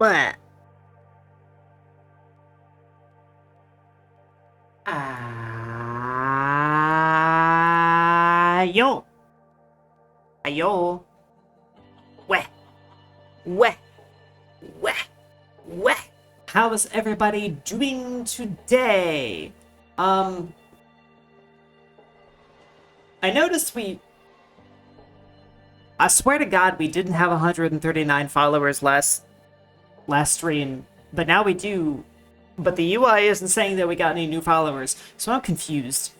What? Yo. Ayo. Weh. Weh. Weh. Weh. How is everybody doing today? I noticed I swear to God, we didn't have 139 followers last stream, but now we do. But the UI isn't saying that we got any new followers, so I'm confused.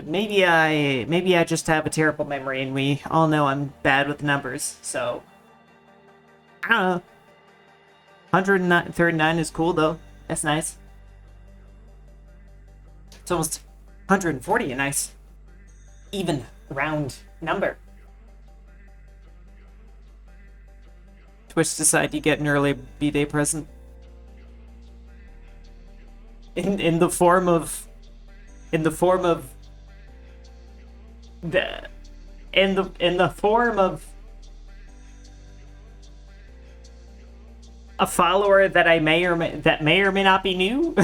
Maybe I just have a terrible memory, and we all know I'm bad with numbers. So I don't know. 139 is cool though. That's nice. It's almost 140, a nice even round number. Twitch decided you get an early B-Day present. In the form of in the form of a follower that I may or may not be new.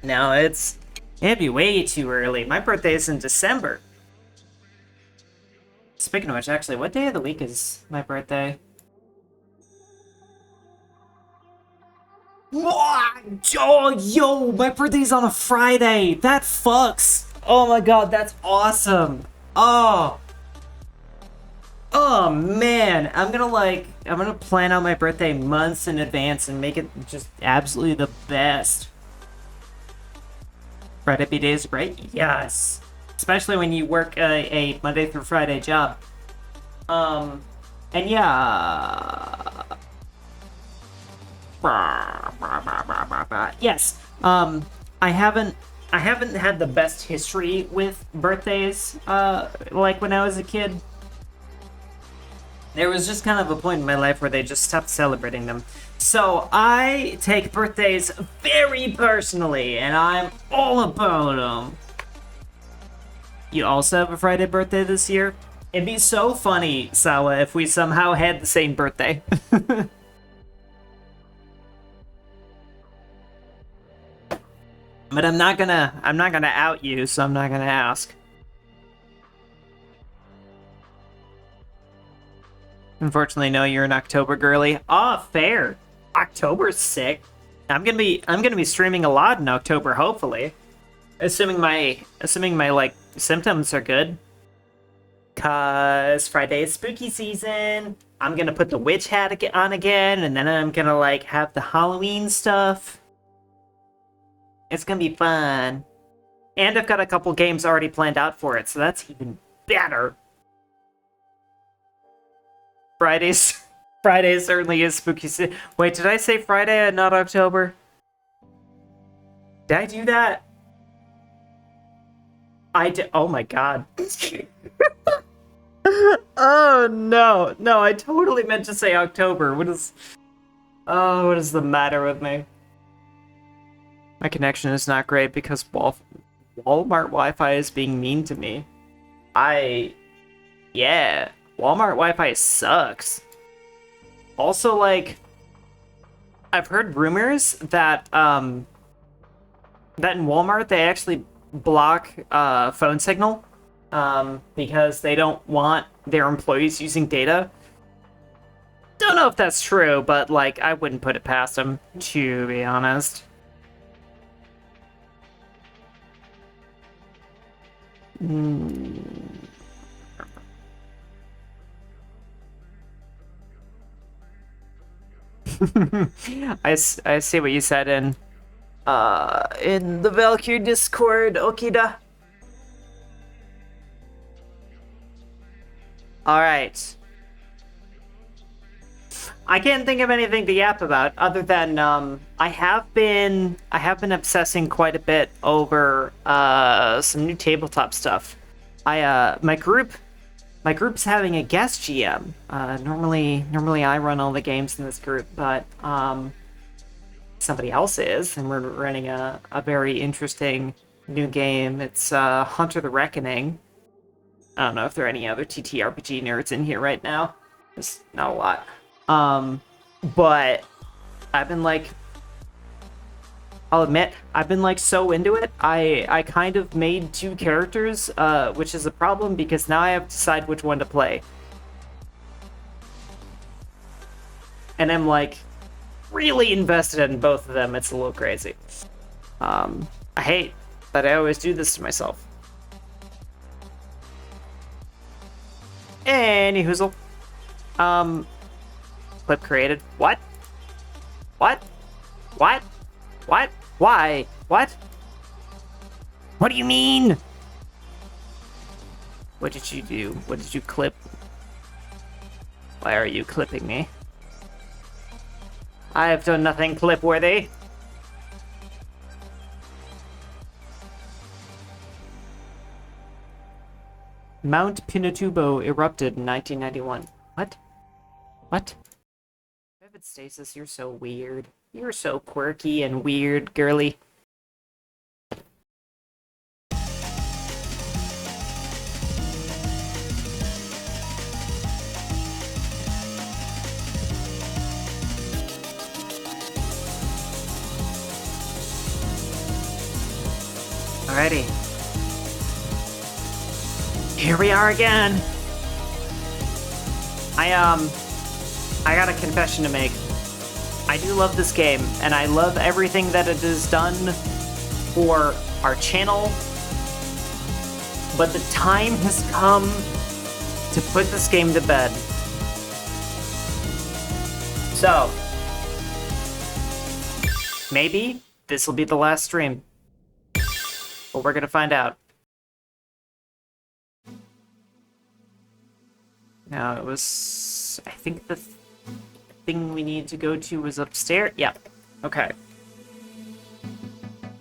No, it'd be way too early. My birthday's in December. Speaking of which, actually, what day of the week is my birthday? Oh, yo, my birthday's on a Friday. That fucks. Oh my god, that's awesome. Oh man, I'm gonna plan out my birthday months in advance and make it just absolutely the best. Friday B-Day is great? Yes. Especially when you work a Monday through Friday job. And yeah. Yes. I haven't had the best history with birthdays, like when I was a kid. There was just kind of a point in my life where they just stopped celebrating them. So I take birthdays very personally, and I'm all about them. You also have a Friday birthday this year? It'd be so funny, Sawa, if we somehow had the same birthday. But I'm not gonna out you, so I'm not gonna ask. Unfortunately, no, you're an October girly. Oh, fair. October's sick. I'm gonna be streaming a lot in October, hopefully. Assuming my like symptoms are good. Cause Friday is spooky season. I'm gonna put the witch hat on again, and then I'm gonna like have the Halloween stuff. It's gonna be fun. And I've got a couple games already planned out for it, so that's even better. Friday certainly is spooky season. Wait, did I say Friday and not October? Did I do that? I did. Oh my god. Oh no. No, I totally meant to say October. What is the matter with me? My connection is not great because Walmart Wi-Fi is being mean to me. Yeah, Walmart Wi-Fi sucks. Also, like, I've heard rumors that that in Walmart they actually block phone signal because they don't want their employees using data. Don't know if that's true, but like I wouldn't put it past them, to be honest. I see what you said in the Valkyrie Discord, Okida. Alright. I can't think of anything to yap about other than I have been obsessing quite a bit over some new tabletop stuff. My group's having a guest GM. Normally I run all the games in this group, but somebody else is, and we're running a very interesting new game. It's Hunter the Reckoning. I don't know if there are any other TTRPG nerds in here right now. There's not a lot. But I've been like, I'll admit, I've been like so into it. I kind of made 2 characters, which is a problem because now I have to decide which one to play. And I'm like really invested in both of them. It's a little crazy. I hate that I always do this to myself. Any hoozle. Clip created. What? What? What? What? Why? What? What do you mean? What did you do? What did you clip? Why are you clipping me? I have done nothing clip-worthy. Mount Pinatubo erupted in 1991. What? What? Vivid Stasis, you're so weird. You're so quirky and weird, girly. Alrighty. Here we are again. I got a confession to make. I do love this game, and I love everything that it has done for our channel, but the time has come to put this game to bed. So, maybe this will be the last stream, but we're gonna find out. Now, it was, I think the thing we need to go to was upstairs. Yep. Okay.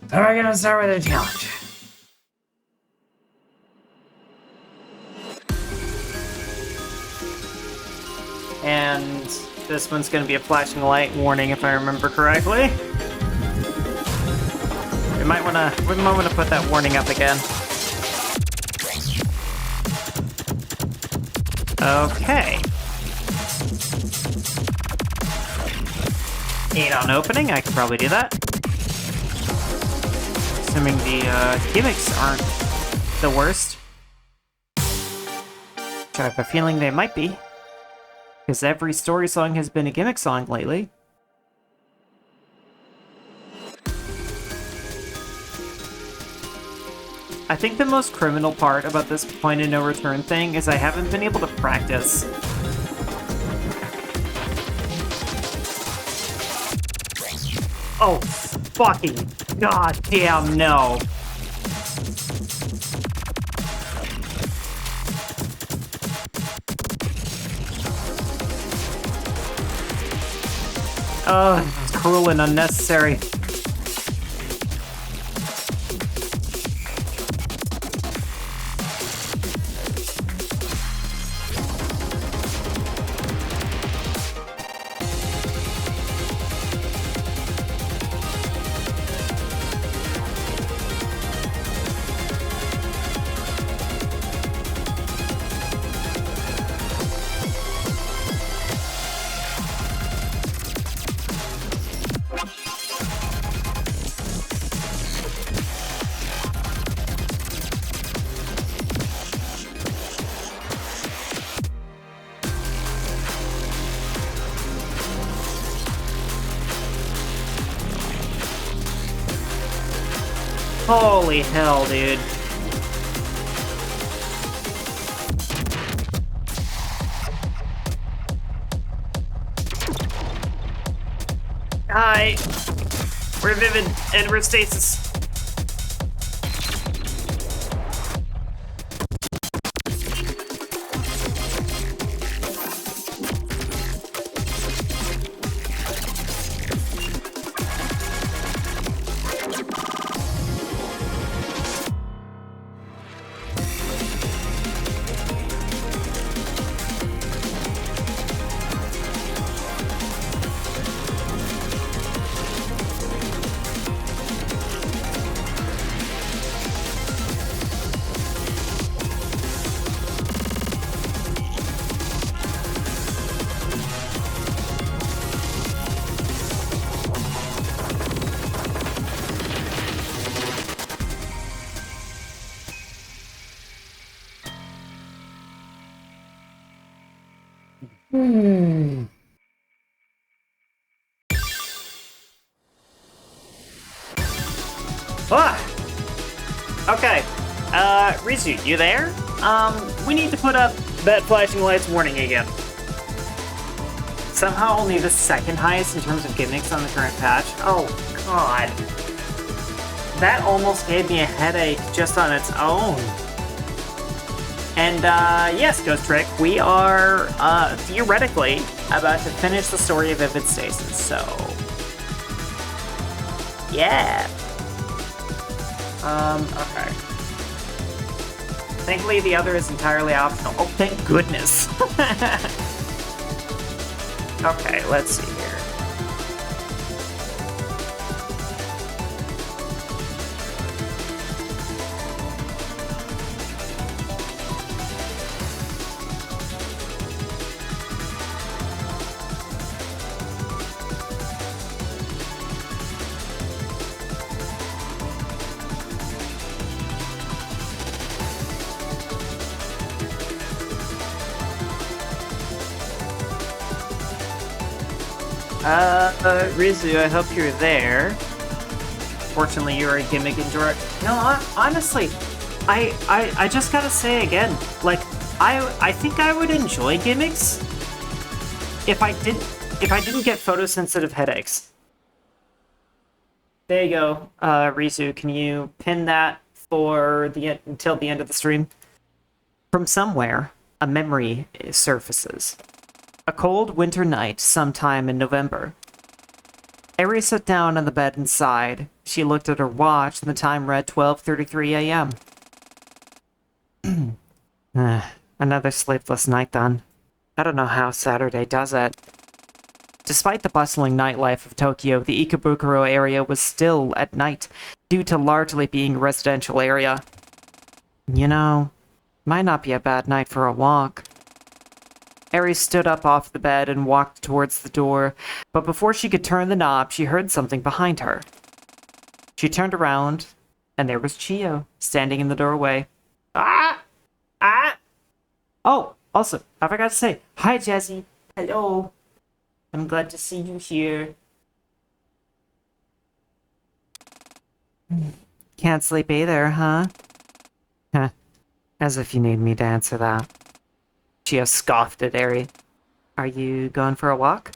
So we're gonna start with a challenge. And this one's gonna be a flashing light warning, if I remember correctly. We might wanna put that warning up again. Okay. 8 on opening, I could probably do that. Assuming the gimmicks aren't the worst. Which I have a feeling they might be. Because every story song has been a gimmick song lately. I think the most criminal part about this point of no return thing is I haven't been able to practice. Oh, fucking goddamn no. Oh, it's cruel and unnecessary. Holy hell, dude. Hi. We're Vivid, and we're Stasis. Hmm. Ah! Okay. Rizu, you there? We need to put up that flashing lights warning again. Somehow only the second highest in terms of gimmicks on the current patch. Oh, God. That almost gave me a headache just on its own. And, yes, Ghost Trick, we are, theoretically about to finish the story of Vivid Stasis, so... yeah. Okay. Thankfully, the other is entirely optional. Oh, thank goodness. Okay, let's see here. Rizu, I hope you're there. Fortunately, you're a gimmick enjoyer. No, honestly, I just gotta say again, like, I think I would enjoy gimmicks if I didn't get photosensitive headaches. There you go, Rizu. Can you pin that for until the end of the stream? From somewhere, a memory surfaces. A cold winter night sometime in November. Eri sat down on the bed and sighed. She looked at her watch and the time read 12:33 a.m. Another sleepless night then. I don't know how Saturday does it. Despite the bustling nightlife of Tokyo, the Ikebukuro area was still at night, due to largely being a residential area. You know, might not be a bad night for a walk. Eri stood up off the bed and walked towards the door, but before she could turn the knob, she heard something behind her. She turned around, and there was Chio, standing in the doorway. Ah! Ah! Oh, also, I forgot to say, hi, Jazzy. Hello. I'm glad to see you here. Can't sleep either, huh? Huh. As if you need me to answer that. Chio scoffed at Eri. Are you going for a walk?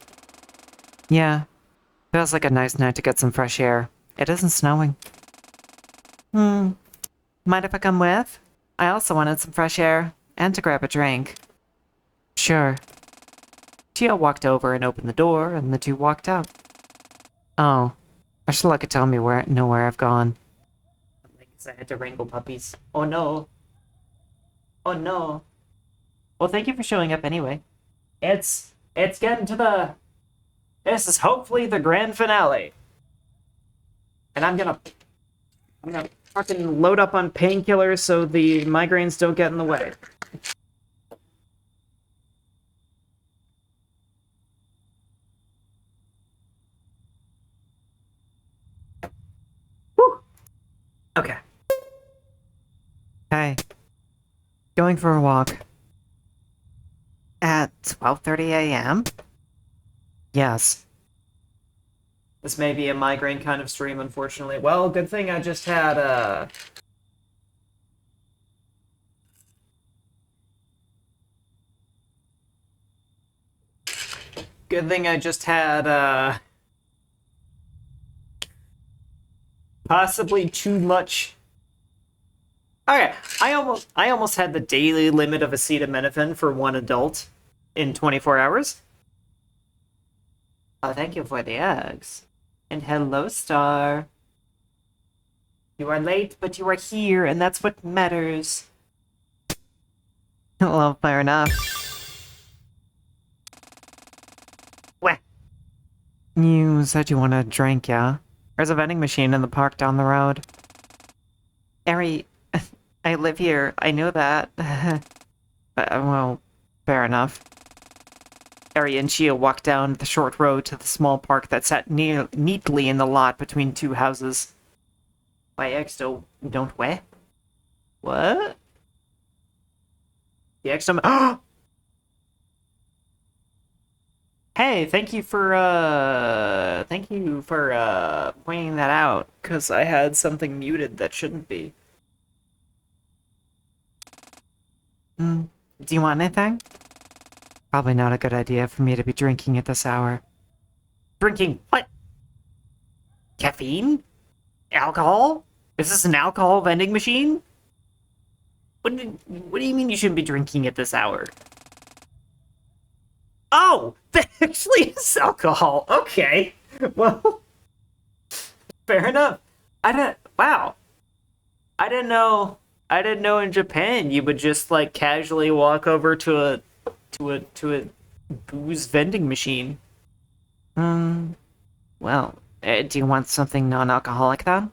Yeah. Feels like a nice night to get some fresh air. It isn't snowing. Mind if I come with? I also wanted some fresh air, and to grab a drink. Sure. Chio walked over and opened the door, and the two walked out. Oh. I should let it tell me know where I've gone. I guess I had to wrangle puppies. Oh no. Oh no. Well, thank you for showing up anyway. It's getting to the... This is hopefully the grand finale. And I'm gonna fucking load up on painkillers so the migraines don't get in the way. Whew. Okay. Hey. Going for a walk. At 12:30 a.m.? Yes. This may be a migraine kind of stream, unfortunately. Well, good thing I just had, Good thing I just had, possibly too much... Okay, I almost had the daily limit of acetaminophen for one adult in 24 hours. Oh, thank you for the eggs. And hello, Star. You are late, but you are here, and that's what matters. Well, fair enough. What? You said you wanted a drink, yeah? There's a vending machine in the park down the road. Eri, I live here. I know that. Well, fair enough. Eri and Chio walked down the short road to the small park that sat neatly in the lot between two houses. My eggs don't what? What? The eggs don't... Hey, thank you for pointing that out, because I had something muted that shouldn't be. Hmm. Do you want anything? Probably not a good idea for me to be drinking at this hour. Drinking what? Caffeine? Alcohol? Is this an alcohol vending machine? What do you mean you shouldn't be drinking at this hour? Oh, that actually is alcohol. Okay. Well, fair enough. I didn't. Wow. I didn't know. I didn't know in Japan you would just like casually walk over to a booze vending machine. Hmm. Well, do you want something non-alcoholic then?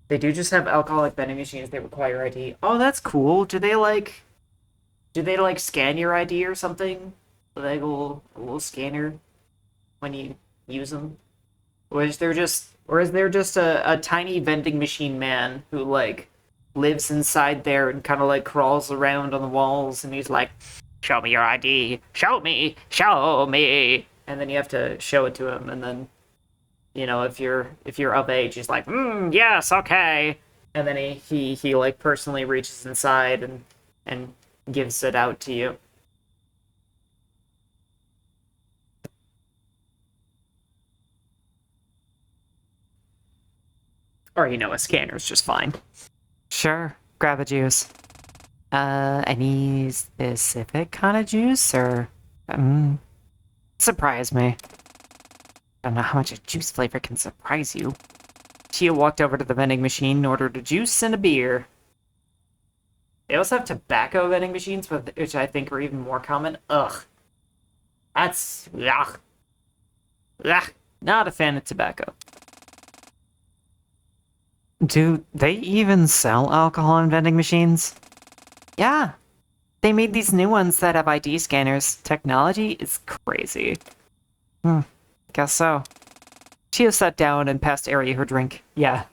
They do just have alcoholic vending machines. They require ID. Oh, that's cool. Do they like scan your ID or something? Like a little scanner when you use them? Or is there just a tiny vending machine man who like lives inside there and kind of like crawls around on the walls and he's like, "Show me your ID. Show me." And then you have to show it to him and then if you're of age, he's like, yes, okay. And then he like personally reaches inside and gives it out to you. Or a scanner's just fine. Sure, grab a juice. Any specific kind of juice or surprise me. I don't know how much a juice flavor can surprise you. Chia walked over to the vending machine and ordered a juice and a beer. They also have tobacco vending machines, which I think are even more common. Ugh. That's ugh. Ugh. Not a fan of tobacco. Do they even sell alcohol in vending machines? Yeah. They made these new ones that have ID scanners. Technology is crazy. Guess so. Chio sat down and passed Ari her drink. Yeah.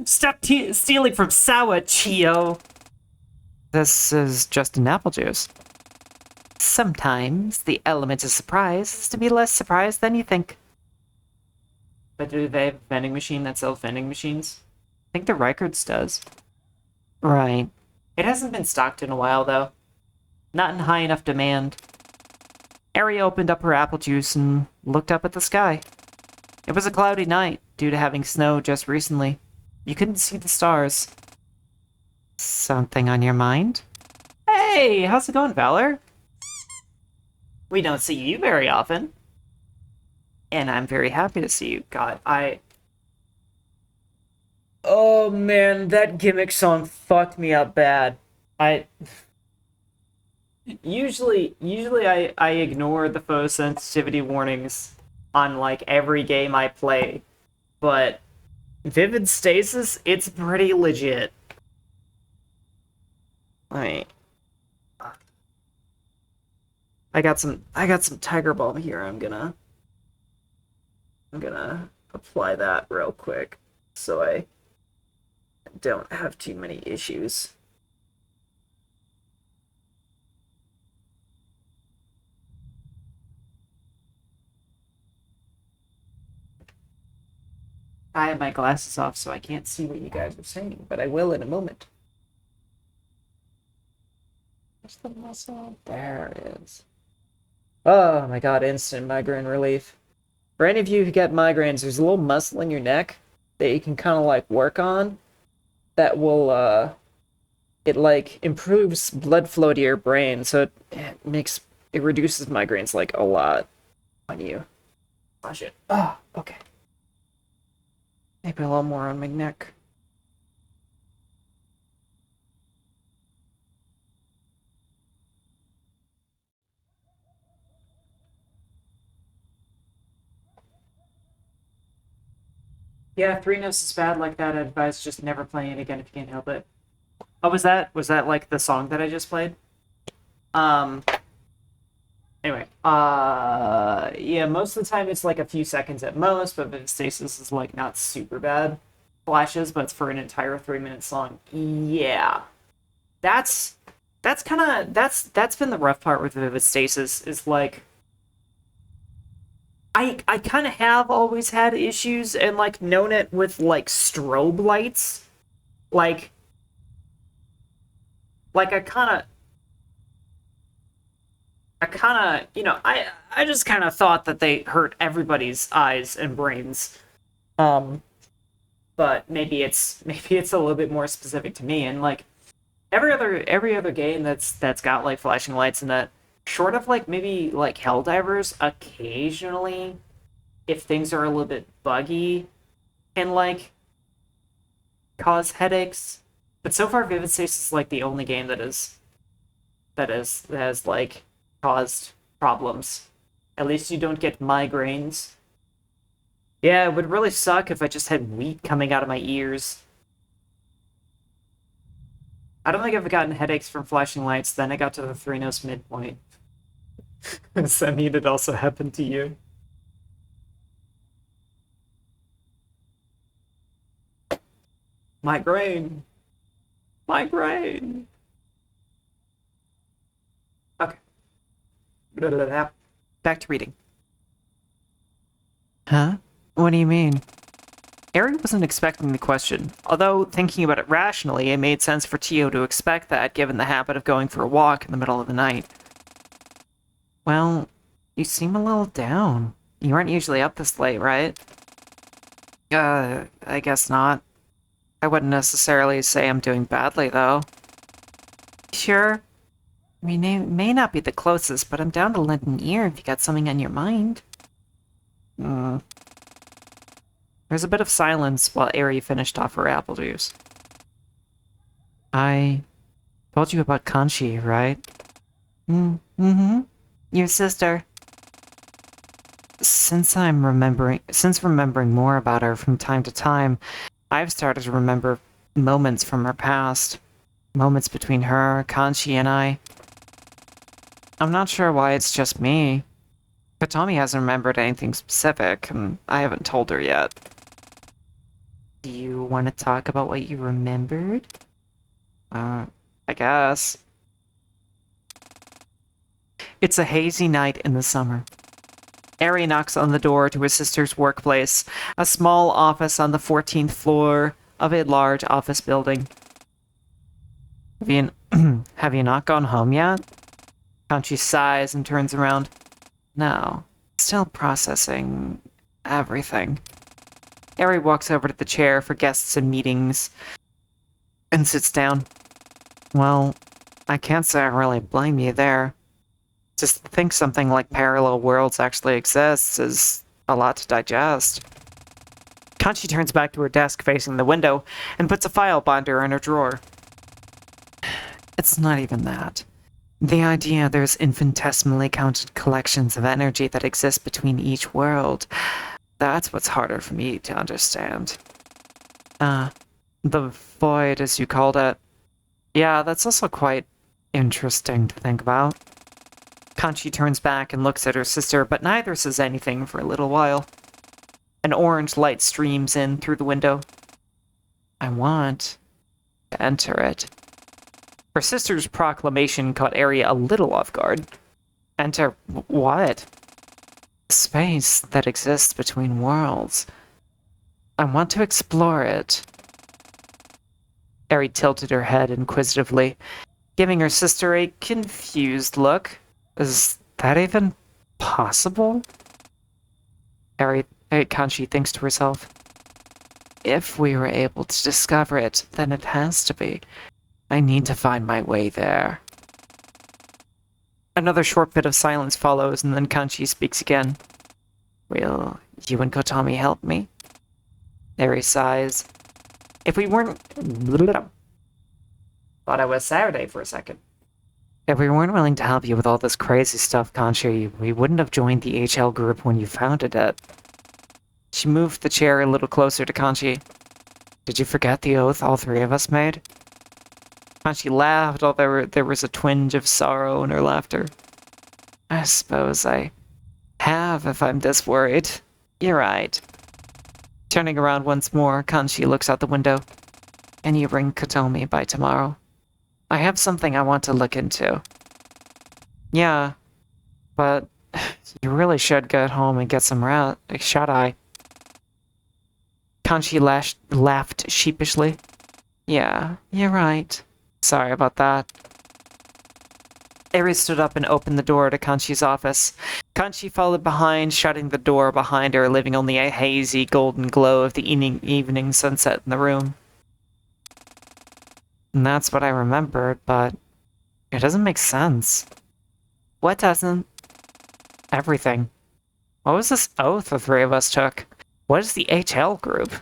Stop stealing from Sawa, Chio! This is just an apple juice. Sometimes the element of surprise is to be less surprised than you think. But do they have a vending machine that sells vending machines? I think the Reichert's does. Right. It hasn't been stocked in a while, though. Not in high enough demand. Ari opened up her apple juice and looked up at the sky. It was a cloudy night, due to having snowed just recently. You couldn't see the stars. Something on your mind? Hey, how's it going, Valor? We don't see you very often. And I'm very happy to see you. God, Oh man, that gimmick song fucked me up bad. I... Usually I ignore the photosensitivity warnings on, like, every game I play. But Vivid Stasis, it's pretty legit. Wait. I got some Tiger Balm here. I'm gonna apply that real quick so I don't have too many issues. I have my glasses off, so I can't see what you guys are saying, but I will in a moment. Where's the muscle? There it is. Oh my god, instant migraine relief. For any of you who get migraines, there's a little muscle in your neck that you can kind of like work on that will it like improves blood flow to your brain, so it reduces migraines like a lot on you. Oh shit. Oh, okay. Maybe a little more on my neck. Yeah, 3 notes is bad like that. I advise just never playing it again if you can't help it. Oh, was that like the song that I just played? Um anyway, yeah, most of the time it's like a few seconds at most, but the stasis is like not super bad flashes, but it's for an entire 3 minute song. Yeah. That's that's been the rough part with Vivid Stasis, is like I kind of have always had issues and like known it with like strobe lights. Like like I just kind of thought that they hurt everybody's eyes and brains. Um but maybe it's a little bit more specific to me, and like every other game that's got like flashing lights in it, short of like maybe like Helldivers, occasionally if things are a little bit buggy can like cause headaches. But so far Vivid Stasis is like the only game that has like caused problems. At least you don't get migraines. Yeah, it would really suck if I just had wheat coming out of my ears. I don't think I've gotten headaches from flashing lights. Then I got to the three notes midpoint. Does that mean it also happened to you? Migraine. Migraine. Okay. Back to reading. Huh? What do you mean? Eri wasn't expecting the question, although thinking about it rationally, it made sense for Tio to expect that given the habit of going for a walk in the middle of the night. Well, you seem a little down. You aren't usually up this late, right? I guess not. I wouldn't necessarily say I'm doing badly, though. Sure. I mean, it may not be the closest, but I'm down to lend an ear if you got something on your mind. Hmm. There's a bit of silence while Eri finished off her apple juice. I told you about Kanchi, right? Mm-hmm. Your sister. Since remembering more about her from time to time, I've started to remember moments from her past. Moments between her, Kanchi, and I. I'm not sure why it's just me. But Tommy hasn't remembered anything specific, and I haven't told her yet. Do you want to talk about what you remembered? I guess. It's a hazy night in the summer. Eri knocks on the door to his sister's workplace, a small office on the 14th floor of a large office building. Have you not gone home yet? Kanchi sighs and turns around. No, still processing everything. Eri walks over to the chair for guests and meetings and sits down. Well, I can't say I really blame you there. Just to think something like parallel worlds actually exists is a lot to digest. Kanchi turns back to her desk facing the window and puts a file binder in her drawer. It's not even that. The idea there's infinitesimally counted collections of energy that exist between each world, that's what's harder for me to understand. The void, as you called it. Yeah, that's also quite interesting to think about. Kanchi turns back and looks at her sister, but neither says anything for a little while. An orange light streams in through the window. I want to enter it. Her sister's proclamation caught Eri a little off guard. Enter what? Space that exists between worlds. I want to explore it. Eri tilted her head inquisitively, giving her sister a confused look. Is that even possible? Kanchi thinks to herself. If we were able to discover it, then it has to be. I need to find my way there. Another short bit of silence follows, and then Kanchi speaks again. Will you and Kotami help me? Eri sighs. If we weren't... Thought I was Saturday for a second. If we weren't willing to help you with all this crazy stuff, Kanchi, we wouldn't have joined the HL group when you founded it. She moved the chair a little closer to Kanchi. Did you forget the oath all three of us made? Kanchi laughed, although there was a twinge of sorrow in her laughter. I suppose I have if I'm this worried. You're right. Turning around once more, Kanchi looks out the window. Can you bring Kotomi by tomorrow? I have something I want to look into. Yeah, but you really should get home and get some rest, shut-eye. Kanchi laughed sheepishly. Yeah, you're right. Sorry about that. Aries stood up and opened the door to Kanchi's office. Kanchi followed behind, shutting the door behind her, leaving only a hazy golden glow of the evening sunset in the room. And that's what I remembered, but it doesn't make sense. What doesn't? Everything. What was this oath the three of us took? What is the HL group?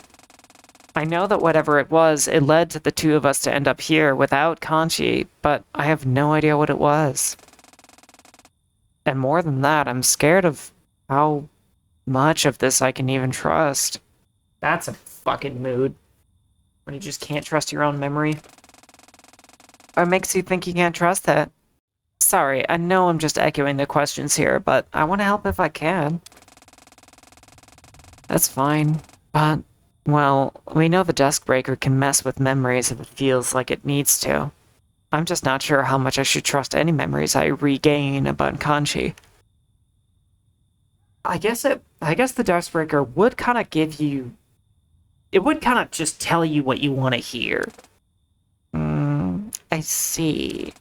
I know that whatever it was, it led to the two of us to end up here without Kanchi, but I have no idea what it was. And more than that, I'm scared of how much of this I can even trust. That's a fucking mood. When you just can't trust your own memory. Or makes you think you can't trust it. Sorry, I know I'm just echoing the questions here, but I want to help if I can. That's fine, but, well, we know the Duskbreaker can mess with memories if it feels like it needs to. I'm just not sure how much I should trust any memories I regain about Kanchi. I guess the Duskbreaker would kind of give you... It would kind of just tell you what you want to hear. I see.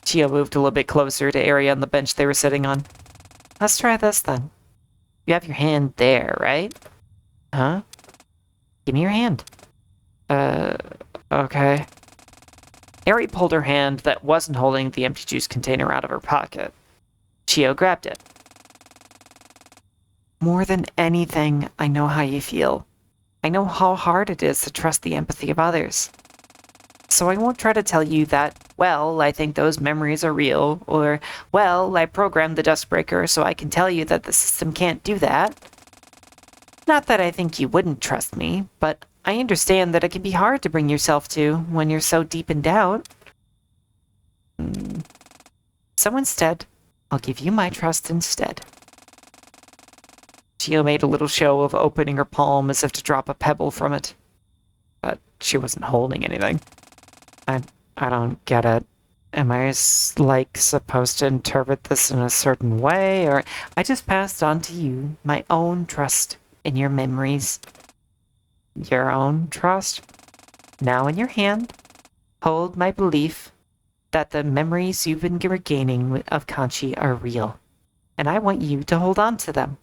Chio moved a little bit closer to Area on the bench they were sitting on. Let's try this then. You have your hand there, right? Huh? Give me your hand. Okay. Eri pulled her hand that wasn't holding the empty juice container out of her pocket. Chio grabbed it. More than anything, I know how you feel. I know how hard it is to trust the empathy of others. So I won't try to tell you that, well, I think those memories are real, or, well, I programmed the Duskbreaker so I can tell you that the system can't do that. Not that I think you wouldn't trust me, but I understand that it can be hard to bring yourself to when you're so deep in doubt. So instead, I'll give you my trust instead. Chio made a little show of opening her palm as if to drop a pebble from it. But she wasn't holding anything. I don't get it. Am I, supposed to interpret this in a certain way, or I just passed on to you my own trust in your memories? Your own trust? Now in your hand, hold my belief that the memories you've been regaining of Kanchi are real, and I want you to hold on to them.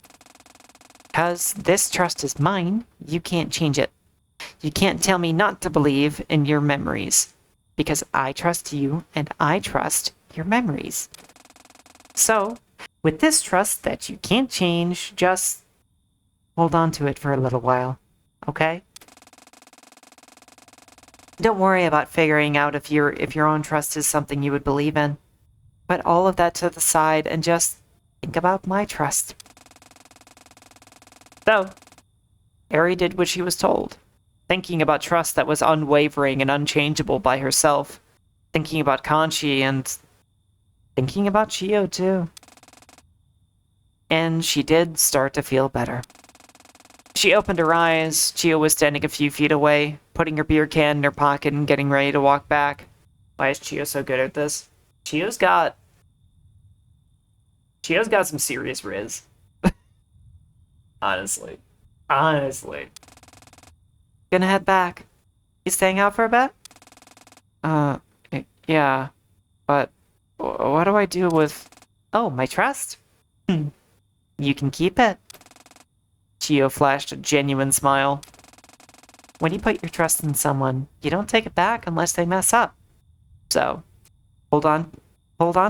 Because this trust is mine, you can't change it. You can't tell me not to believe in your memories, because I trust you and I trust your memories. So, with this trust that you can't change, just hold on to it for a little while, okay? Don't worry about figuring out if your own trust is something you would believe in. Put all of that to the side and just think about my trust. So, Eri did what she was told, thinking about trust that was unwavering and unchangeable by herself, thinking about Kanchi and thinking about Chio too. And she did start to feel better. She opened her eyes. Chio was standing a few feet away, putting her beer can in her pocket and getting ready to walk back. Why is Chio so good at this? Chio's got some serious riz. Honestly. Gonna head back. You staying out for a bit? Yeah. But what do I do with... Oh, my trust? You can keep it. Chio flashed a genuine smile. When you put your trust in someone, you don't take it back unless they mess up. So, hold on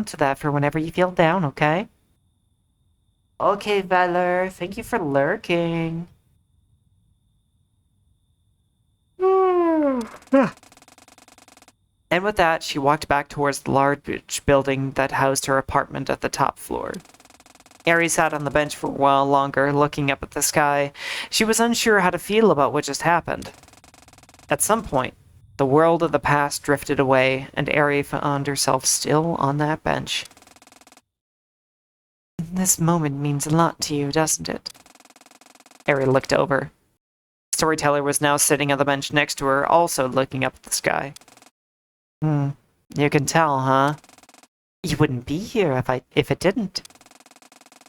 to that for whenever you feel down, okay? Okay, Valor, thank you for lurking. And with that, she walked back towards the large building that housed her apartment at the top floor. Eri sat on the bench for a while longer, looking up at the sky. She was unsure how to feel about what just happened. At some point, the world of the past drifted away, and Eri found herself still on that bench. This moment means a lot to you, doesn't it? Eri looked over. Storyteller was now sitting on the bench next to her, also looking up at the sky. You can tell, huh? You wouldn't be here if it didn't.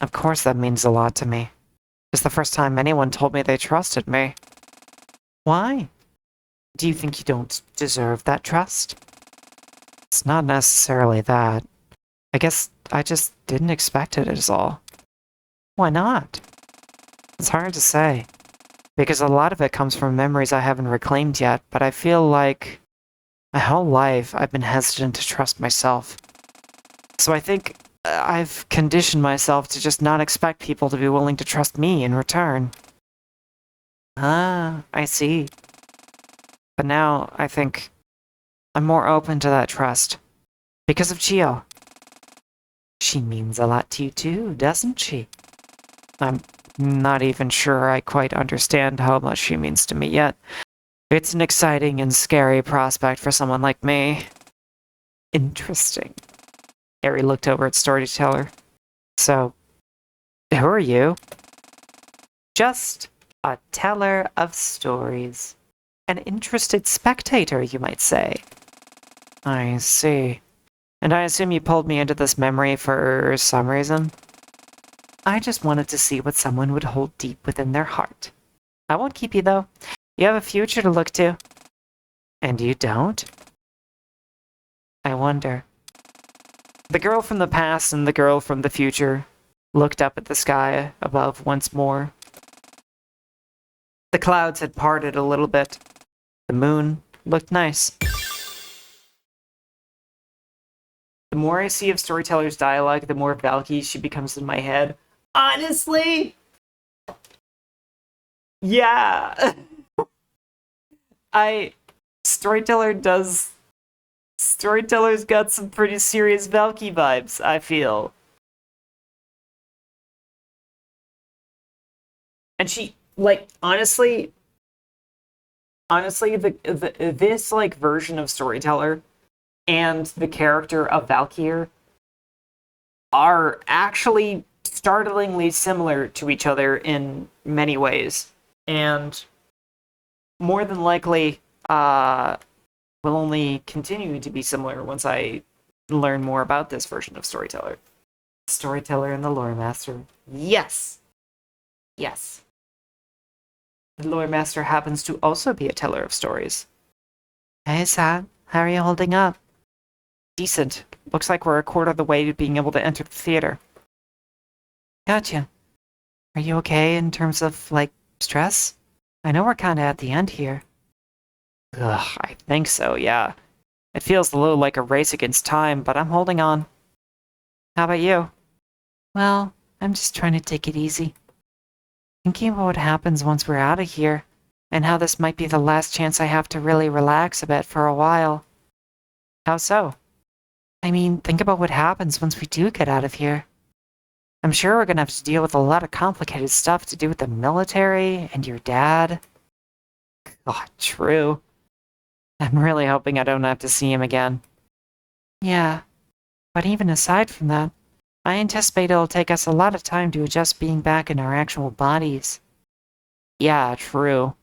Of course that means a lot to me. It's the first time anyone told me they trusted me. Why? Do you think you don't deserve that trust? It's not necessarily that. I guess I just didn't expect it is all. Why not? It's hard to say. Because a lot of it comes from memories I haven't reclaimed yet, but I feel like my whole life I've been hesitant to trust myself. So I think I've conditioned myself to just not expect people to be willing to trust me in return. Ah, I see. But now I think I'm more open to that trust. Because of Chio. She means a lot to you too, doesn't she? I'm not even sure I quite understand how much she means to me yet. It's an exciting and scary prospect for someone like me. Interesting. Harry looked over at Storyteller. So, who are you? Just a teller of stories. An interested spectator, you might say. I see. And I assume you pulled me into this memory for some reason? I just wanted to see what someone would hold deep within their heart. I won't keep you, though. You have a future to look to. And you don't? I wonder. The girl from the past and the girl from the future looked up at the sky above once more. The clouds had parted a little bit. The moon looked nice. The more I see of Storyteller's dialogue, the more Valky she becomes in my head. Honestly? Yeah. Storyteller's got some pretty serious Valky vibes, I feel. And she, like, honestly, this, like, version of Storyteller and the character of Valkyr are actually startlingly similar to each other in many ways. And more than likely, will only continue to be similar once I learn more about this version of Storyteller. Storyteller and the Lore Master. Yes! Yes. The Lore Master happens to also be a teller of stories. Hey, Sam. How are you holding up? Decent. Looks like we're a quarter of the way to being able to enter the theater. Gotcha. Are you okay in terms of, like, stress? I know we're kinda at the end here. Ugh, I think so, yeah. It feels a little like a race against time, but I'm holding on. How about you? Well, I'm just trying to take it easy. Thinking about what happens once we're out of here, and how this might be the last chance I have to really relax a bit for a while. How so? I mean, think about what happens once we do get out of here. I'm sure we're gonna have to deal with a lot of complicated stuff to do with the military and your dad. Oh, true. I'm really hoping I don't have to see him again. Yeah, but even aside from that, I anticipate it'll take us a lot of time to adjust being back in our actual bodies. Yeah, true.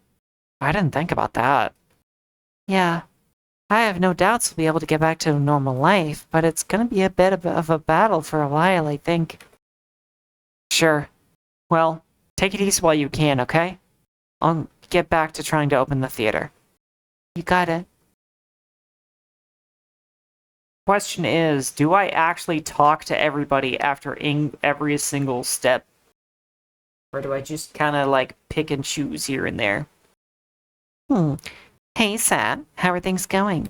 I didn't think about that. Yeah, I have no doubts we'll be able to get back to a normal life, but it's gonna be a bit of a battle for a while, I think. Sure. Well, take it easy while you can, okay? I'll get back to trying to open the theater. You got it. Question is, do I actually talk to everybody after every single step? Or do I just kind of like pick and choose here and there? Hey, Sam, how are things going?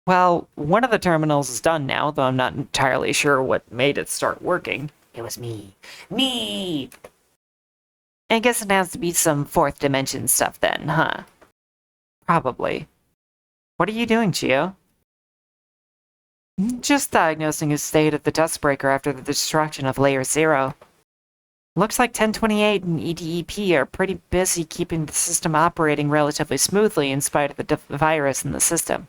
Well, one of the terminals is done now, though I'm not entirely sure what made it start working. It was me. Me! I guess it has to be some fourth dimension stuff then, huh? Probably. What are you doing, Chio? Just diagnosing his state of the Dustbreaker after the destruction of Layer 0. Looks like 1028 and EDEP are pretty busy keeping the system operating relatively smoothly in spite of the virus in the system.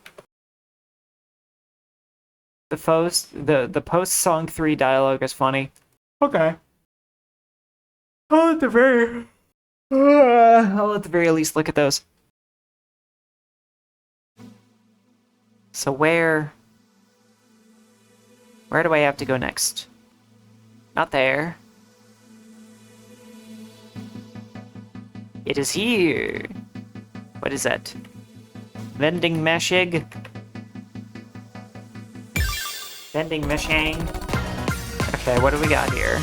The post-song 3 dialogue is funny. Okay. I'll at the very least look at those. So where Where do I have to go next? Not there. It is here. What is that? Vending machine? Vending machine. Okay, what do we got here?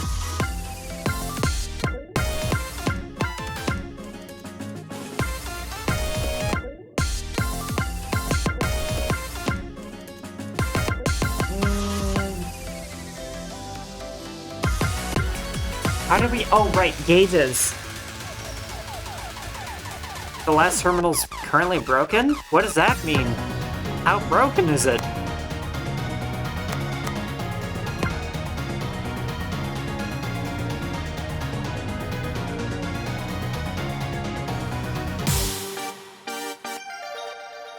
How do we... Oh, right, gauges. The last terminal's currently broken? What does that mean? How broken is it?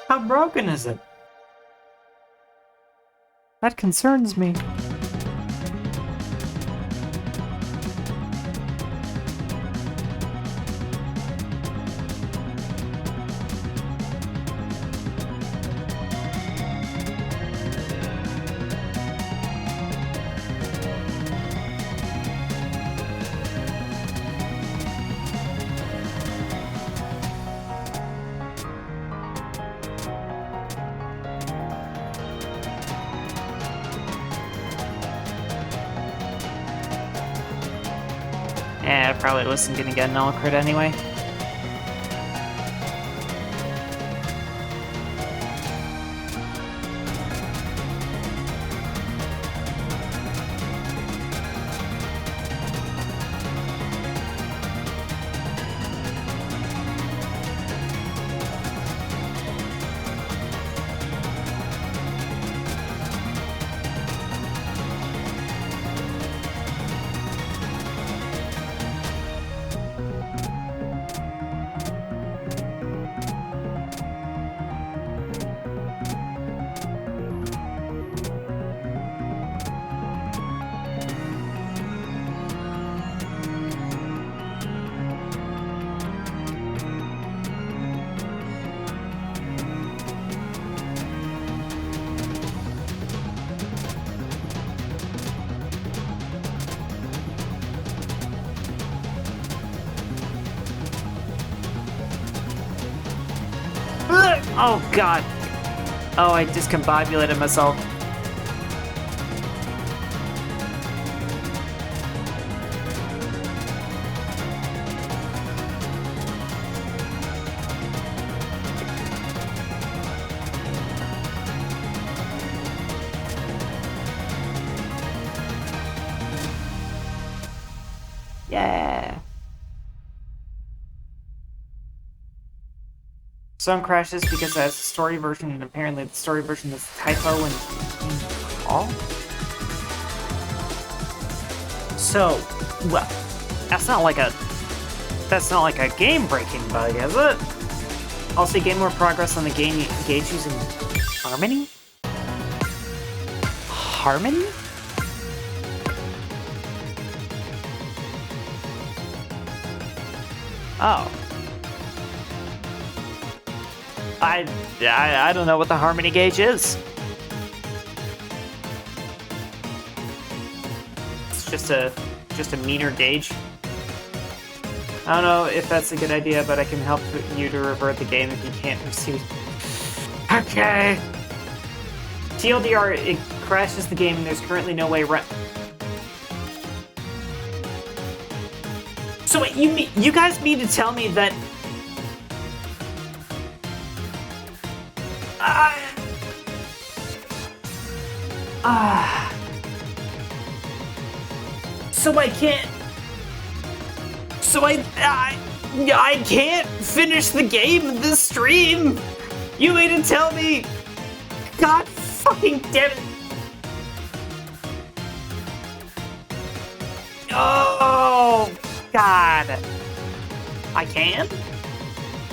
How broken is it? That concerns me. I probably wasn't gonna get an all crit anyway. Oh god. Oh, I discombobulated myself. Yeah. Some crashes because it has a story version, and apparently the story version is a typo and all. So, well, that's not like a game-breaking bug, is it? Also, gain more progress on the gauge using Harmony? Harmony? Oh. I don't know what the Harmony gauge is. It's just a meter gauge. I don't know if that's a good idea, but I can help you to revert the game if you can't proceed. Okay. TLDR, it crashes the game and there's currently no way around. So wait, you guys mean to tell me that so I can't. So I can't finish the game this stream. You mean to tell me? God fucking damn it! Oh God! I can?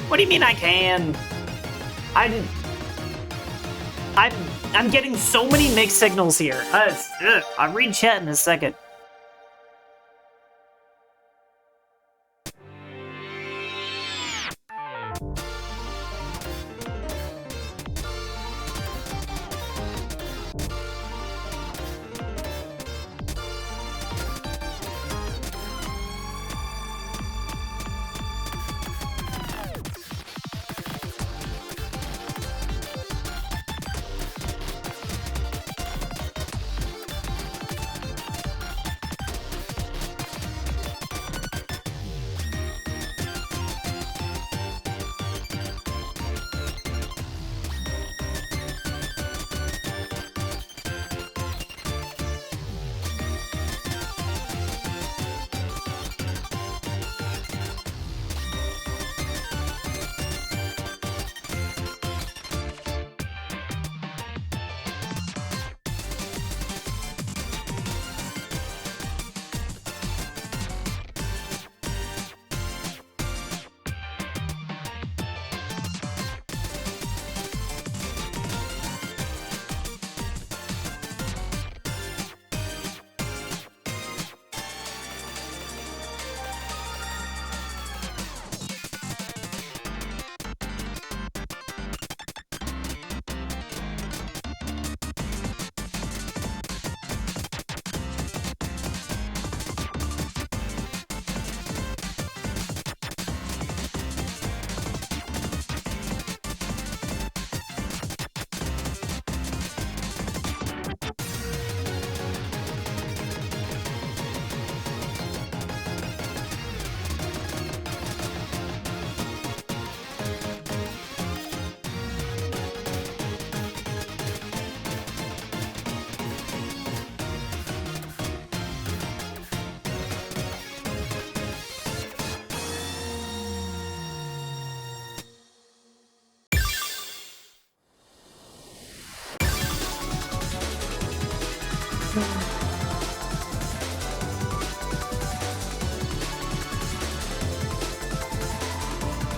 What do you mean I can? I'm getting so many mixed signals here. I'll read chat in a second.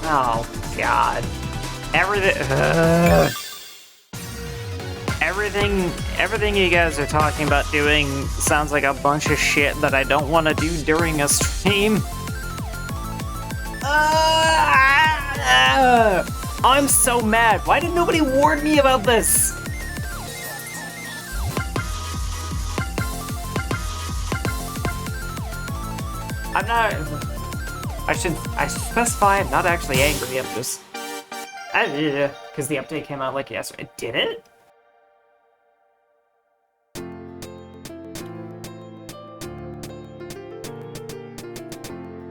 Oh, God. Everything you guys are talking about doing sounds like a bunch of shit that I don't want to do during a stream. I'm so mad. Why did nobody warn me about this? I'm not... I should specify I'm not actually angry. I'm just... Because the update came out like yesterday. Did it?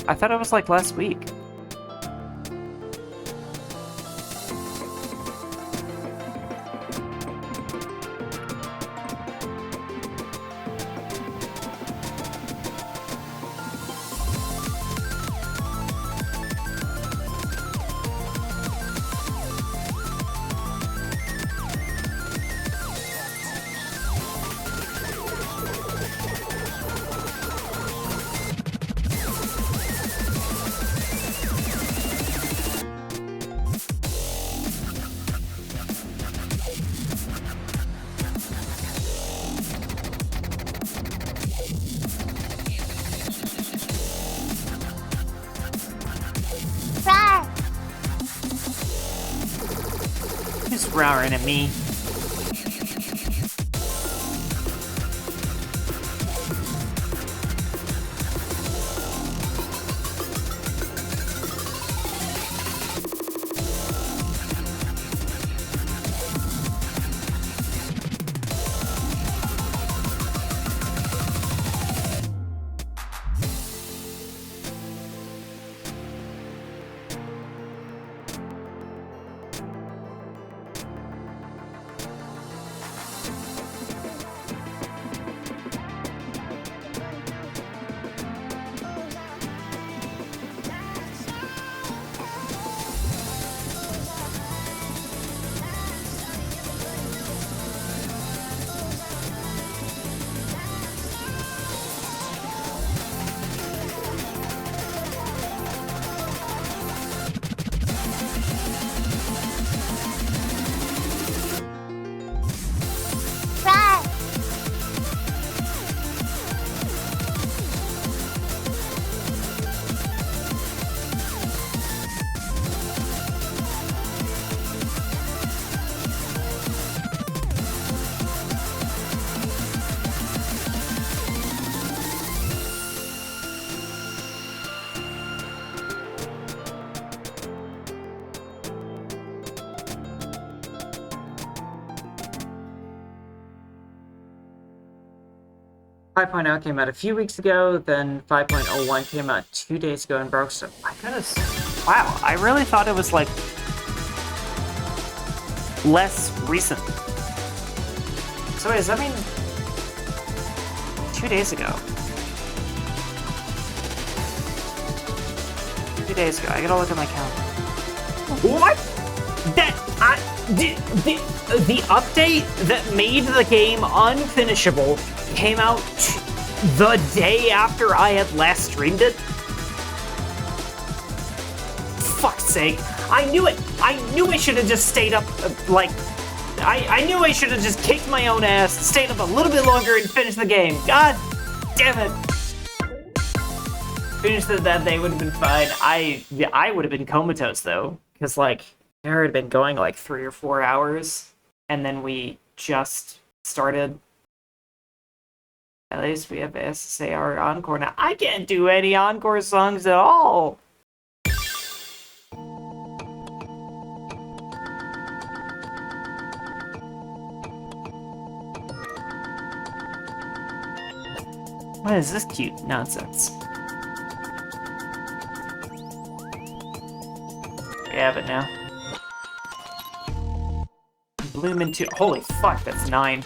I thought it was like last week. Who's roaring at me? Five point oh came out a few weeks ago, then 5.01 came out 2 days ago and broke stuff. I could have... Wow, I really thought it was, like, less recent. So wait, does that mean 2 days ago? 2 days ago. I gotta look at my calendar. What? The update that made the game unfinishable came out the day after I had last streamed it? Fuck's sake. I knew it! I knew I should have just stayed up, I knew I should have just kicked my own ass, stayed up a little bit longer and finished the game. God damn it. Finished it that day would have been fine. I would have been comatose, though. Because, like, it had been going, like, 3 or 4 hours. And then we just started. At least we have SSAR Encore now. I can't do any Encore songs at all! What is this cute nonsense? We have it now. Bloomin' 2. Holy fuck, that's 9.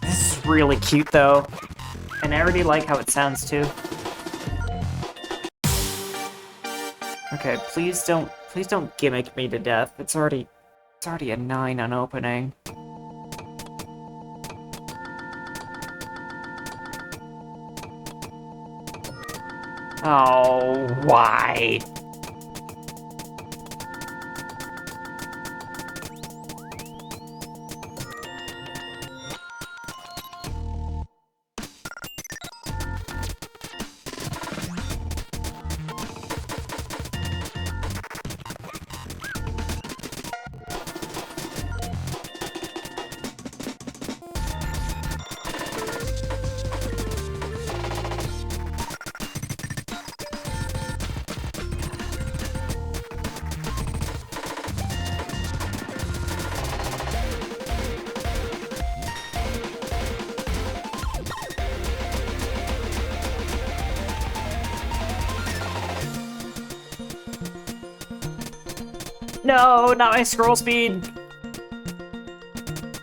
This is really cute, though. And I already like how it sounds, too. Okay, please don't gimmick me to death. It's already a 9 on opening. Oh, why? No, not my scroll speed.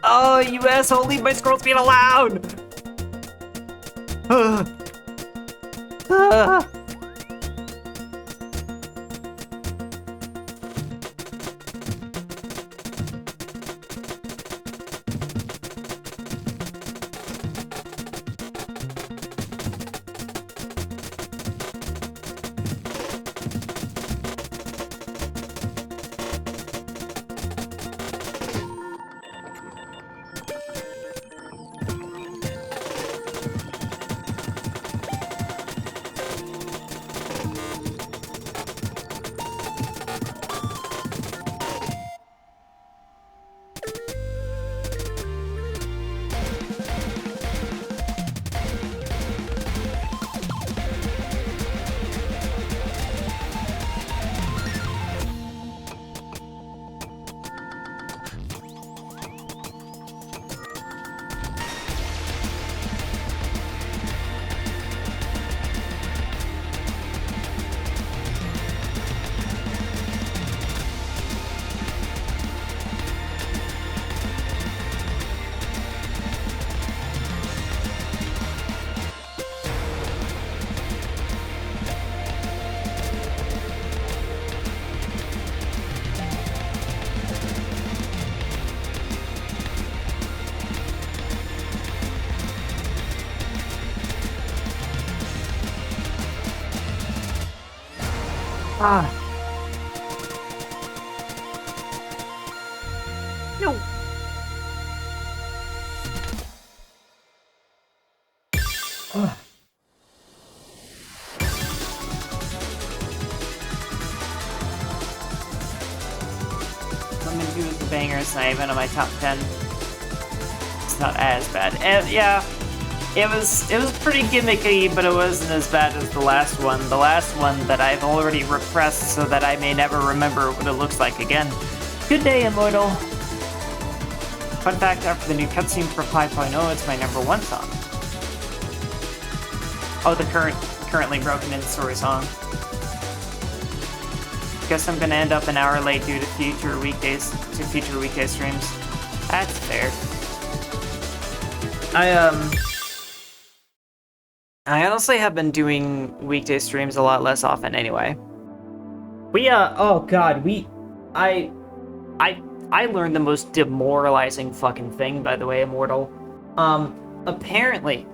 Oh, you asshole, leave my scroll speed alone! Ah. No. Ugh. Something to do with the bangers, not even on my top 10. It's not as bad. And yeah, it was pretty gimmicky, but it wasn't as bad as the last one. The last one that I've already repressed so that I may never remember what it looks like again. Good day, Immortal. Fun fact, after the new cutscene for 5.0, it's my #1 song. Oh, the currently broken in story song. Guess I'm gonna end up an hour late due to future weekday streams. That's fair. I honestly have been doing weekday streams a lot less often anyway. Oh god, I learned the most demoralizing fucking thing, by the way, Immortal. Apparently,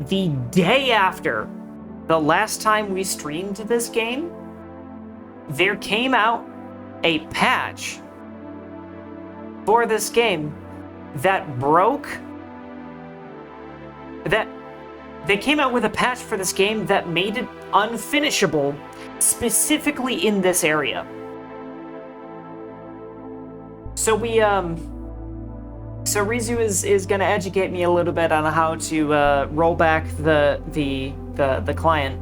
the day after the last time we streamed this game, there came out a patch for this game that broke... They came out with a patch for this game that made it unfinishable, specifically in this area. So so Rizu is gonna educate me a little bit on how to roll back the client,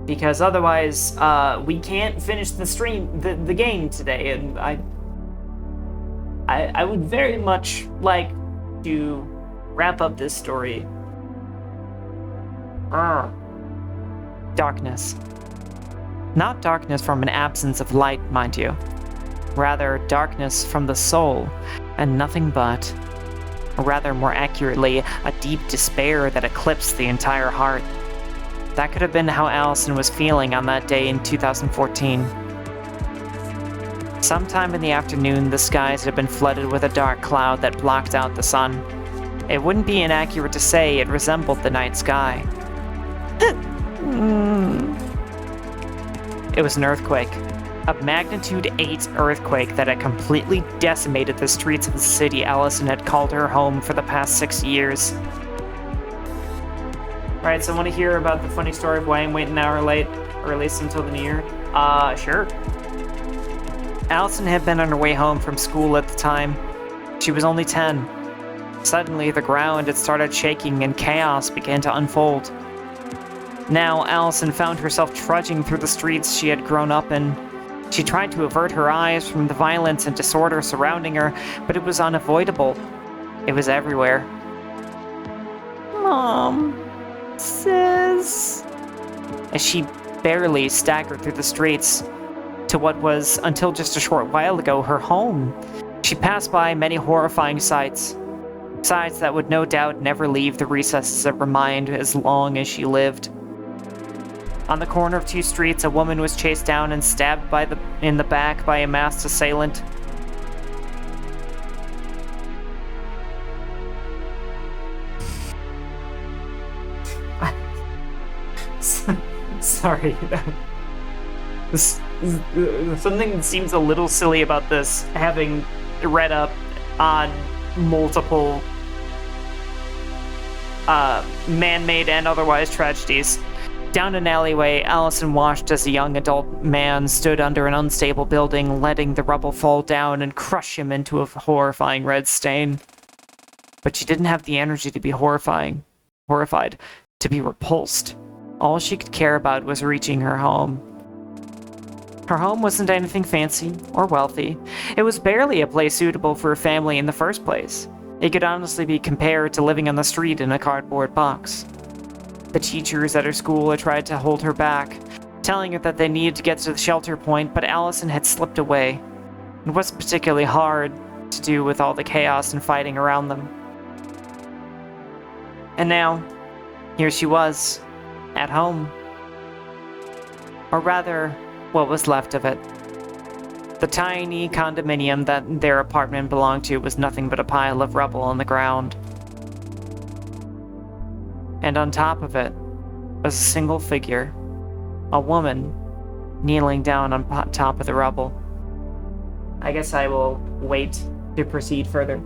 because otherwise we can't finish the game today, and I would very much like to wrap up this story. Darkness. Not darkness from an absence of light, mind you. Rather, darkness from the soul, and nothing but, or rather more accurately, a deep despair that eclipsed the entire heart. That could have been how Allison was feeling on that day in 2014. Sometime in the afternoon, the skies had been flooded with a dark cloud that blocked out the sun. It wouldn't be inaccurate to say it resembled the night sky. It was an earthquake. A magnitude 8 earthquake that had completely decimated the streets of the city Allison had called her home for the past 6 years. Alright, so I want to hear about the funny story of why I'm waiting an hour late, or at least until the new year. Sure. Allison had been on her way home from school at the time. She was only 10. Suddenly, the ground had started shaking and chaos began to unfold. Now, Allison found herself trudging through the streets she had grown up in. She tried to avert her eyes from the violence and disorder surrounding her, but it was unavoidable. It was everywhere. Mom, sis. As she barely staggered through the streets to what was, until just a short while ago, her home. She passed by many horrifying sights. Sights that would no doubt never leave the recesses of her mind as long as she lived. On the corner of two streets, a woman was chased down and stabbed in the back by a masked assailant. Sorry. Something seems a little silly about this, having read up on multiple man-made and otherwise tragedies. Down an alleyway, Allison watched as a young adult man stood under an unstable building, letting the rubble fall down and crush him into a horrifying red stain. But she didn't have the energy to be horrified, to be repulsed. All she could care about was reaching her home. Her home wasn't anything fancy or wealthy. It was barely a place suitable for a family in the first place. It could honestly be compared to living on the street in a cardboard box. The teachers at her school had tried to hold her back, telling her that they needed to get to the shelter point, but Allison had slipped away. It wasn't particularly hard to do with all the chaos and fighting around them. And now, here she was, at home. Or rather, what was left of it. The tiny condominium that their apartment belonged to was nothing but a pile of rubble on the ground. And on top of it was a single figure, a woman, kneeling down on top of the rubble. I guess I will wait to proceed further.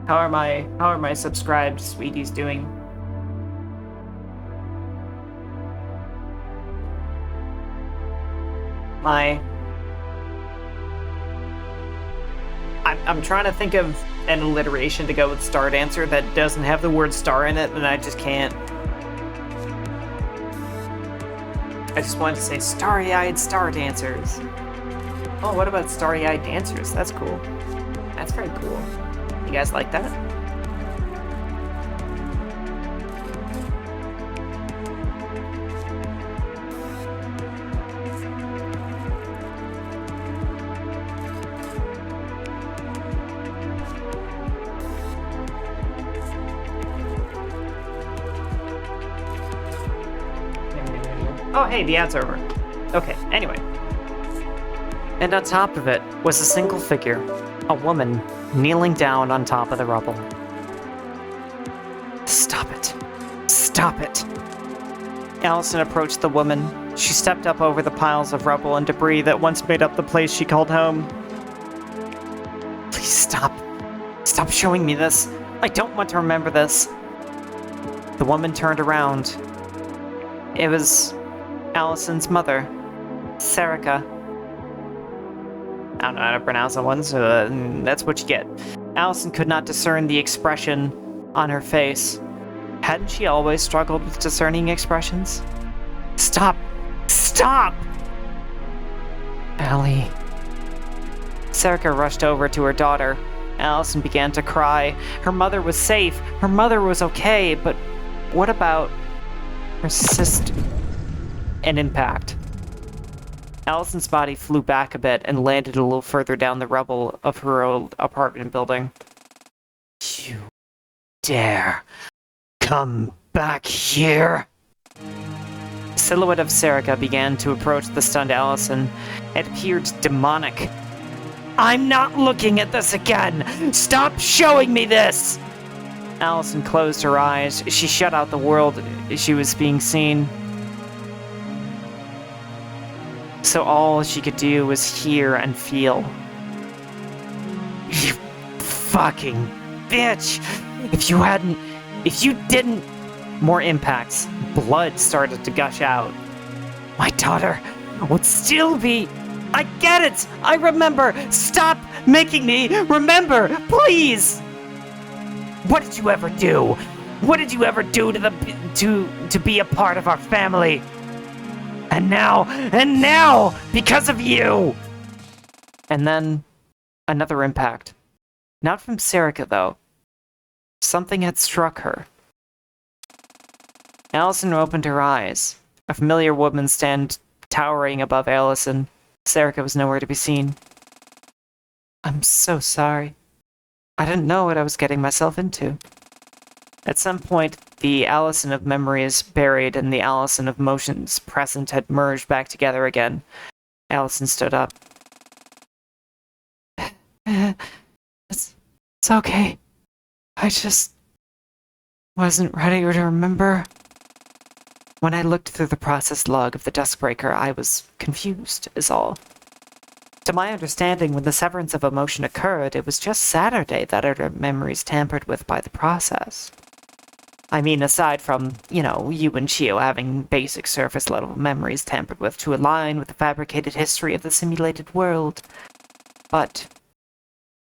How are my subscribed sweeties doing? I'm trying to think of an alliteration to go with Star Dancer that doesn't have the word star in it, and I just can't. I just wanted to say starry-eyed star dancers. Oh, what about starry-eyed dancers? That's cool. That's very cool. You guys like that? Oh, hey, the ad's over. Okay, anyway. And on top of it was a single figure, a woman, kneeling down on top of the rubble. Stop it. Stop it. Allison approached the woman. She stepped up over the piles of rubble and debris that once made up the place she called home. Please stop. Stop showing me this. I don't want to remember this. The woman turned around. It was Allison's mother, Serica. I don't know how to pronounce that one, so that's what you get. Allison could not discern the expression on her face. Hadn't she always struggled with discerning expressions? Stop! Stop! Allie. Serica rushed over to her daughter. Allison began to cry. Her mother was safe. Her mother was okay, but what about her sister? An impact. Allison's body flew back a bit and landed a little further down the rubble of her old apartment building. You dare come back here? The silhouette of Serica began to approach the stunned Allison. It appeared demonic. I'm not looking at this again! Stop showing me this! Allison closed her eyes. She shut out the world she was being seen. so all she could do was hear and feel. You fucking bitch! If you didn't... More impacts. Blood started to gush out. My daughter would still be... I get it! I remember! Stop making me remember! Please! What did you ever do? What did you ever do to be a part of our family? And now, because of you! And then, another impact. Not from Serica, though. Something had struck her. Allison opened her eyes. A familiar woman stand towering above Allison. Serica was nowhere to be seen. I'm so sorry. I didn't know what I was getting myself into. At some point, the Allison of memories buried and the Allison of motions present had merged back together again. Allison stood up. It's okay. I just wasn't ready to remember. When I looked through the process log of the Duskbreaker, I was confused, is all. To my understanding, when the severance of emotion occurred, it was just Saturday that our memories tampered with by the process. I mean, aside from, you and Chio having basic surface-level memories tampered with to align with the fabricated history of the simulated world. But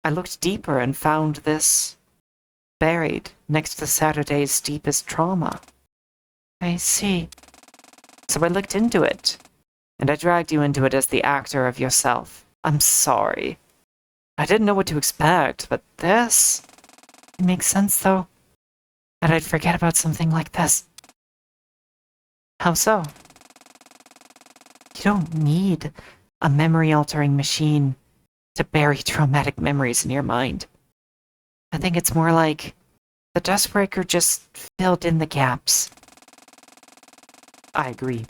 I looked deeper and found this buried next to Saturday's deepest trauma. I see. So I looked into it, and I dragged you into it as the actor of yourself. I'm sorry. I didn't know what to expect, but this... It makes sense, though. That I'd forget about something like this. How so? You don't need a memory-altering machine to bury traumatic memories in your mind. I think it's more like the Duskbreaker just filled in the gaps. I agree.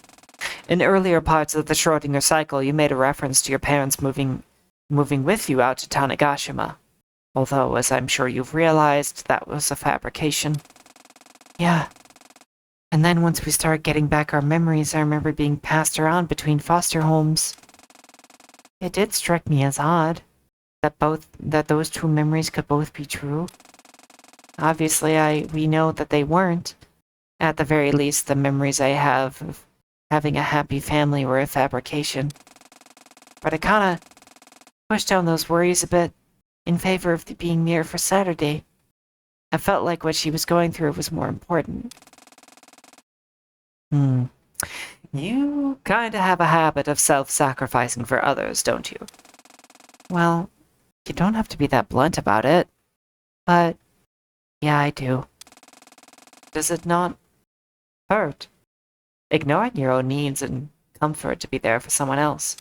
In earlier parts of the Schrödinger cycle, you made a reference to your parents moving with you out to Tanegashima. Although, as I'm sure you've realized, that was a fabrication. Yeah. And then once we started getting back our memories, I remember being passed around between foster homes. It did strike me as odd that those two memories could both be true. Obviously, we know that they weren't. At the very least, the memories I have of having a happy family were a fabrication. But I kinda pushed down those worries a bit in favor of being near for Saturday. I felt like what she was going through was more important. You kinda have a habit of self-sacrificing for others, don't you? Well, you don't have to be that blunt about it. But, yeah, I do. Does it not hurt? Ignoring your own needs and comfort to be there for someone else.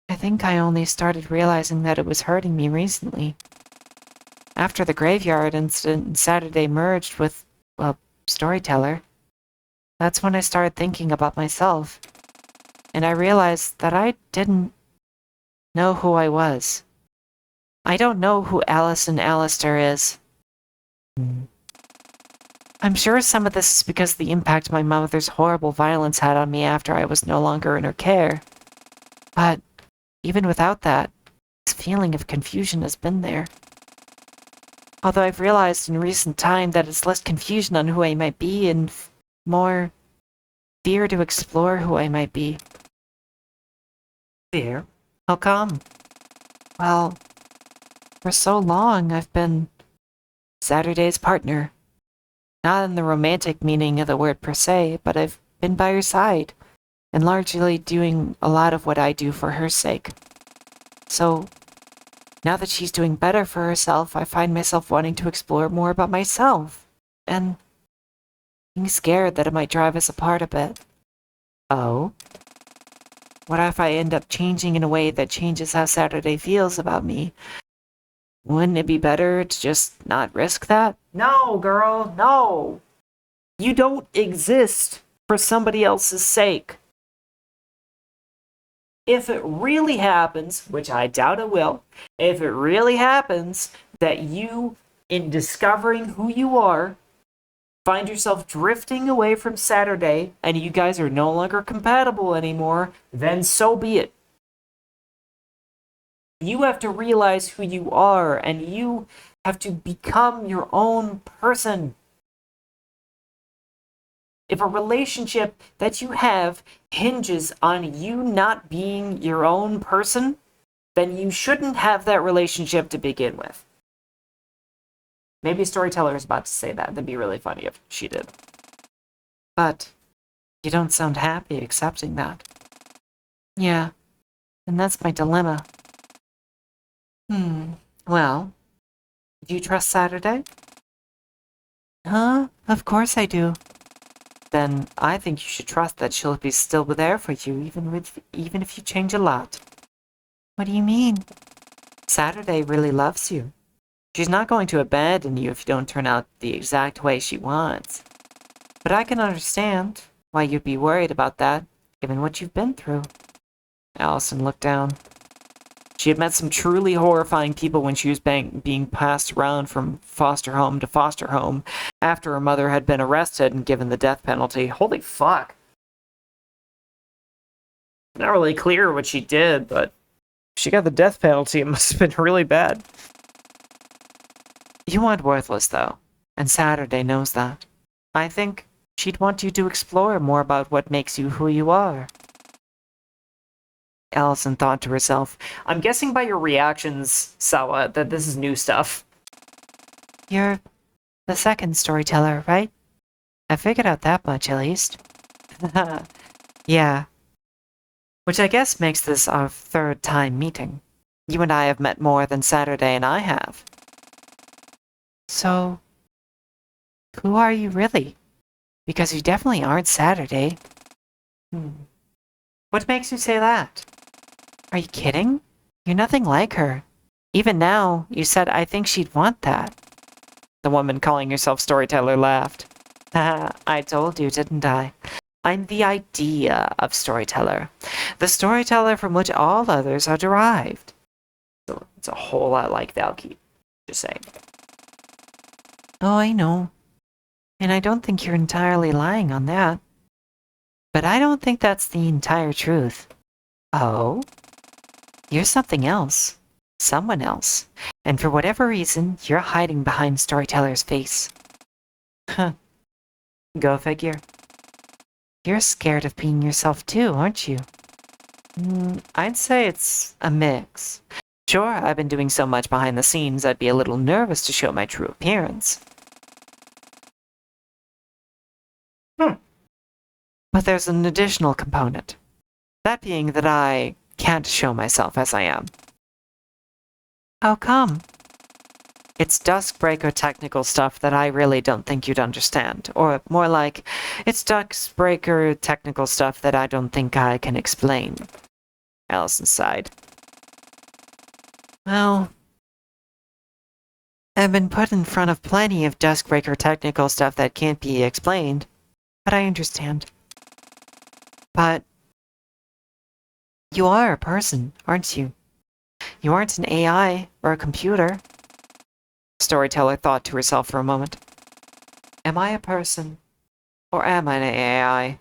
I think I only started realizing that it was hurting me recently. After the graveyard incident and Saturday merged with, Storyteller, that's when I started thinking about myself. And I realized that I didn't know who I was. I don't know who Allison Allister is. I'm sure some of this is because of the impact my mother's horrible violence had on me after I was no longer in her care. But even without that, this feeling of confusion has been there. Although I've realized in recent time that it's less confusion on who I might be and more fear to explore who I might be. Fear? How come? Well, for so long I've been Saturday's partner. Not in the romantic meaning of the word per se, but I've been by her side, and largely doing a lot of what I do for her sake. So, now that she's doing better for herself, I find myself wanting to explore more about myself, and being scared that it might drive us apart a bit. Oh? What if I end up changing in a way that changes how Saturday feels about me? Wouldn't it be better to just not risk that? No, girl, no! You don't exist for somebody else's sake. If it really happens, which I doubt it will, if it really happens that you, in discovering who you are, find yourself drifting away from Saturday and you guys are no longer compatible anymore, then so be it. You have to realize who you are and you have to become your own person. If a relationship that you have hinges on you not being your own person, then you shouldn't have that relationship to begin with. Maybe a storyteller is about to say that. That'd be really funny if she did. But you don't sound happy accepting that. Yeah, and that's my dilemma. Well, do you trust Saturday? Huh? Of course I do. Then I think you should trust that she'll be still there for you, even if you change a lot. What do you mean? Saturday really loves you. She's not going to abandon you if you don't turn out the exact way she wants. But I can understand why you'd be worried about that, given what you've been through. Allison looked down. She had met some truly horrifying people when she was being passed around from foster home to foster home after her mother had been arrested and given the death penalty. Holy fuck. Not really clear what she did, but if she got the death penalty, it must have been really bad. You aren't worthless, though, and Saturday knows that. I think she'd want you to explore more about what makes you who you are. Allison thought to herself, I'm guessing by your reactions, Sawa, that this is new stuff. You're the second storyteller, right? I figured out that much, at least. Yeah. Which I guess makes this our third time meeting. You and I have met more than Saturday and I have. So, who are you really? Because you definitely aren't Saturday. What makes you say that? Are you kidding? You're nothing like her. Even now, you said I think she'd want that. The woman calling herself storyteller laughed. Haha, I told you, didn't I? I'm the idea of storyteller. The storyteller from which all others are derived. So it's a whole lot like Valky, just saying. Oh, I know. And I don't think you're entirely lying on that. But I don't think that's the entire truth. Oh? You're something else. Someone else. And for whatever reason, you're hiding behind Storyteller's face. Huh. Go figure. You're scared of being yourself too, aren't you? I'd say it's a mix. Sure, I've been doing so much behind the scenes, I'd be a little nervous to show my true appearance. But there's an additional component. That being that I can't show myself as I am. How come? It's Duskbreaker technical stuff that I really don't think you'd understand. Or more like, it's Duskbreaker technical stuff that I don't think I can explain. Allison sighed. Well, I've been put in front of plenty of Duskbreaker technical stuff that can't be explained, but I understand. But you are a person, aren't you? You aren't an AI or a computer. Storyteller thought to herself for a moment. Am I a person? Or am I an AI?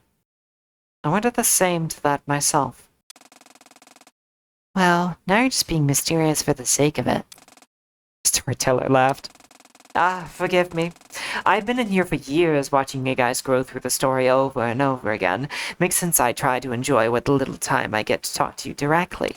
I wonder the same to that myself. Well, now you're just being mysterious for the sake of it. Storyteller laughed. Forgive me. I've been in here for years watching you guys grow through the story over and over again. Makes sense I try to enjoy what little time I get to talk to you directly.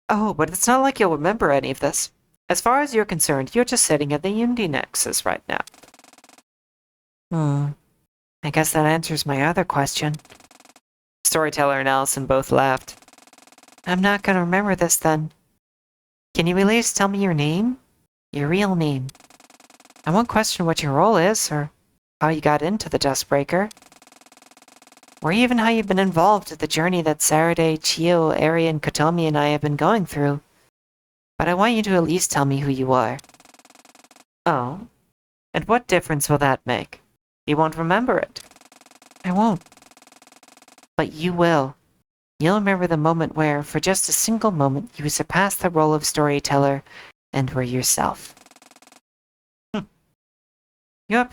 Oh, but it's not like you'll remember any of this. As far as you're concerned, you're just sitting at the Indie Nexus right now. I guess that answers my other question. Storyteller and Allison both laughed. I'm not gonna remember this then. Can you at least tell me your name? Your real name. I won't question what your role is, or how you got into the Dustbreaker. Or even how you've been involved with the journey that Saturday, Chio, Arian, Kotomi, and I have been going through. But I want you to at least tell me who you are. Oh? And what difference will that make? You won't remember it. I won't. But you will. You'll remember the moment where, for just a single moment, you surpassed the role of storyteller and were yourself. You're a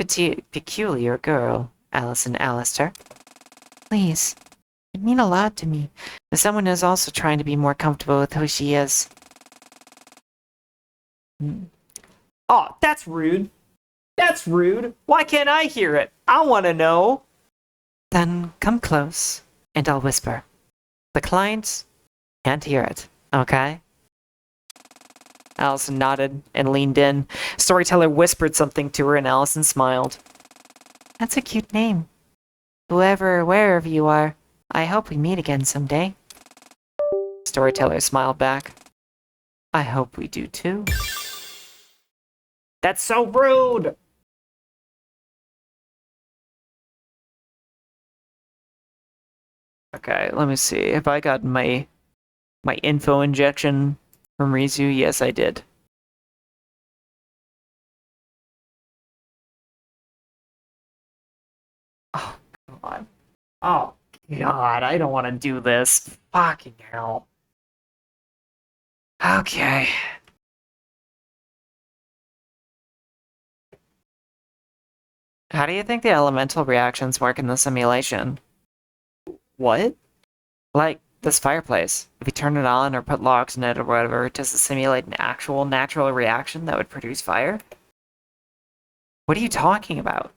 peculiar girl, Allison Allister. Please, it mean a lot to me that someone is also trying to be more comfortable with who she is. Oh, that's rude. That's rude. Why can't I hear it? I want to know. Then come close, and I'll whisper. The client can't hear it, okay? Allison nodded and leaned in. Storyteller whispered something to her, and Allison smiled. That's a cute name. Whoever, wherever you are, I hope we meet again someday. Storyteller smiled back. I hope we do too. That's so rude. Okay, let me see. Have I got my info injection from Rizu? Yes, I did. Oh, God. Oh, God, I don't want to do this. Fucking hell. Okay. How do you think the elemental reactions work in the simulation? What? Like, this fireplace. If you turn it on or put logs in it or whatever, does it simulate an actual natural reaction that would produce fire? What are you talking about?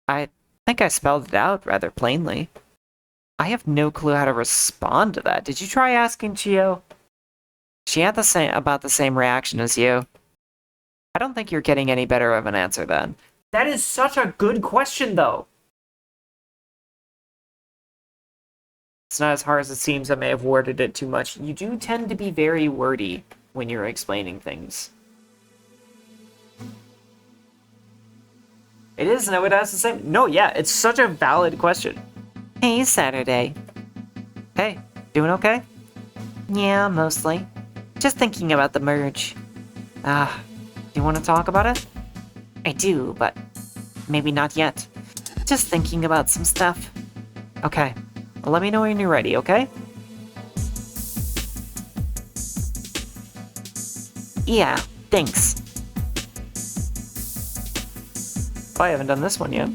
I think I spelled it out rather plainly. I have no clue how to respond to that. Did you try asking Chio? She had about the same reaction as you. I don't think you're getting any better of an answer then. That is such a good question, though. It's not as hard as it seems. I may have worded it too much. You do tend to be very wordy when you're explaining things. It is, no, it has the same. No, yeah, it's such a valid question. Hey, Saturday. Hey, doing okay? Yeah, mostly. Just thinking about the merge. Do you want to talk about it? I do, but maybe not yet. Just thinking about some stuff. Okay. Well, let me know when you're ready, okay? Yeah, thanks. Oh, I haven't done this one yet.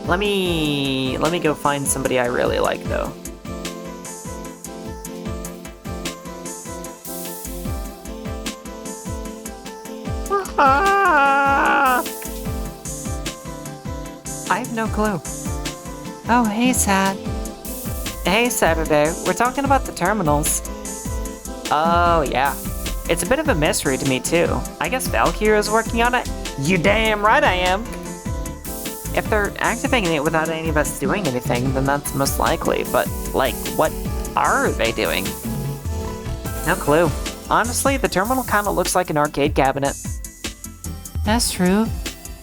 Let me go find somebody I really like, though. I have no clue. Oh, hey, Sad. Hey, Saturday. We're talking about the terminals. Oh, yeah. It's a bit of a mystery to me, too. I guess Valkyrie is working on it. You damn right I am. If they're activating it without any of us doing anything, then that's most likely. But, like, what are they doing? No clue. Honestly, the terminal kind of looks like an arcade cabinet. That's true.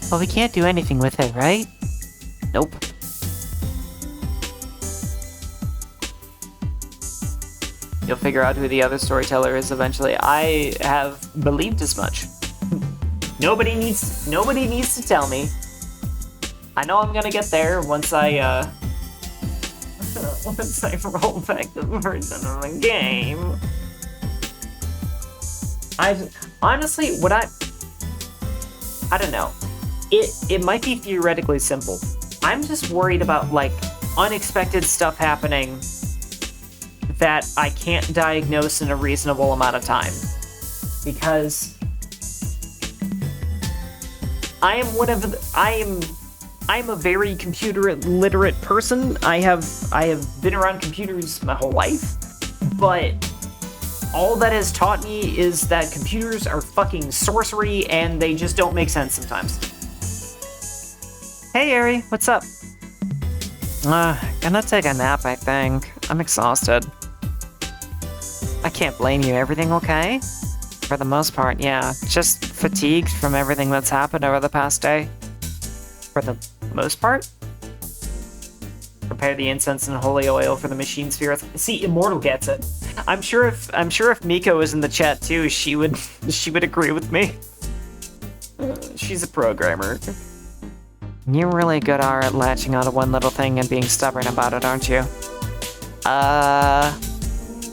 But we can't do anything with it, right? Nope. You'll figure out who the other storyteller is eventually. I have believed as much. Nobody needs to tell me. I know I'm gonna get there once I once I roll back the version of the game. Honestly, I don't know. It might be theoretically simple. I'm just worried about, like, unexpected stuff happening that I can't diagnose in a reasonable amount of time. Because I'm a very computer literate person. I have been around computers my whole life, but all that has taught me is that computers are fucking sorcery and they just don't make sense sometimes. Hey, Ari, what's up? Gonna take a nap, I think. I'm exhausted. I can't blame you. Everything okay? For the most part, yeah. Just fatigued from everything that's happened over the past day. For the most part? Prepare the incense and holy oil for the machine spirits. See, Immortal gets it. I'm sure if Miko was in the chat too, she would agree with me. She's a programmer. You're really good at latching onto one little thing and being stubborn about it, aren't you?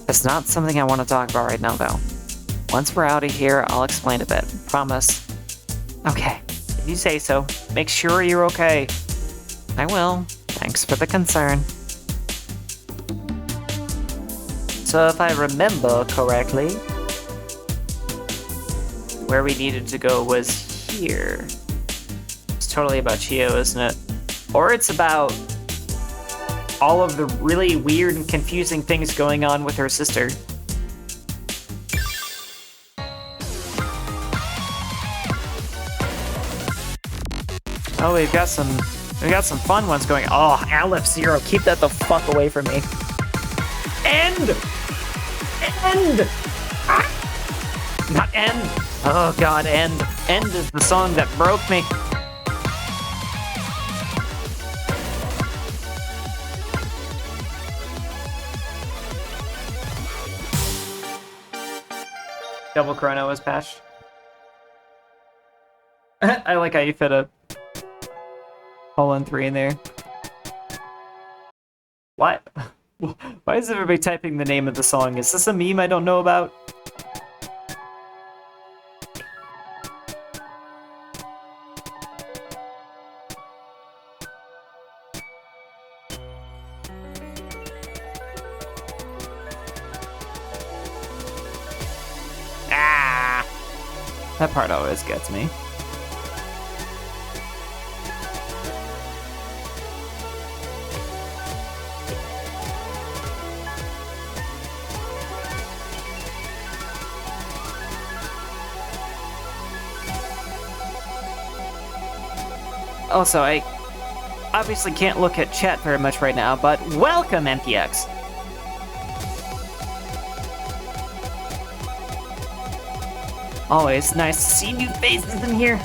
It's not something I want to talk about right now, though. Once we're out of here, I'll explain a bit. Promise. Okay, if you say so. Make sure you're okay. I will. Thanks for the concern. So if I remember correctly, where we needed to go was here. It's totally about Chio, isn't it? Or it's about all of the really weird and confusing things going on with her sister. Oh, we've got some fun ones going. Oh, Aleph Zero, keep that the fuck away from me. End! End! Ah! Not end. Oh god, End. End is the song that broke me. Double Chrono was patched. I like how you fit a colon 3 in there. What? Why is everybody typing the name of the song? Is this a meme I don't know about? Ah! That part always gets me. Also, I obviously can't look at chat very much right now, but welcome, MPX! Always nice to see new faces in here.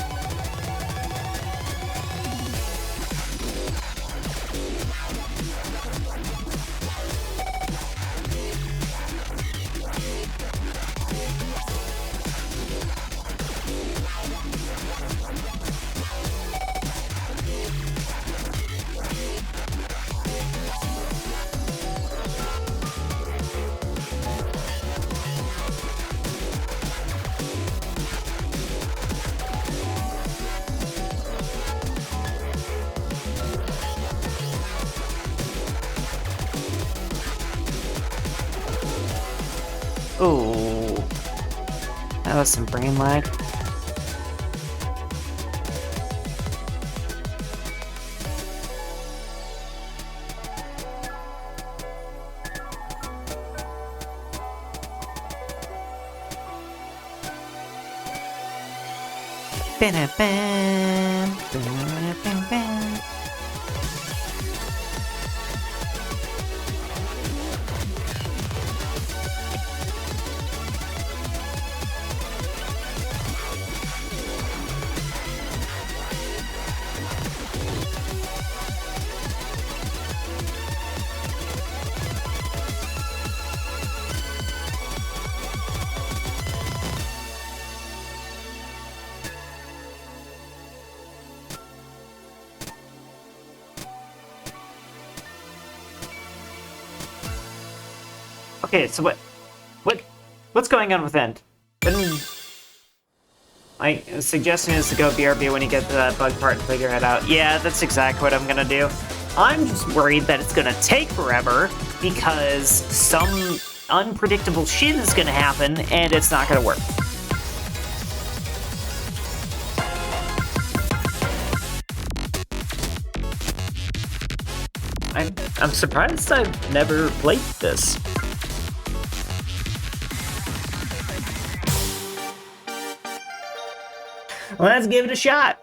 Ooh, that was some brain lag. Ba-da-bam, ba-da-bam-bam. Okay, so what's going on with End? My suggestion is to go BRB when you get to that bug part and figure it out. Yeah, that's exactly what I'm gonna do. I'm just worried that it's gonna take forever because some unpredictable shit is gonna happen and it's not gonna work. I'm surprised I've never played this. Let's give it a shot.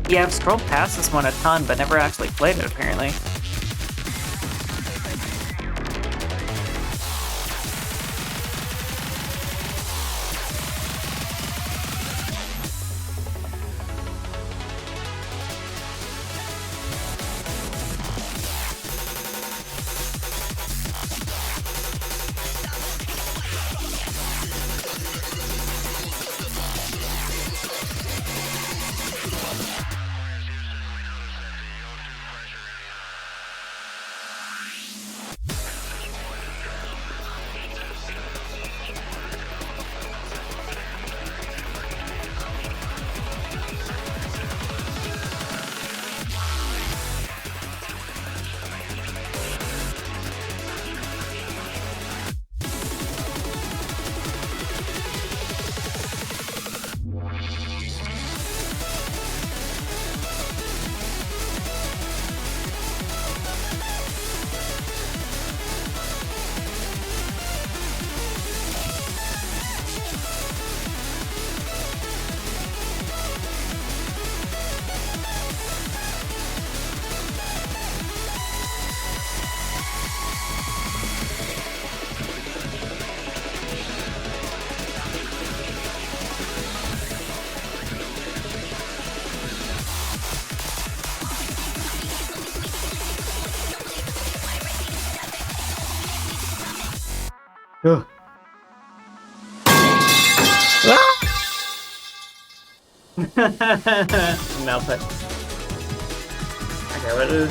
Yeah, I've scrolled past this one a ton, but never actually played it, apparently. Ugh. Melted. Okay, what is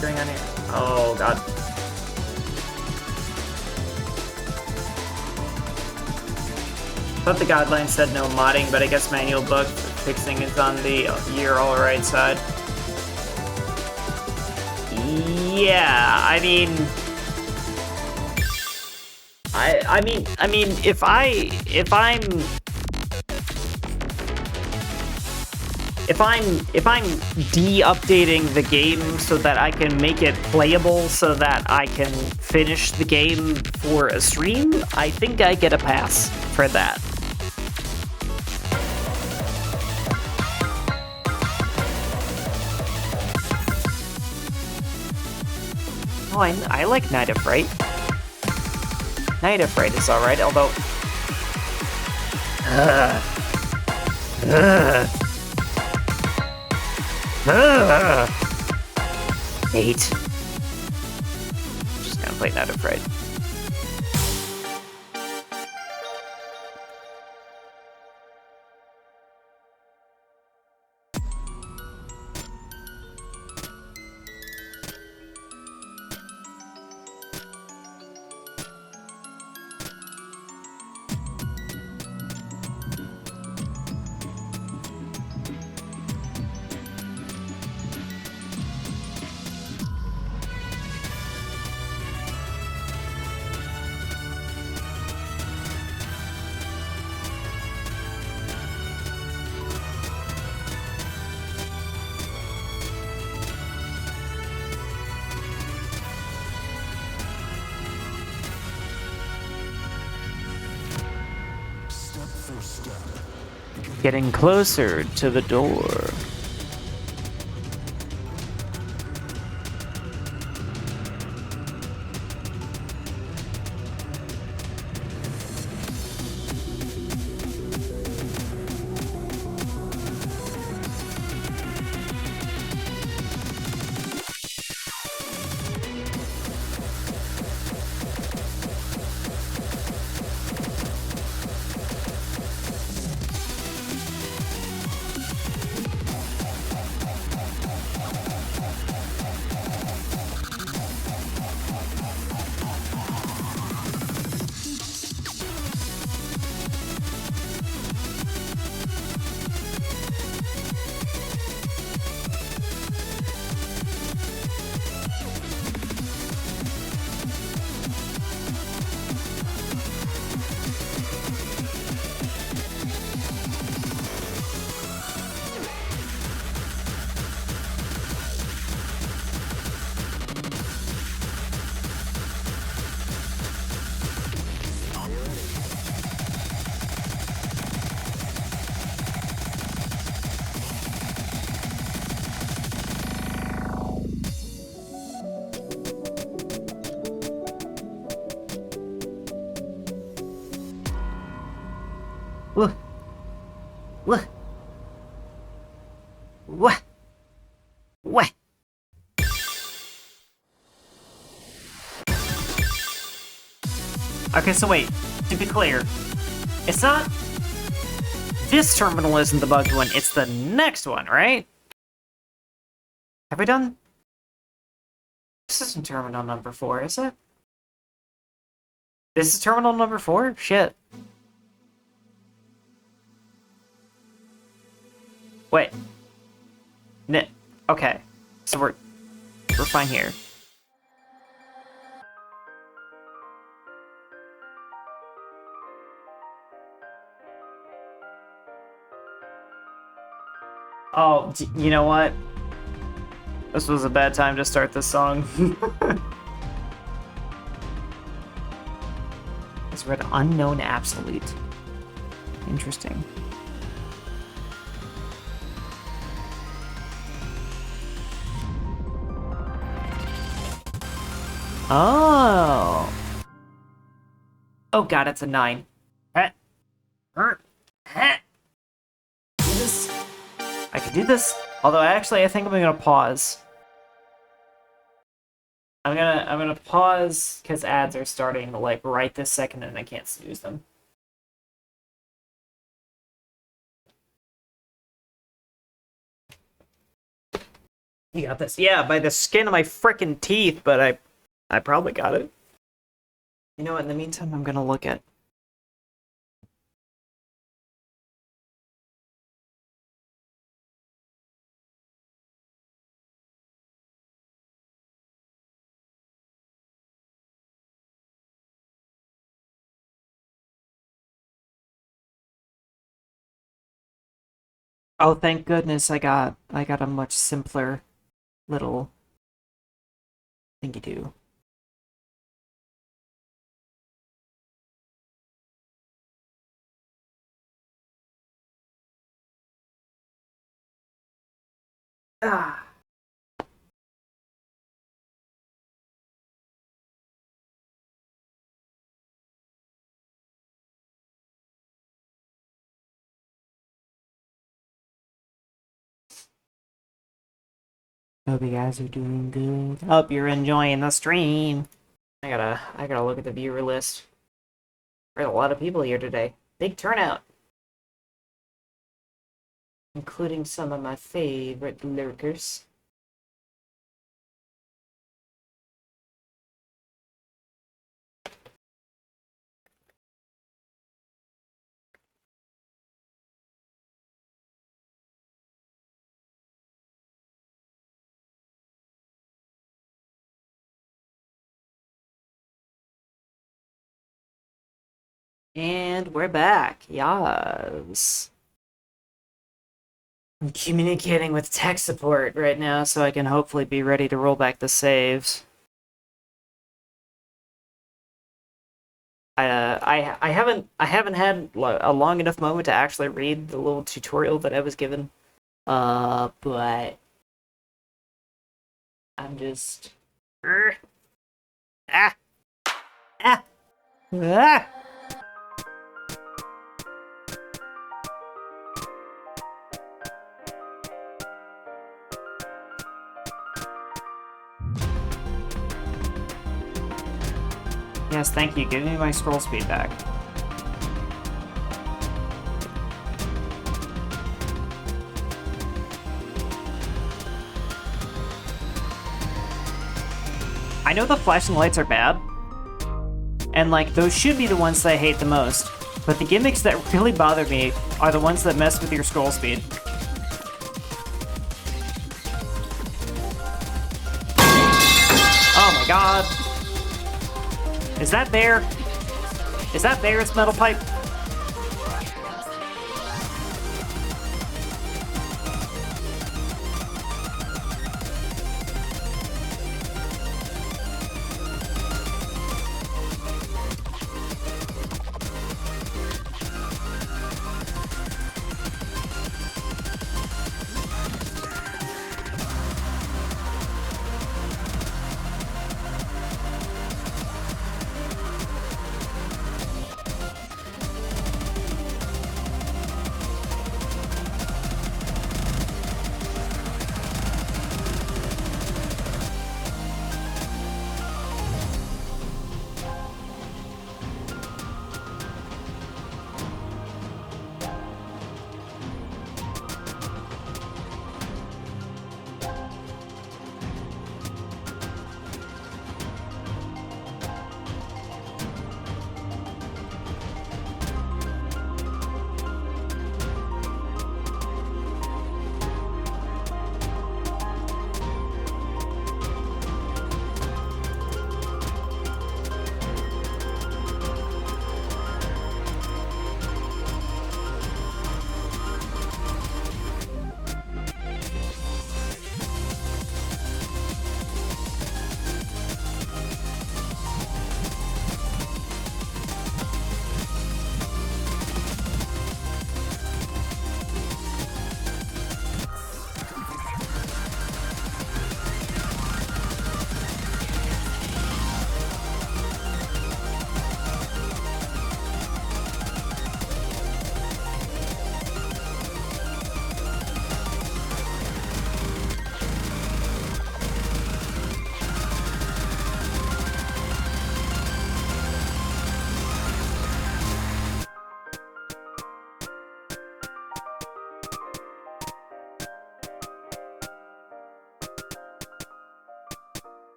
going on here? Oh god. Thought the guideline said no modding, but I guess manual bug fixing is on the you're alright side. Yeah, I mean, if I'm de-updating the game so that I can make it playable so that I can finish the game for a stream, I think I get a pass for that. Oh, I like Night of Fright. Night of Fright is alright, although... Hate. Just gonna play Night of Fright. Getting closer to the door. Wah. Wah. Wah. Wah. Okay, so wait, to be clear, it's not this terminal isn't the bugged one, it's the next one, right? Have we done? This isn't terminal number 4, is it? This is terminal number 4? Shit. Wait. Okay. So we're fine here. Oh, you know what? This was a bad time to start this song. It's read Unknown Absolute. Interesting. Oh. Oh god, it's a 9. I can do this. Although actually I think I'm gonna pause. I'm gonna pause because ads are starting like right this second and I can't snooze them. You got this. Yeah, by the skin of my frickin' teeth, but I probably got it. You know what, in the meantime, I'm gonna look at... Oh, thank goodness I got a much simpler little thingy-do. Ah. Hope you guys are doing good. Hope you're enjoying the stream. I gotta look at the viewer list. There's a lot of people here today. Big turnout. Including some of my favorite lurkers. And we're back. Yes. I'm communicating with tech support right now so I can hopefully be ready to roll back the saves. I haven't had a long enough moment to actually read the little tutorial that I was given. But I'm just ah ah ah. Yes, thank you. Give me my scroll speed back. I know the flashing lights are bad, and like those should be the ones that I hate the most, but the gimmicks that really bother me are the ones that mess with your scroll speed. Oh my god. Is that there? Is that Bear's metal pipe?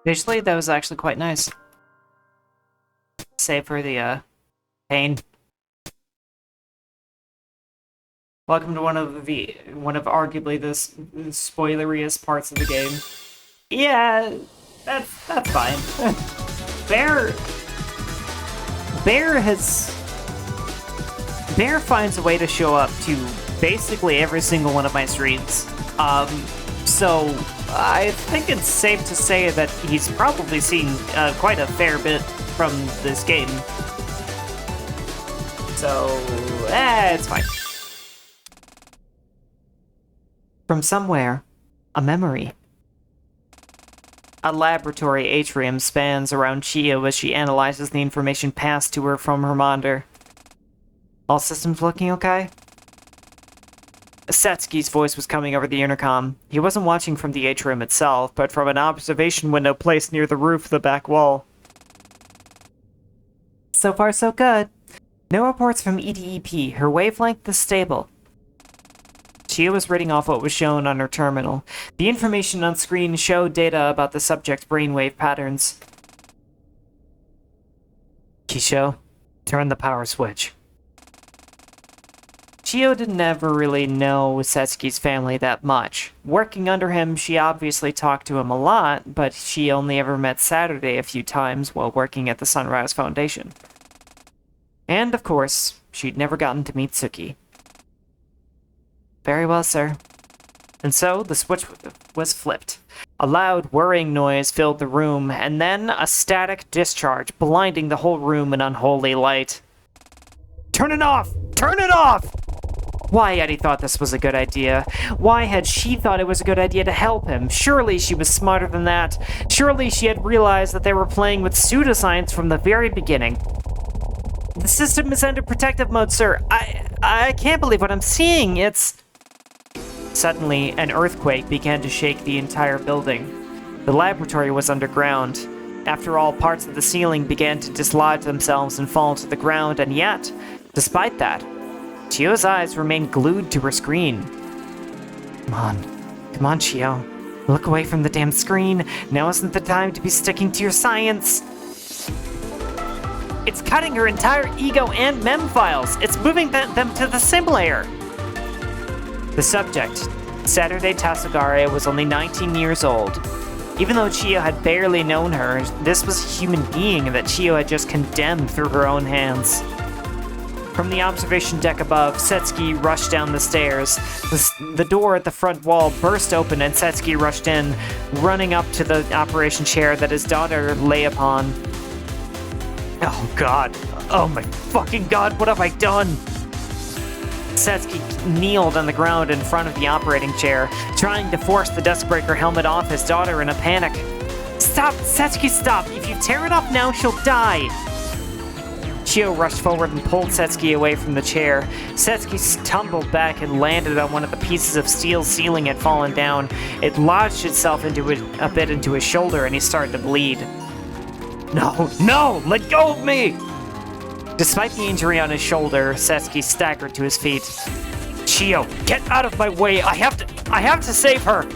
Visually, that was actually quite nice. Save for the, pain. Welcome to one of arguably the spoileriest parts of the game. Yeah, that's fine. Bear finds a way to show up to basically every single one of my streams. So I think it's safe to say that he's probably seen quite a fair bit from this game. So, it's fine. From somewhere, a memory. A laboratory atrium spans around Chio as she analyzes the information passed to her from her monitor. All systems looking okay? Setsuki's voice was coming over the intercom. He wasn't watching from the atrium itself, but from an observation window placed near the roof of the back wall. So far, so good. No reports from EDEP. Her wavelength is stable. Chia was reading off what was shown on her terminal. The information on screen showed data about the subject's brainwave patterns. Kisho, turn the power switch. Chio didn't ever really know Setsuki's family that much. Working under him, she obviously talked to him a lot, but she only ever met Saturday a few times while working at the Sunrise Foundation. And, of course, she'd never gotten to meet Tsuki. Very well, sir. And so, the switch was flipped. A loud, whirring noise filled the room, and then a static discharge, blinding the whole room in unholy light. Turn it off! Turn it off! Why Eddie thought this was a good idea? Why had she thought it was a good idea to help him? Surely she was smarter than that. Surely she had realized that they were playing with pseudoscience from the very beginning. The system is under protective mode, sir. I can't believe what I'm seeing. It's... Suddenly, an earthquake began to shake the entire building. The laboratory was underground. After all, parts of the ceiling began to dislodge themselves and fall to the ground, and yet, despite that, Chio's eyes remained glued to her screen. Come on, Chio. Look away from the damn screen. Now isn't the time to be sticking to your science. It's cutting her entire ego and mem files. It's moving them to the sim layer. The subject, Saturday Tasugare, was only 19 years old. Even though Chio had barely known her, this was a human being that Chio had just condemned through her own hands. From the observation deck above, Setsuki rushed down the stairs. The door at the front wall burst open and Setsuki rushed in, running up to the operation chair that his daughter lay upon. Oh god. Oh my fucking god, what have I done? Setsuki kneeled on the ground in front of the operating chair, trying to force the Duskbreaker helmet off his daughter in a panic. Stop! Setsuki, stop! If you tear it off now, she'll die! Chio rushed forward and pulled Setsuki away from the chair. Setsuki tumbled back and landed on one of the pieces of steel ceiling had fallen down. It lodged itself a bit into his shoulder and he started to bleed. No! Let go of me! Despite the injury on his shoulder, Setsuki staggered to his feet. Chio, get out of my way! I have to save her!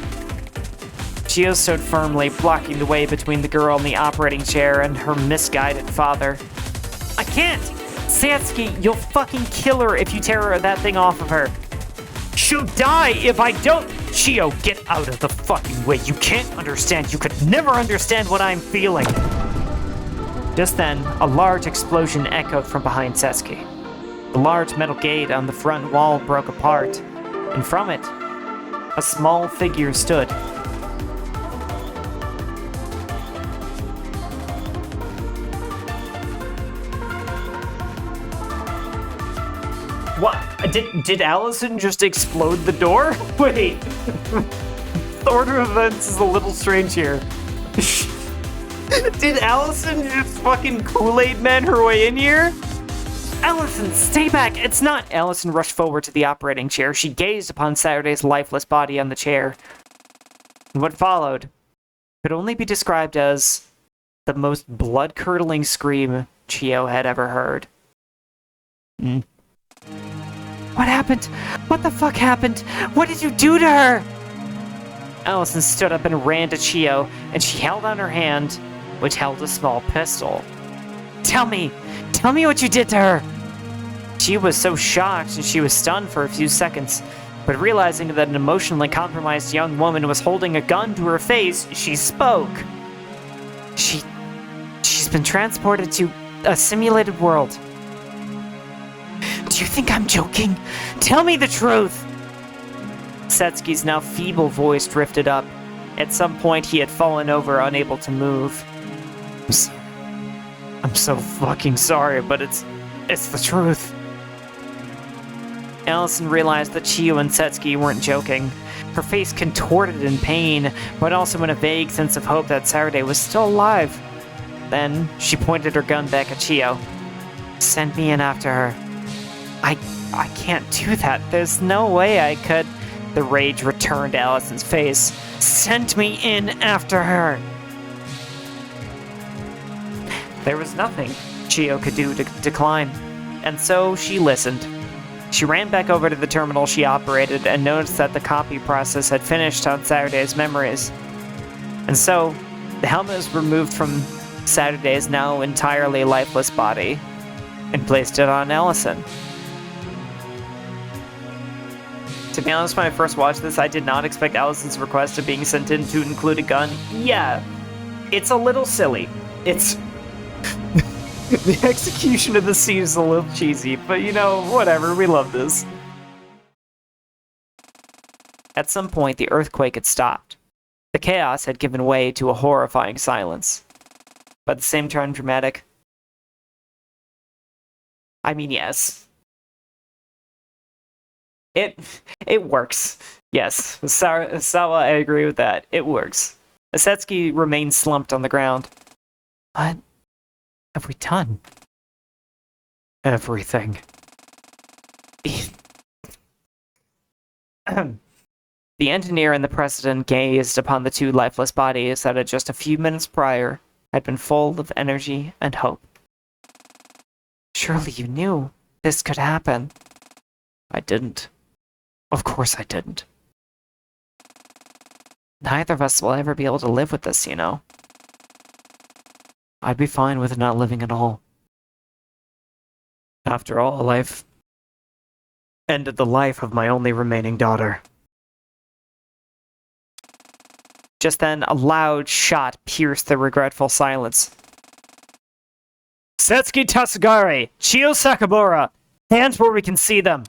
Chio stood firmly, blocking the way between the girl in the operating chair and her misguided father. I can't! Setsuki, you'll fucking kill her if you tear that thing off of her. She'll die if I don't! Chio, get out of the fucking way. You can't understand. You could never understand what I'm feeling. Just then, a large explosion echoed from behind Setsuki. The large metal gate on the front wall broke apart, and from it, a small figure stood. What? Did Allison just explode the door? Wait. The order of events is a little strange here. Did Allison just fucking Kool-Aid Man her way in here? Allison, stay back! It's not! Allison rushed forward to the operating chair. She gazed upon Saturday's lifeless body on the chair. And what followed could only be described as the most blood-curdling scream Chio had ever heard. What happened? What the fuck happened? What did you do to her? Allison stood up and ran to Chio, and she held out her hand, which held a small pistol. Tell me what you did to her! She was so shocked and she was stunned for a few seconds, but realizing that an emotionally compromised young woman was holding a gun to her face, she spoke. She's been transported to a simulated world. Do you think I'm joking? Tell me the truth! Setsuki's now feeble voice drifted up. At some point, he had fallen over, unable to move. I'm so fucking sorry, but it's the truth. Allison realized that Chio and Setsuki weren't joking. Her face contorted in pain, but also in a vague sense of hope that Saturday was still alive. Then, she pointed her gun back at Chio. Send me in after her. I can't do that. There's no way I could. The rage returned to Allison's face. Send me in after her. There was nothing Chio could do to decline, and so she listened. She ran back over to the terminal she operated and noticed that the copy process had finished on Saturday's memories. And so, the helmet was removed from Saturday's now entirely lifeless body and placed it on Allison. To be honest, when I first watched this, I did not expect Allison's request of being sent in to include a gun. Yeah, it's a little silly. It's... the execution of the scene is a little cheesy, but you know, whatever, we love this. At some point, the earthquake had stopped. The chaos had given way to a horrifying silence. But at the same time dramatic. I mean, yes. It works. Yes, Sawa, I agree with that. It works. Setsuki remains slumped on the ground. What have we done? Everything. The engineer and the president gazed upon the two lifeless bodies that had just a few minutes prior had been full of energy and hope. Surely you knew this could happen. I didn't. Of course I didn't. Neither of us will ever be able to live with this, you know. I'd be fine with not living at all. After all, I've ended the life of my only remaining daughter. Just then, a loud shot pierced the regretful silence. Setsuki Tasugari! Chio Sakabura! Hands where we can see them!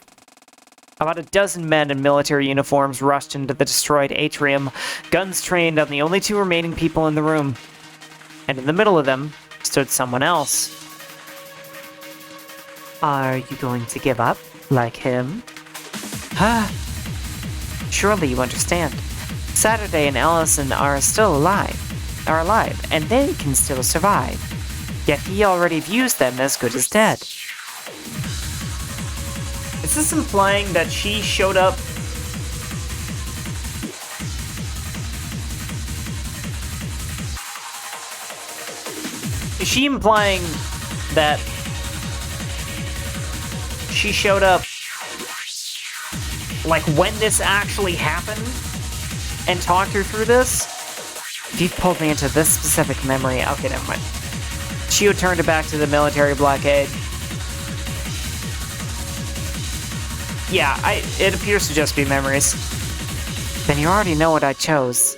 About a dozen men in military uniforms rushed into the destroyed atrium, guns trained on the only two remaining people in the room. And in the middle of them stood someone else. Are you going to give up, like him? Surely you understand. Saturday and Allison are alive, and they can still survive. Yet he already views them as good as dead. Is this implying that she showed up? Is she implying that she showed up like when this actually happened and talked her through this? If you've pulled me into this specific memory, okay, never mind. Chio turned it back to the military blockade. Yeah, it appears to just be memories. Then you already know what I chose.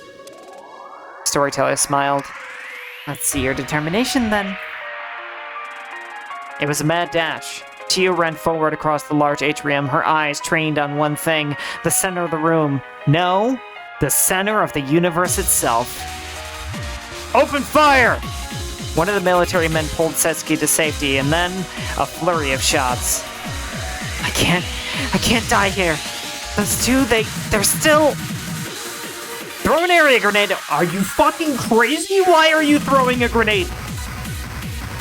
Storyteller smiled. Let's see your determination then. It was a mad dash. Chio ran forward across the large atrium, her eyes trained on one thing, the center of the room. No, the center of the universe itself. Open fire! One of the military men pulled Setsuki to safety, and then a flurry of shots. I can't die here. Those two, they're still... Throw an area grenade! Are you fucking crazy? Why are you throwing a grenade?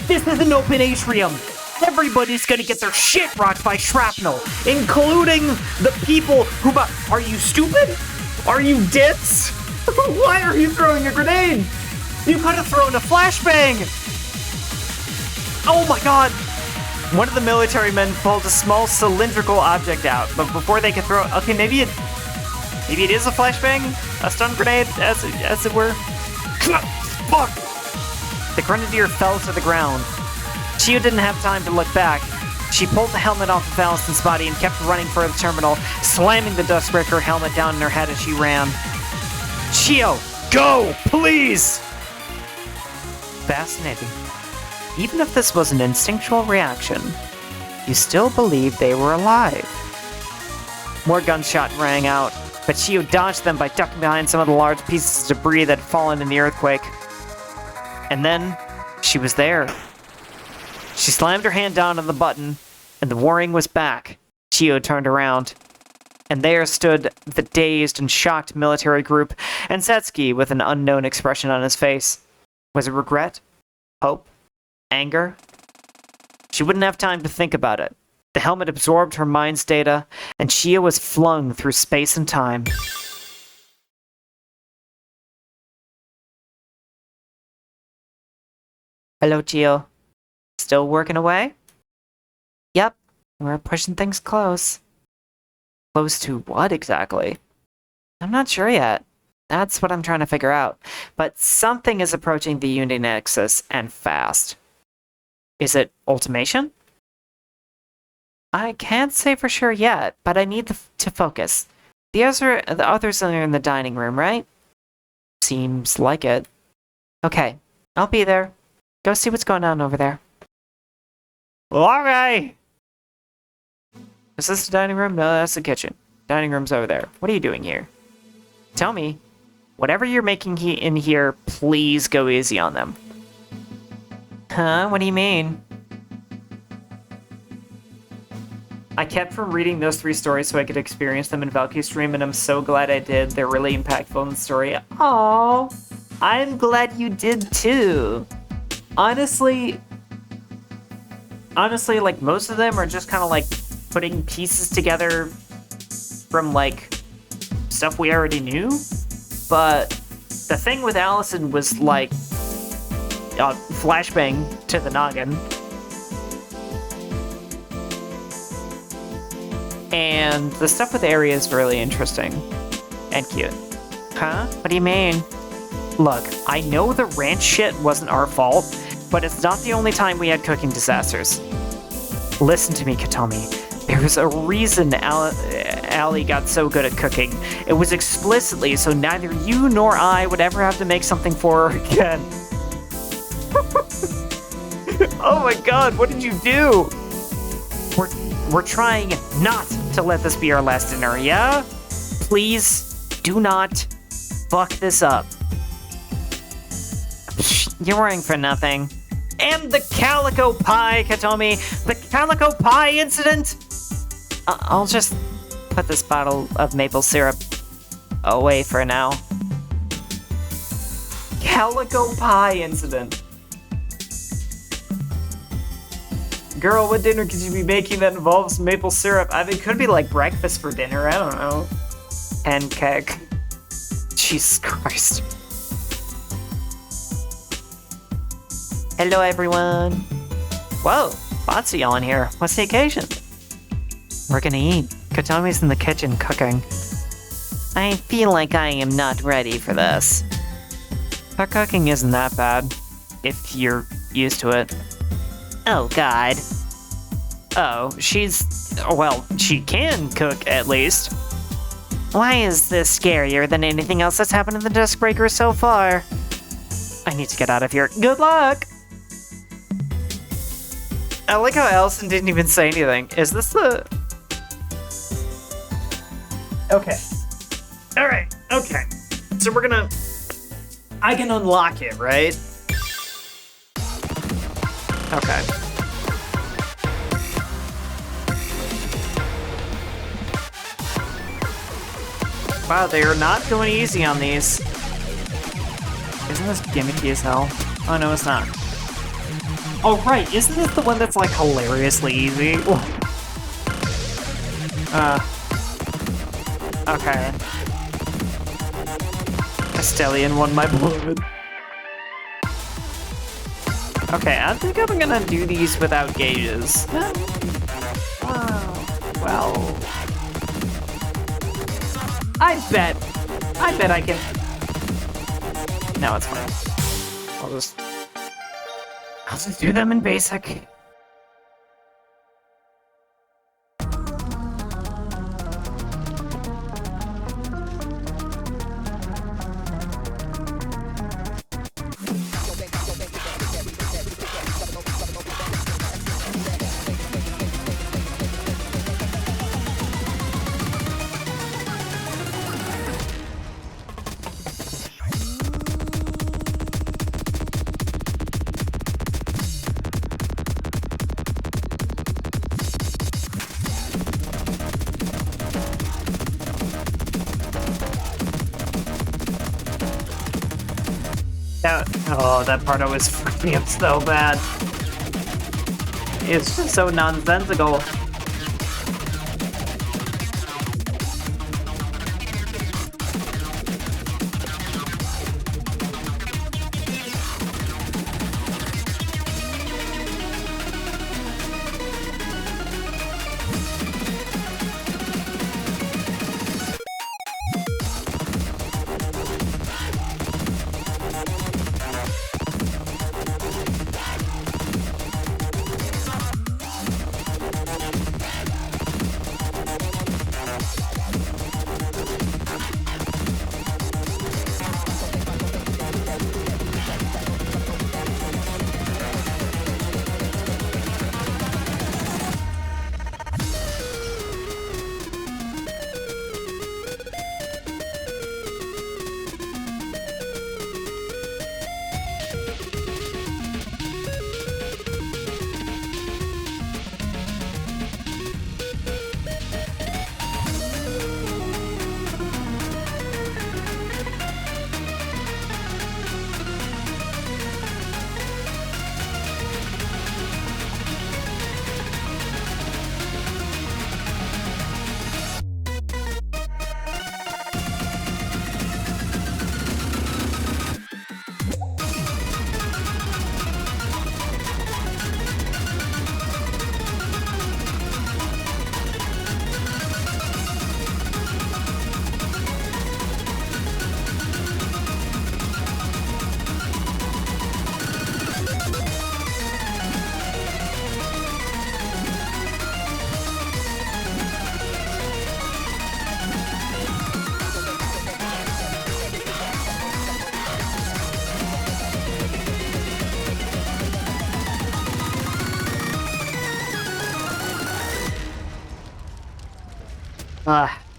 This is an open atrium. Everybody's gonna get their shit rocked by shrapnel, including the people who... Are you stupid? Are you dits? Why are you throwing a grenade? You could have thrown a flashbang! Oh my god! One of the military men pulled a small cylindrical object out, but before they could throw it... Okay, maybe Maybe it is a flashbang? A stun grenade, as it were? Fuck! The grenadier fell to the ground. Chio didn't have time to look back. She pulled the helmet off of Allison's body and kept running for the terminal, slamming the Duskbreaker helmet down in her head as she ran. Chio, go, please! Fascinating. Even if this was an instinctual reaction, you still believed they were alive. More gunshot rang out, but Chio dodged them by ducking behind some of the large pieces of debris that had fallen in the earthquake. And then, she was there. She slammed her hand down on the button, and the warring was back. Chio turned around, and there stood the dazed and shocked military group, and Setsuki with an unknown expression on his face. Was it regret? Hope? Anger? She wouldn't have time to think about it. The helmet absorbed her mind's data, and Chio was flung through space and time. Hello, Chio. Still working away? Yep, we're pushing things close. Close to what exactly? I'm not sure yet. That's what I'm trying to figure out. But something is approaching the Unity Nexus, and fast. Is it ultimation? I can't say for sure yet, but I need to focus. The others are in the dining room, right? Seems like it. Okay, I'll be there. Go see what's going on over there. Alright! Is this the dining room? No, that's the kitchen. Dining room's over there. What are you doing here? Tell me. Whatever you're making in here, please go easy on them. Huh? What do you mean? I kept from reading those 3 stories so I could experience them in Valkyrie's stream, and I'm so glad I did. They're really impactful in the story. Aww. I'm glad you did too. Honestly, like, most of them are just kind of like putting pieces together from like stuff we already knew. But the thing with Allison was like flashbang to the noggin. And the stuff with Aria is really interesting and cute. Huh? What do you mean? Look, I know the ranch shit wasn't our fault, but it's not the only time we had cooking disasters. Listen to me, Katomi. There's a reason Allie got so good at cooking. It was explicitly so neither you nor I would ever have to make something for her again. Oh my god, what did you do? We're trying not to let this be our last dinner, yeah? Please do not fuck this up. You're worrying for nothing. And the Calico Pie, Katomi! The Calico Pie incident! I'll just put this bottle of maple syrup away for now. Calico Pie incident. Girl, what dinner could you be making that involves maple syrup? I mean, it could be like breakfast for dinner, I don't know. Pancake. Jesus Christ. Hello, everyone. Whoa, lots of y'all in here. What's the occasion? We're gonna eat. Katomi's in the kitchen cooking. I feel like I am not ready for this. Her cooking isn't that bad, if you're used to it. Oh, God. Oh, well, she can cook, at least. Why is this scarier than anything else that's happened in the Duskbreaker so far? I need to get out of here. Good luck! I like how Allison didn't even say anything. Is this the... Okay. Alright, okay. So we're gonna... I can unlock it, right? Okay. Wow, they are not going easy on these. Isn't this gimmicky as hell? Oh, no, it's not. Oh, right, isn't this the one that's, like, hilariously easy? Okay. Castellian won my beloved. Okay, I think I'm gonna do these without gauges. Well... I bet I can. No, it's fine. I'll just do them in basic. That part always freaked me up so bad. It's just so nonsensical.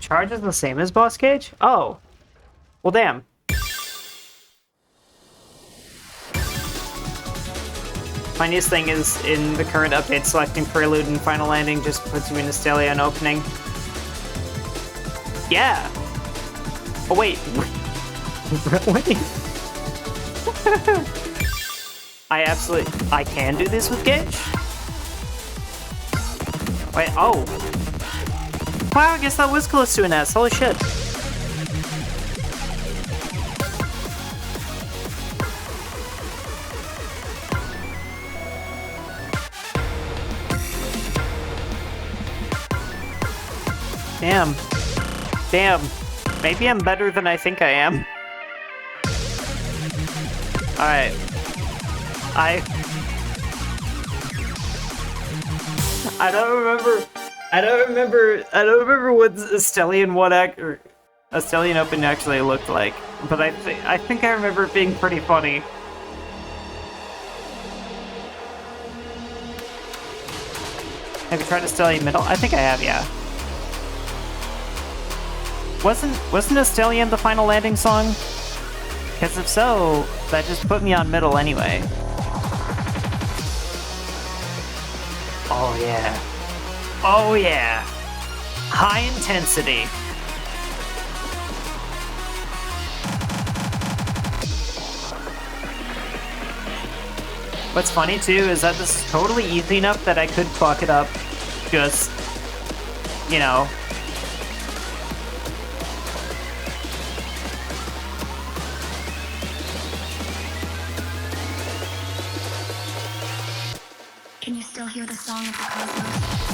Charge is the same as boss cage? Oh. Well, damn. Funniest thing is, in the current update, selecting Prelude and Final Landing just puts you in Stellian opening. Yeah. Oh, wait. Wait. I can do this with Gage? Wait, oh. Wow, I guess that was close to an S. Holy shit. Damn. Damn. Maybe I'm better than I think I am. Alright. I don't remember what Stellian 1 or Stellian Open actually looked like, but I think I remember it being pretty funny. Have you tried a Stellian Middle? I think I have, yeah. Wasn't a Stellian the Final Landing song? Because if so, that just put me on Middle anyway. Oh yeah. Oh yeah. High intensity. What's funny too is that this is totally easy enough that I could fuck it up. Just, you know. Can you still hear the song of the cosmos?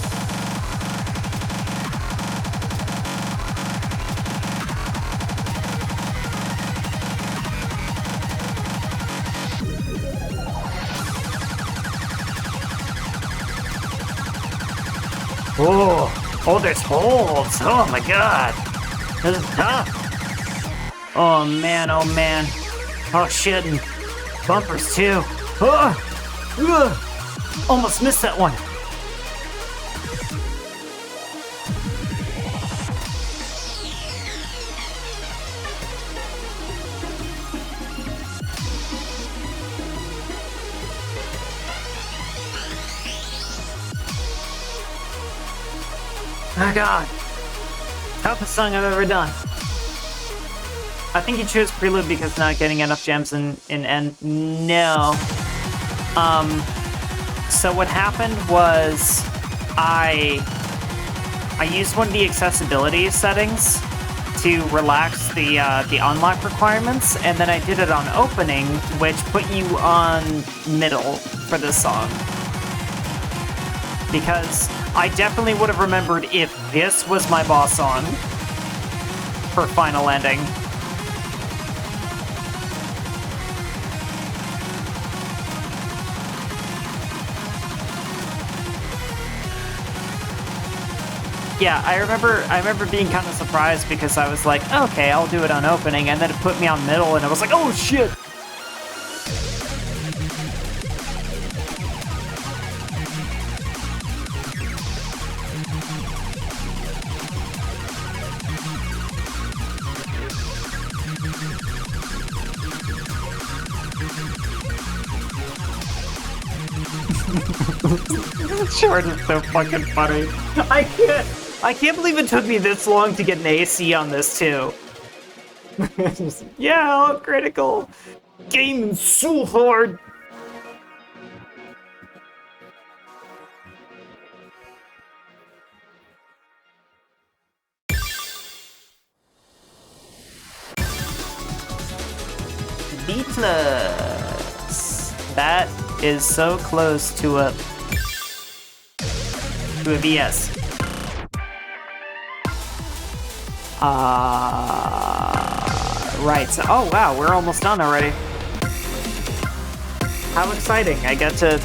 Oh, there's holds. Oh my god. This is tough. Oh man, oh man. Oh shit, and bumpers too. Almost missed that one. Oh god. Toughest song I've ever done. I think you chose Prelude because not getting enough gems in End. No. So what happened was I used one of the accessibility settings to relax the unlock requirements, and then I did it on opening, which put you on middle for this song. Because I definitely would have remembered if this was my boss song for final ending. Yeah, I remember being kind of surprised because I was like, okay, I'll do it on opening, and then it put me on middle, and I was like, oh shit! Short is so fucking funny. I can't believe it took me this long to get an AC on this too. Yeah, critical. Game so hard. Beatless. That is so close to a VS. Right. So, oh wow, we're almost done already. How exciting! I get to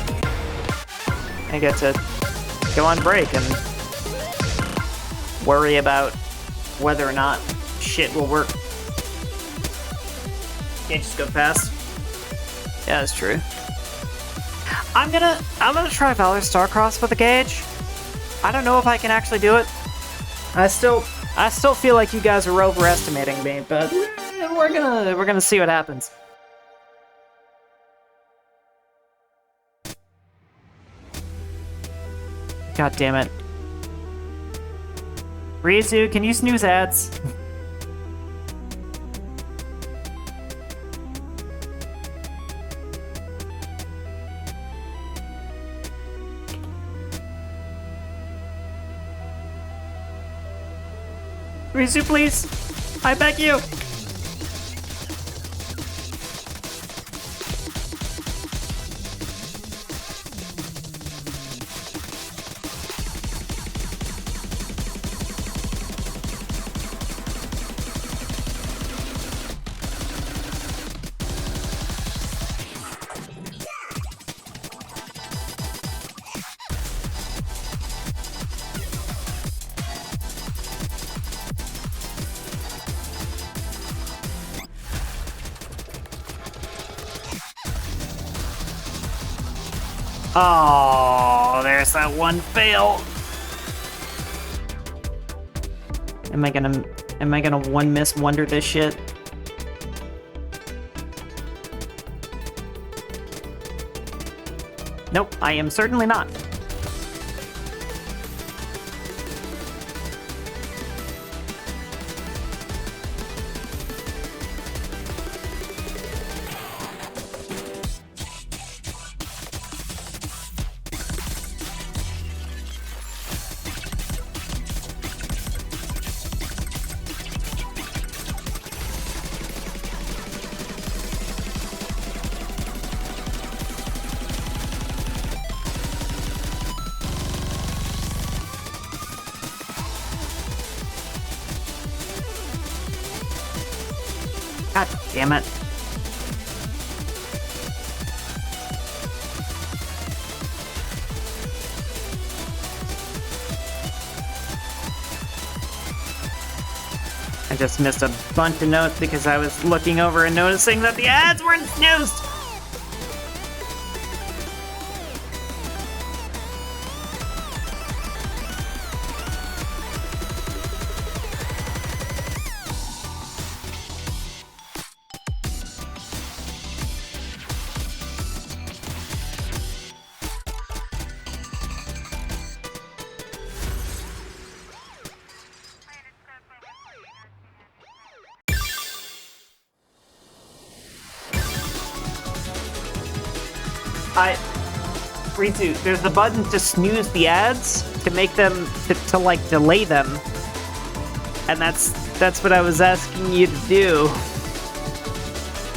go on break and worry about whether or not shit will work. Can't just go fast. Yeah, that's true. I'm gonna try Valor Starcross with a gauge. I don't know if I can actually do it. I still feel like you guys are overestimating me, but we're gonna see what happens. God damn it. Rizu, can you snooze ads? Rizu, please! I beg you! Oh, there's that one fail. Am I gonna one miss wonder this shit? Nope, I am certainly not. God damn it. I just missed a bunch of notes because I was looking over and noticing that the ads weren't snoozed. Ritsu, there's the button to snooze the ads, to make them, to like, delay them. And that's what I was asking you to do.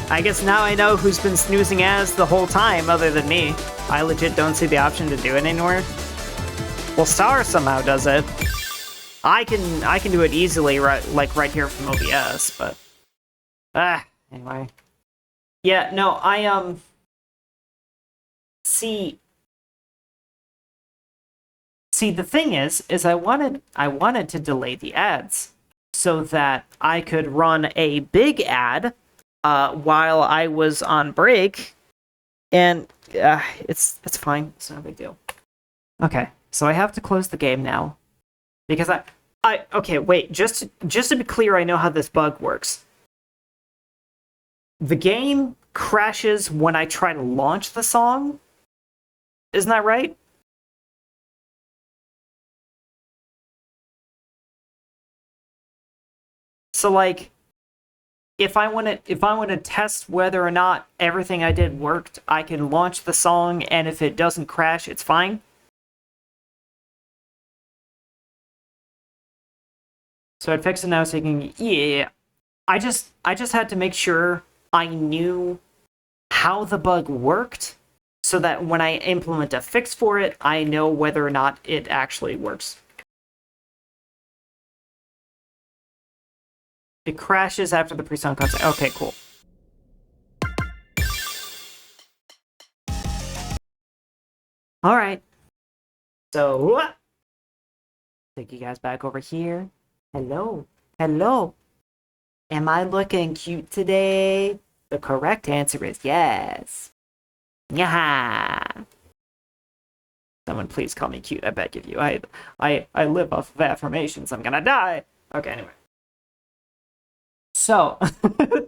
I guess now I know who's been snoozing ads the whole time, other than me. I legit don't see the option to do it anymore. Well, Star somehow does it. I can do it easily, right here from OBS, but... anyway. Yeah, no, See, the thing is I wanted to delay the ads so that I could run a big ad while I was on break, and it's fine. It's not a big deal. Okay, so I have to close the game now because okay, wait, just to be clear, I know how this bug works. The game crashes when I try to launch the song. Isn't that right? So, like, if I want to test whether or not everything I did worked, I can launch the song, and if it doesn't crash, it's fine. So I'd fix it now, so you can... Yeah. I just had to make sure I knew how the bug worked, so that when I implement a fix for it, I know whether or not it actually works. It crashes after the pre-song concert. Okay, cool. Alright. So, take you guys back over here. Hello. Hello. Am I looking cute today? The correct answer is yes. Yaha. Someone please call me cute, I beg of you. I live off of affirmations. I'm gonna die. Okay, anyway. So,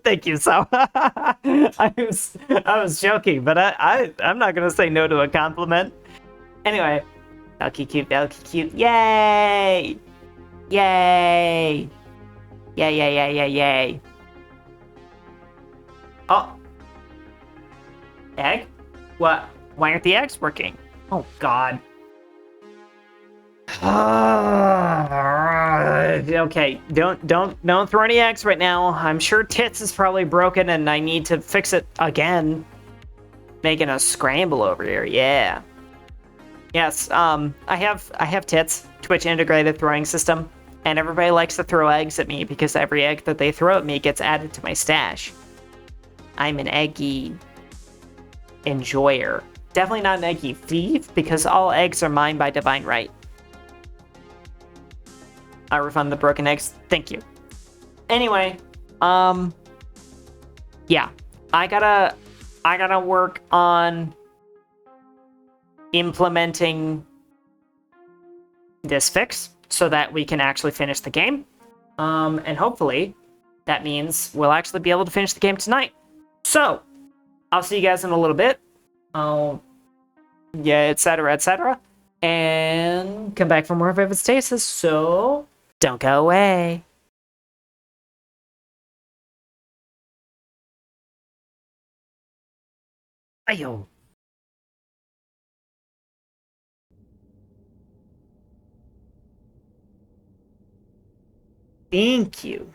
thank you. So, I was joking, but I'm not gonna say no to a compliment. Anyway, Valky cute, yay! Yay! Yay! Oh, egg? What? Why aren't the eggs working? Oh God. Okay, don't throw any eggs right now. I'm sure Tits is probably broken and I need to fix it again. Making a scramble over here, yeah. Yes, I have Tits, Twitch integrated throwing system, and everybody likes to throw eggs at me because every egg that they throw at me gets added to my stash. I'm an eggy enjoyer. Definitely not an eggy thief, because all eggs are mine by divine right. I refund the broken eggs. Thank you. Anyway, yeah, I gotta work on implementing this fix so that we can actually finish the game. And hopefully that means we'll actually be able to finish the game tonight. So, I'll see you guys in a little bit. Yeah, etc. And come back for more of Stasis. So, don't go away. Ayo. Thank you.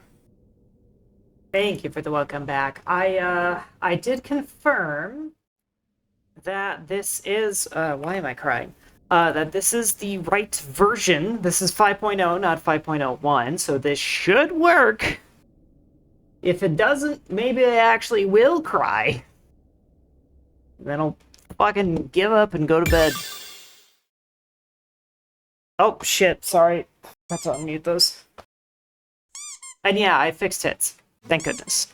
Thank you for the welcome back. I did confirm that this is, why am I crying? That this is the right version. This is 5.0, not 5.01, so this should work. If it doesn't, maybe I actually will cry. Then I'll fucking give up and go to bed. Oh, shit, sorry. Let's unmute those. And yeah, I fixed hits. Thank goodness.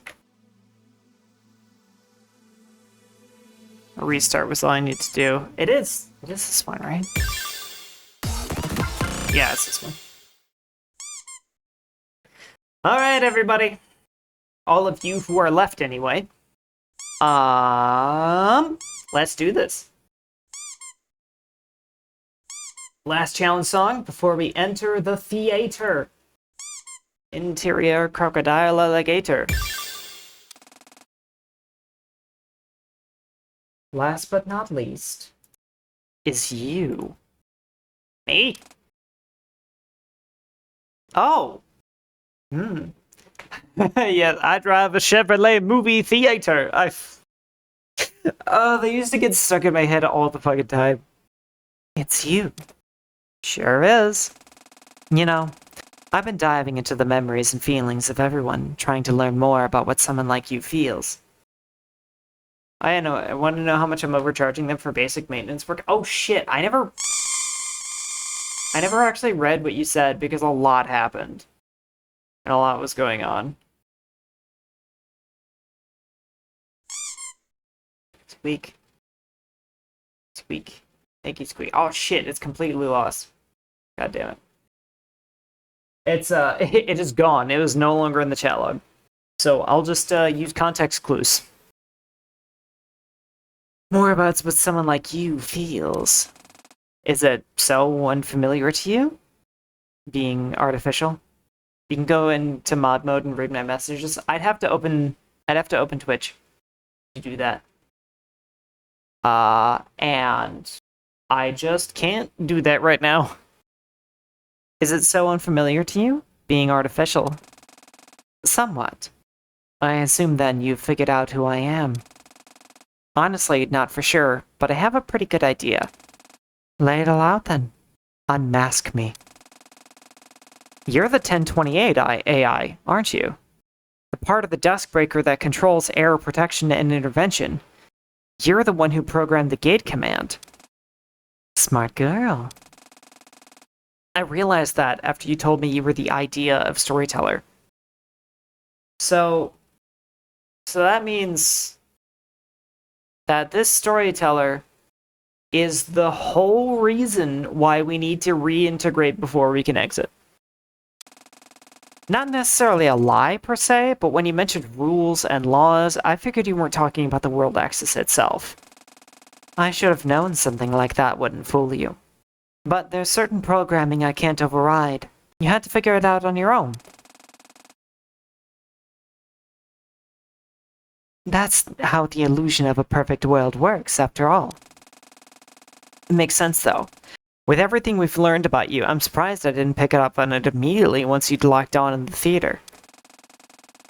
A restart was all I need to do. It is this one, right? Yeah, it's this one. Alright, everybody. All of you who are left anyway. Let's do this. Last challenge song before we enter the theater. Interior crocodile alligator. Last but not least is you. Me? Oh. Yeah, I drive a Chevrolet movie theater. They used to get stuck in my head all the fucking time. It's you. Sure is. You know, I've been diving into the memories and feelings of everyone, trying to learn more about what someone like you feels. I want to know how much I'm overcharging them for basic maintenance work. Oh shit, I never actually read what you said because a lot happened. And a lot was going on. Squeak. Squeak. Thank you, Squeak. Oh shit, it's completely lost. God damn it. It's it is gone. It was no longer in the chat log. So I'll just use context clues. More about what someone like you feels. Is it so unfamiliar to you? Being artificial? You can go into mod mode and read my messages. I'd have to open Twitch to do that. And I just can't do that right now. Is it so unfamiliar to you? Being artificial? Somewhat. I assume then you've figured out who I am. Honestly, not for sure, but I have a pretty good idea. Lay it all out then. Unmask me. You're the 1028 AI, aren't you? The part of the Duskbreaker that controls error protection and intervention. You're the one who programmed the gate command. Smart girl. I realized that after you told me you were the idea of storyteller. So that means that this storyteller is the whole reason why we need to reintegrate before we can exit. Not necessarily a lie per se, but when you mentioned rules and laws, I figured you weren't talking about the world axis itself. I should have known something like that wouldn't fool you. But there's certain programming I can't override. You had to figure it out on your own. That's how the illusion of a perfect world works, after all. It makes sense, though. With everything we've learned about you, I'm surprised I didn't pick up on it immediately once you'd locked on in the theater.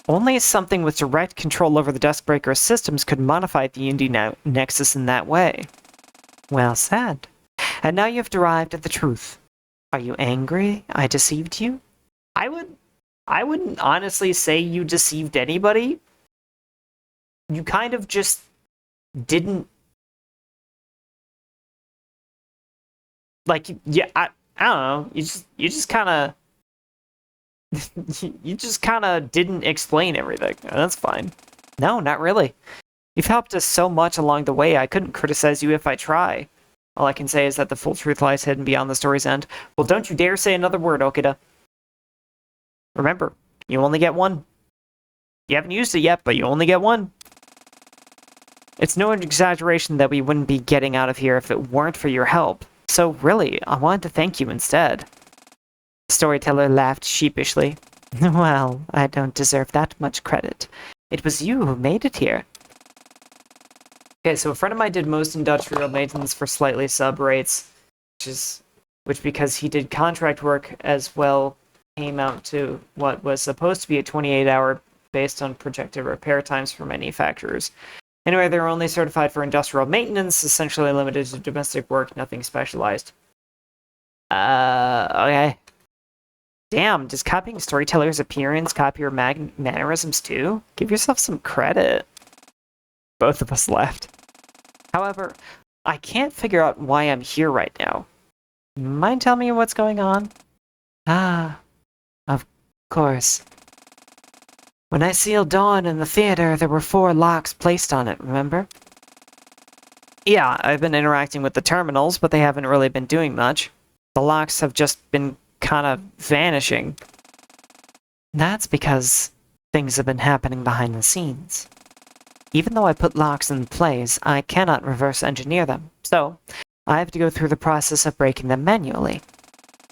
Only something with direct control over the Duskbreaker systems could modify the Unity Nexus in that way. Well said. And now you've derived at the truth. Are you angry I deceived you? I wouldn't honestly say you deceived anybody. You kind of just didn't... Like, yeah, I don't know. You just kind of... you just kind of didn't explain everything. That's fine. No, not really. You've helped us so much along the way, I couldn't criticize you if I try. All I can say is that the full truth lies hidden beyond the story's end. Well, don't you dare say another word, Okida. Remember, you only get one. You haven't used it yet, but you only get one. It's no exaggeration that we wouldn't be getting out of here if it weren't for your help. So really, I wanted to thank you instead. The storyteller laughed sheepishly. Well, I don't deserve that much credit. It was you who made it here. Okay, so a friend of mine did most industrial maintenance for slightly sub rates, which because he did contract work as well, came out to what was supposed to be a 28-hour based on projected repair times for manufacturers. Anyway, they're only certified for industrial maintenance, essentially limited to domestic work, nothing specialized. Okay. Damn, does copying storyteller's appearance copy your mannerisms too? Give yourself some credit. Both of us laughed. However, I can't figure out why I'm here right now. Mind telling me what's going on? Ah, of course. When I sealed Dawn in the theater, there were 4 locks placed on it, remember? Yeah, I've been interacting with the terminals, but they haven't really been doing much. The locks have just been kind of vanishing. That's because things have been happening behind the scenes. Even though I put locks in place, I cannot reverse engineer them, so I have to go through the process of breaking them manually.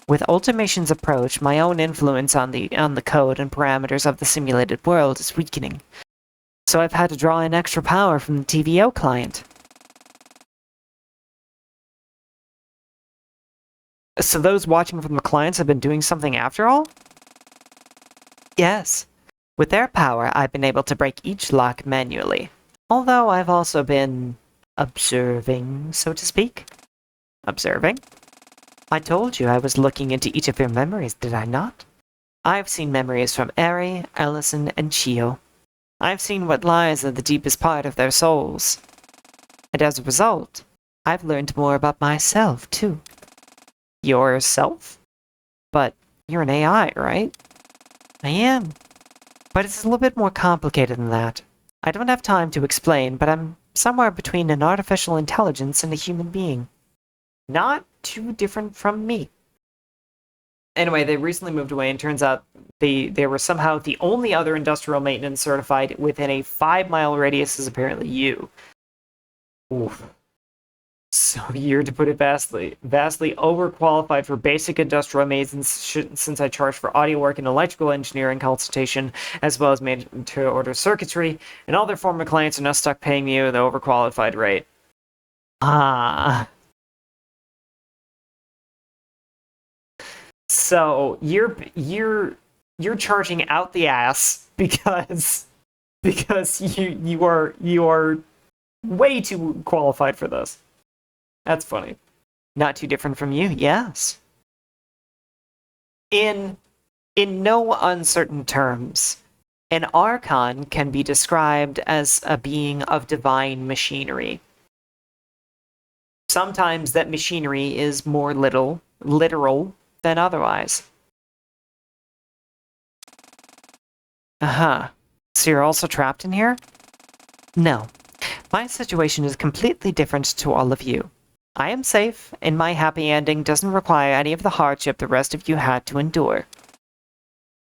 With Ultimation's approach, my own influence on the code and parameters of the simulated world is weakening. So I've had to draw in extra power from the TVO client. So those watching from the clients have been doing something after all? Yes. With their power, I've been able to break each lock manually. Although I've also been observing, so to speak. Observing? I told you I was looking into each of your memories, did I not? I've seen memories from Eri, Ellison, and Chio. I've seen what lies in the deepest part of their souls. And as a result, I've learned more about myself, too. Yourself? But you're an AI, right? I am. But it's a little bit more complicated than that. I don't have time to explain, but I'm somewhere between an artificial intelligence and a human being. Not too different from me. Anyway, they recently moved away, and turns out they were somehow the only other industrial maintenance certified within a 5-mile radius is apparently you. Oof. So you're, to put it vastly overqualified for basic industrial maintenance since I charge for audio work and electrical engineering consultation, as well as made to order circuitry, and all their former clients are now stuck paying me the overqualified rate. Ah. So you're charging out the ass because you are way too qualified for this. That's funny. Not too different from you, yes. In no uncertain terms, an Archon can be described as a being of divine machinery. Sometimes that machinery is more literal than otherwise. Uh-huh. So you're also trapped in here? No. My situation is completely different to all of you. I am safe, and my happy ending doesn't require any of the hardship the rest of you had to endure.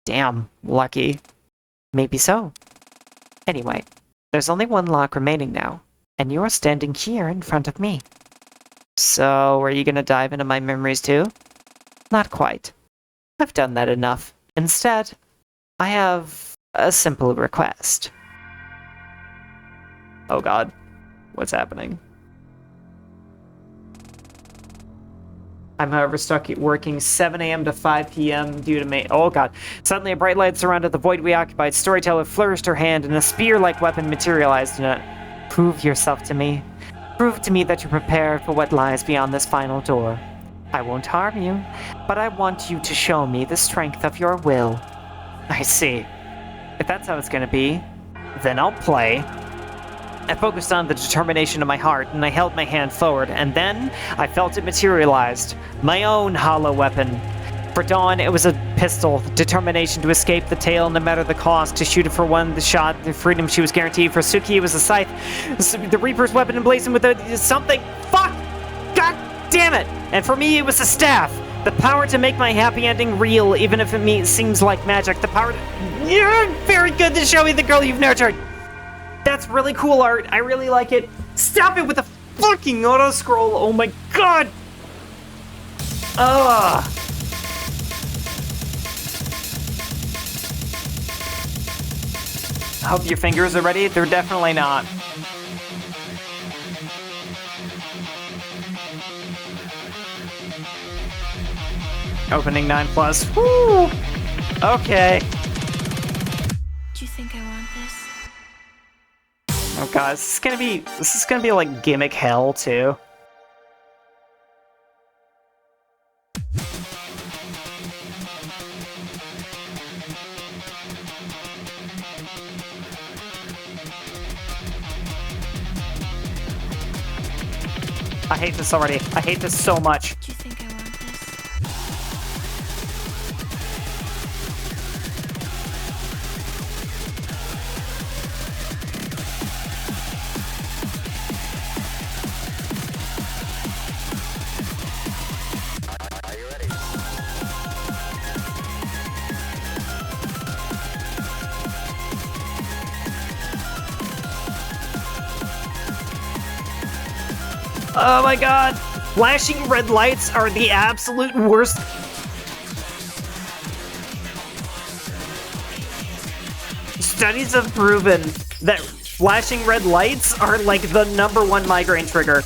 Damn, lucky. Maybe so. Anyway, there's only 1 lock remaining now, and you're standing here in front of me. So, are you gonna dive into my memories too? Not quite. I've done that enough. Instead, I have a simple request. Oh god. What's happening? I'm, however, stuck working 7 a.m. to 5 p.m. due to oh god. Suddenly a bright light surrounded the void we occupied. Storyteller flourished her hand, and a spear-like weapon materialized in it. Prove yourself to me. Prove to me that you're prepared for what lies beyond this final door. I won't harm you, but I want you to show me the strength of your will. I see. If that's how it's gonna be, then I'll play. I focused on the determination of my heart, and I held my hand forward, and then I felt it materialized. My own hollow weapon. For Dawn, it was a pistol, determination to escape the tail no matter the cost, to shoot it for the shot, the freedom she was guaranteed. For Suki, it was a scythe, the Reaper's weapon emblazoned with something. Fuck! God damn it! And for me, it was a staff. The power to make my happy ending real, even if it seems like magic. The power to... You're very good to show me the girl you've nurtured. That's really cool art. I really like it. Stop it with the fucking auto-scroll. Oh my god! Ugh. I hope your fingers are ready. They're definitely not. Opening 9+. Woo! Okay. Do you think I want this? Oh god, this is gonna be like gimmick hell too. I hate this already. I hate this so much. Do you think I want this? Oh my god! Flashing red lights are the absolute worst. Studies have proven that flashing red lights are like the #1 migraine trigger.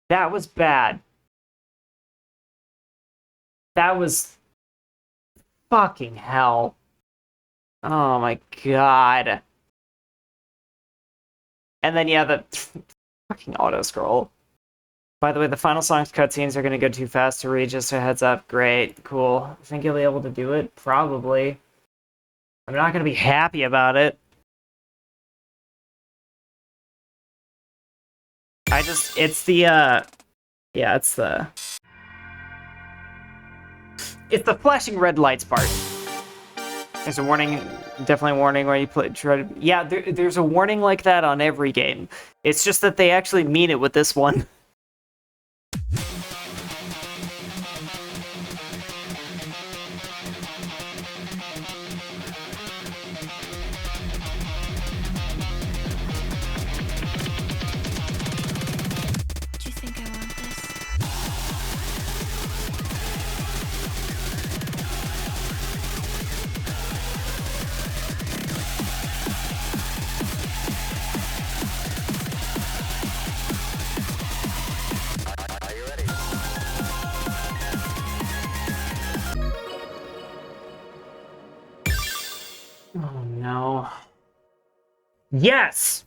That was bad. That was fucking hell. Oh my god. And then yeah, the fucking auto scroll. By the way, the final song's cutscenes are gonna go too fast to read, just a heads up. Great, cool. Think you'll be able to do it? Probably. I'm not gonna be happy about it. It's the yeah, it's the flashing red lights part. There's a warning, definitely a warning where you try to... Yeah, there's a warning like that on every game. It's just that they actually mean it with this one. Do you think I want this? Oh no. Yes!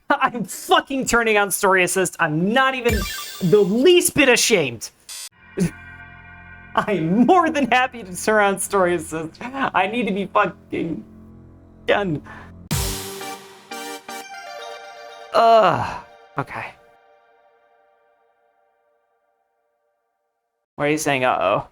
I'm fucking turning on Story Assist. I'm not even the least bit ashamed. I'm more than happy to turn on Story Assist. I need to be fucking done. Okay. Why are you saying uh-oh?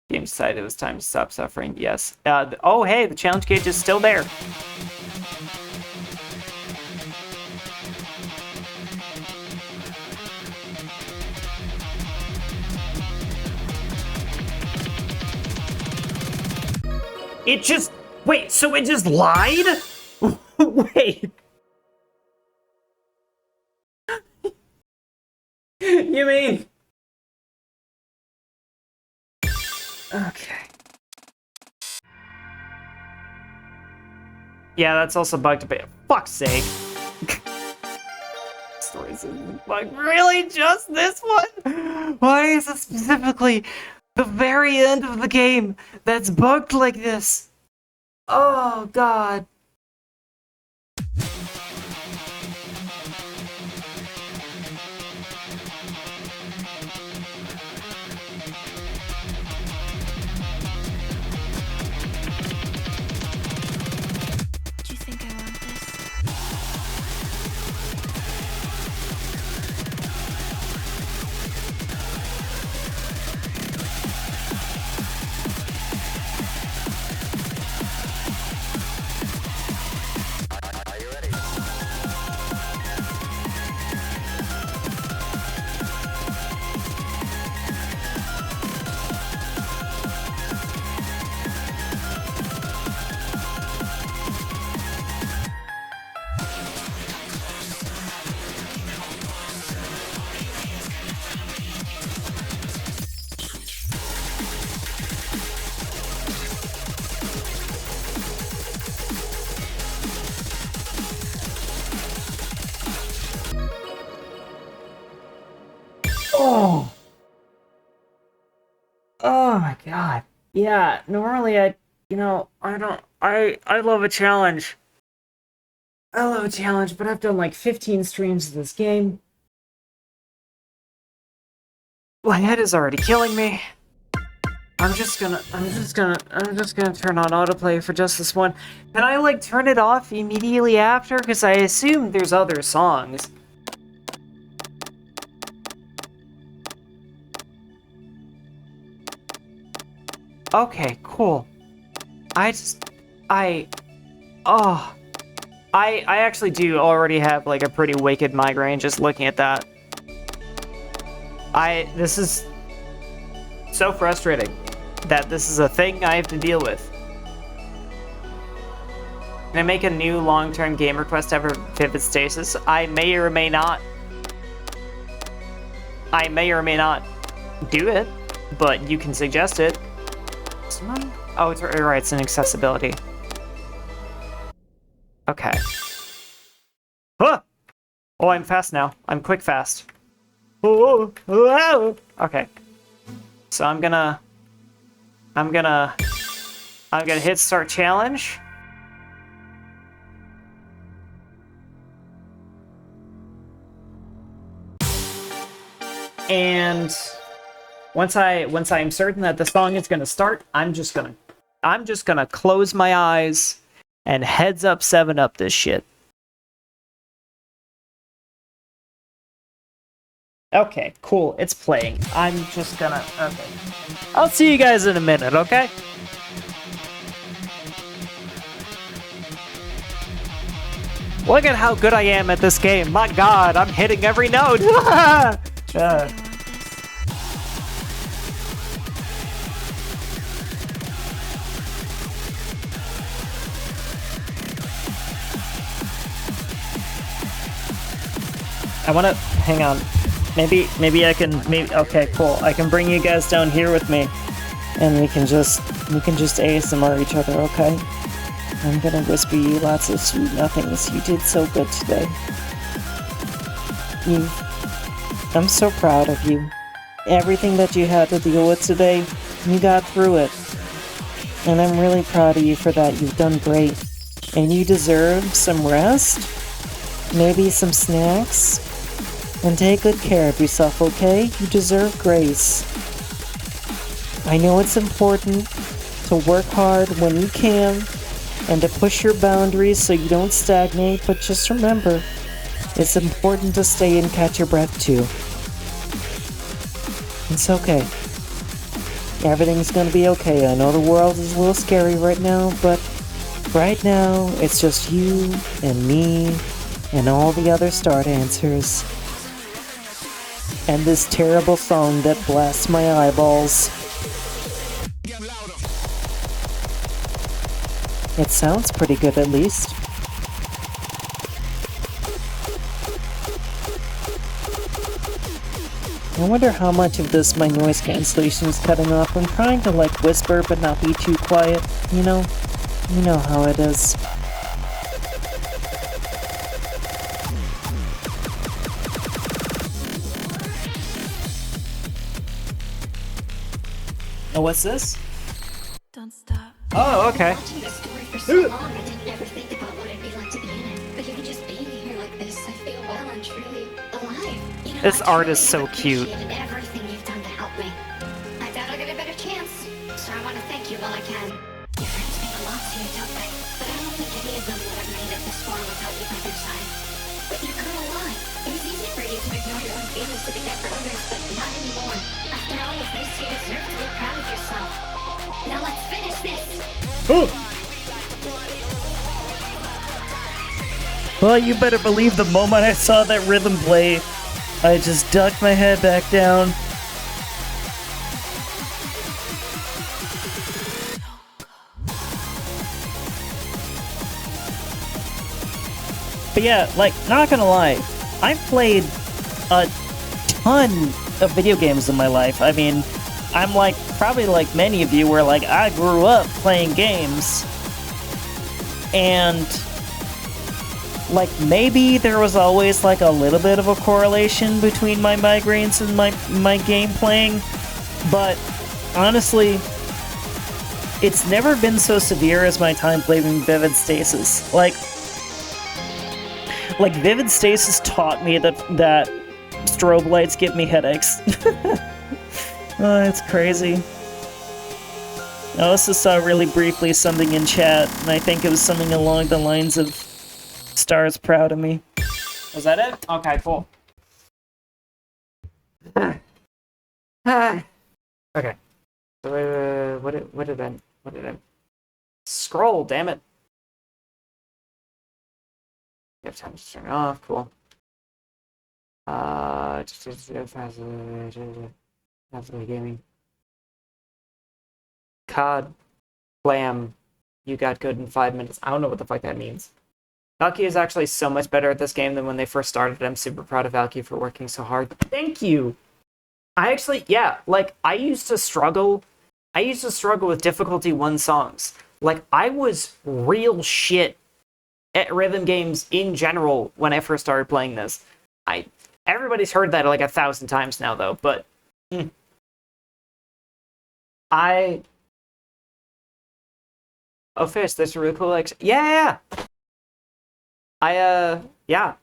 Game decided it was time to stop suffering. Yes. Oh, hey, the challenge gauge is still there. It just... Wait, so it just lied? Wait. You mean... Okay. Yeah, that's also bugged a bit. Fuck's sake. Stories isn't bugged. Really? Just this one? Why is it specifically the very end of the game that's bugged like this? Oh, God. Do you think I want this? Oh. Oh my god. Yeah, normally I love a challenge. I love a challenge, but I've done like 15 streams of this game. My head is already killing me. I'm just gonna turn on autoplay for just this one. Can I, like, turn it off immediately after? Because I assume there's other songs. Okay, cool. I actually do already have, like, a pretty wicked migraine just looking at that. This is so frustrating that this is a thing I have to deal with. Can I make a new long-term game request ever Vivid Stasis? I may or may not. I may or may not do it, but you can suggest it. Oh, it's right, it's an accessibility. Okay. Huh! Oh, I'm fast now. I'm quick fast. Oh, oh, okay. So I'm gonna hit start challenge. And once I'm certain that the song is gonna start, I'm just gonna close my eyes and heads up 7-up this shit. Okay, cool. It's playing. I'm just gonna... Okay. I'll see you guys in a minute, okay? Look at how good I am at this game. My god, I'm hitting every note. I wanna... Hang on. Maybe I can... Okay, cool. I can bring you guys down here with me. And we can just ASMR each other, okay? I'm gonna whisper you lots of sweet nothings. You did so good today. I'm so proud of you. Everything that you had to deal with today, you got through it. And I'm really proud of you for that. You've done great. And you deserve some rest, maybe some snacks, and take good care of yourself, okay? You deserve grace. I know it's important to work hard when you can, and to push your boundaries so you don't stagnate, but just remember, it's important to stay and catch your breath too. It's okay. Everything's gonna be okay. I know the world is a little scary right now, but right now, it's just you and me and all the other Star Dancers. And this terrible song that blasts my eyeballs. It sounds pretty good, at least. I wonder how much of this my noise cancellation is cutting off. I'm trying to, like, whisper but not be too quiet, you know? You know how it is. Oh, what's this? Don't stop. Oh, okay. Watching this story for so long, I didn't ever think about what it'd be like to be in it. But even just being here like this, I feel well and truly alive. You know, This I art truly is so cute. appreciated everything you've done to help me. I doubt I'll get a better chance, so I want to thank you while I can. Your friends mean a lot to you, don't they? But I don't think any of them would have made it this far without you by their side. But you're kind of lying. It was easy for you to ignore your own feelings to be there for others, but not anymore. After all of this, you deserve to be proud of yourself. Now let's finish this. Well, you better believe the moment I saw that rhythm play, I just ducked my head back down. But yeah, like, not gonna lie, I've played a ton of video games in my life. I mean, I'm like, probably like many of you, where like, I grew up playing games. And like, maybe there was always like a little bit of a correlation between my migraines and my game playing, but honestly, it's never been so severe as my time playing Vivid Stasis. Like Vivid Stasis taught me that strobe lights give me headaches. Oh, it's crazy. also saw really briefly something in chat, and I think it was something along the lines of Star's proud of me. Was that it? Okay, cool. Okay. So what did I scroll? Damn it! You have time to turn it off. Cool. Gaming. COD. Blam. You got good in 5 minutes. I don't know what the fuck that means. Valky is actually so much better at this game than when they first started. I'm super proud of Valky for working so hard. Thank you! I actually, yeah, like, I used to struggle with difficulty 1 songs. Like, I was real shit at rhythm games in general when I first started playing this. Everybody's heard that like 1,000 times now, though, but... Oh, Fish, there's a really cool, like... Yeah! Yeah.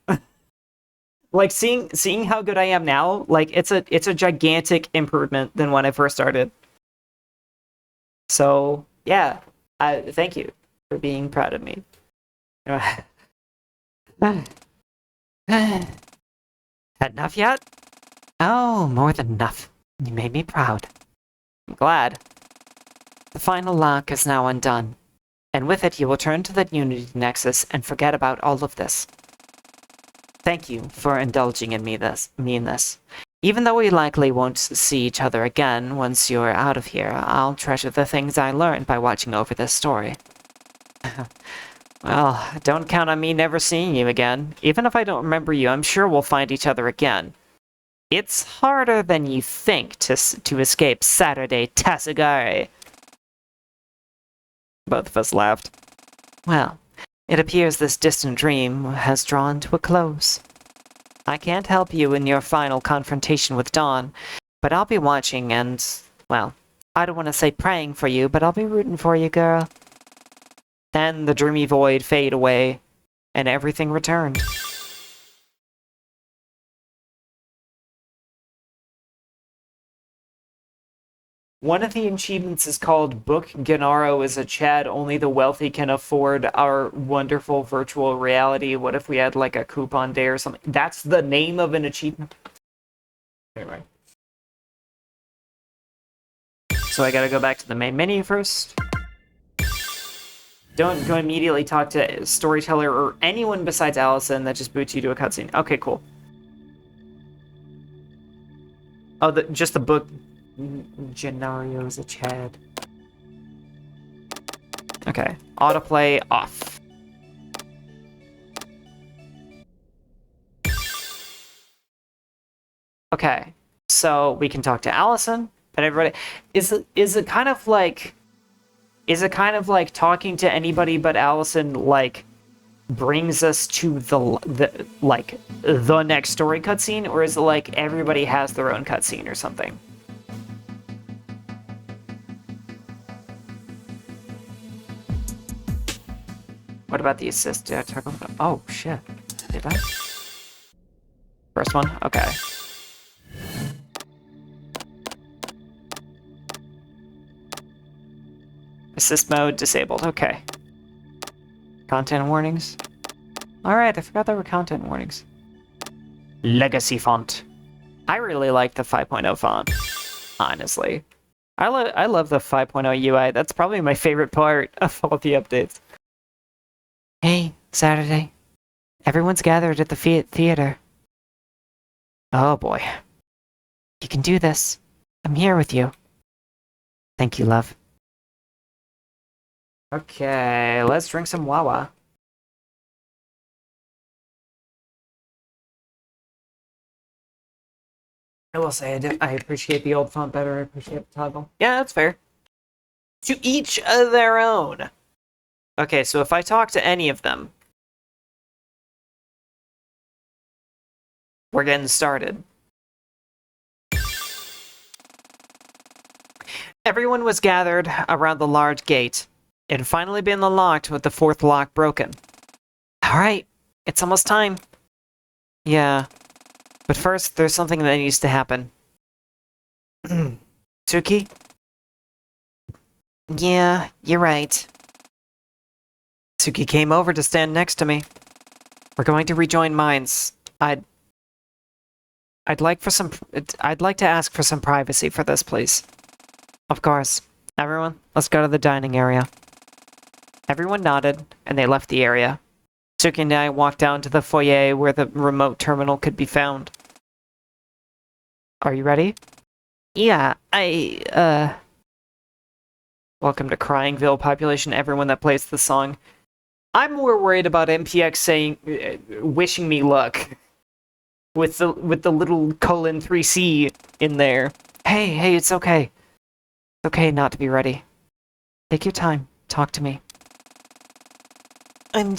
Like, seeing how good I am now, like, it's a gigantic improvement than when I first started. So, yeah. Thank you for being proud of me. Enough yet? Oh, more than enough. You made me proud. I'm glad. The final lock is now undone, and with it you will turn to that Unity Nexus and forget about all of this. Thank you for indulging in me in this. Even though we likely won't see each other again once you're out of here, I'll treasure the things I learned by watching over this story. Well, don't count on me never seeing you again. Even if I don't remember you, I'm sure we'll find each other again. It's harder than you think to escape Saturday Tassigari. Both of us laughed. Well, it appears this distant dream has drawn to a close. I can't help you in your final confrontation with Dawn, but I'll be watching and, well, I don't want to say praying for you, but I'll be rooting for you, girl. Then the dreamy void faded away, and everything returned. One of the achievements is called Book Gennaro is a Chad only the wealthy can afford our wonderful virtual reality. What if we had like a coupon day or something? That's the name of an achievement. Anyway. So I gotta go back to the main menu first. Don't go immediately talk to Storyteller or anyone besides Allison. That just boots you to a cutscene. Okay, cool. Oh, just the book... Gennaro is a Chad. Okay. Autoplay off. Okay. So we can talk to Allison, but everybody... Is it kind of like talking to anybody but Allison, like, brings us to the next story cutscene, or is it like everybody has their own cutscene or something? What about the assist? Did I talk about... Oh, shit. Did I? First one? Okay. Assist mode disabled. Okay. Content warnings. Alright, I forgot there were content warnings. Legacy font. I really like the 5.0 font, honestly. I love the 5.0 UI. That's probably my favorite part of all the updates. Hey, Saturday. Everyone's gathered at the theater. Oh boy. You can do this. I'm here with you. Thank you, love. Okay, let's drink some Wawa. I will say I appreciate the old font better. I appreciate the toggle. Yeah, that's fair. To each of their own. Okay, so if I talk to any of them, we're getting started. Everyone was gathered around the large gate. It had finally been unlocked with the 4th lock broken. Alright, it's almost time. Yeah, but first there's something that needs to happen. Suki? Yeah, you're right. Suki came over to stand next to me. We're going to rejoin minds. I'd like to ask for some privacy for this, please. Of course. Everyone, let's go to the dining area. Everyone nodded, and they left the area. Suki and I walked down to the foyer where the remote terminal could be found. Are you ready? Yeah, Welcome to Cryingville, population everyone that plays the song. I'm more worried about MPX saying, wishing me luck. With the little colon 3C in there. Hey, it's okay. It's okay not to be ready. Take your time. Talk to me. I'm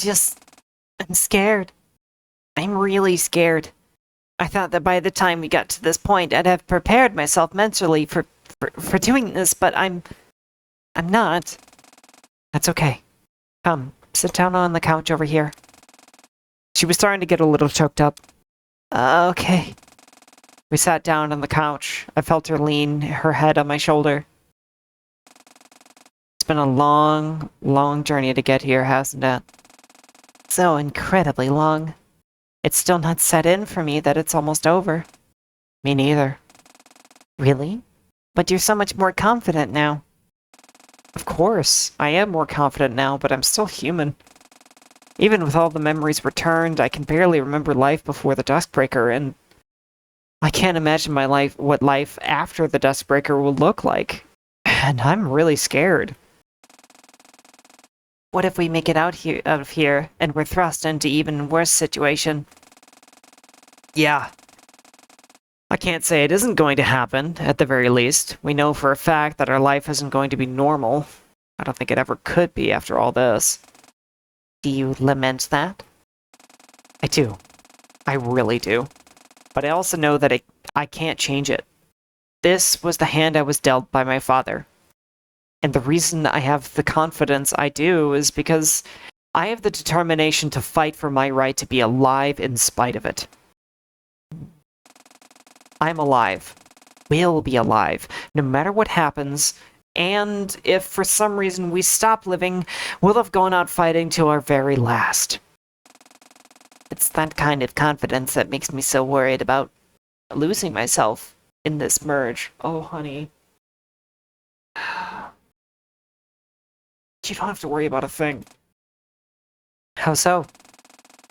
scared. I'm really scared. I thought that by the time we got to this point, I'd have prepared myself mentally for doing this, but I'm not. That's okay. Come, sit down on the couch over here. She was starting to get a little choked up. Okay. We sat down on the couch. I felt her lean her head on my shoulder. It's been a long, long journey to get here, hasn't it? So incredibly long. It's still not set in for me that it's almost over. Me neither. Really? But you're so much more confident now. Of course, I am more confident now, but I'm still human. Even with all the memories returned, I can barely remember life before the Duskbreaker, and I can't imagine what life after the Duskbreaker will look like. And I'm really scared. What if we make it out of here, and we're thrust into even worse situation? Yeah. I can't say it isn't going to happen, at the very least. We know for a fact that our life isn't going to be normal. I don't think it ever could be after all this. Do you lament that? I do. I really do. But I also know that I can't change it. This was the hand I was dealt by my father. And the reason I have the confidence I do is because I have the determination to fight for my right to be alive in spite of it. I'm alive. We'll be alive, no matter what happens. And if for some reason we stop living, we'll have gone out fighting till our very last. It's that kind of confidence that makes me so worried about losing myself in this merge. Oh, honey. You don't have to worry about a thing. How so?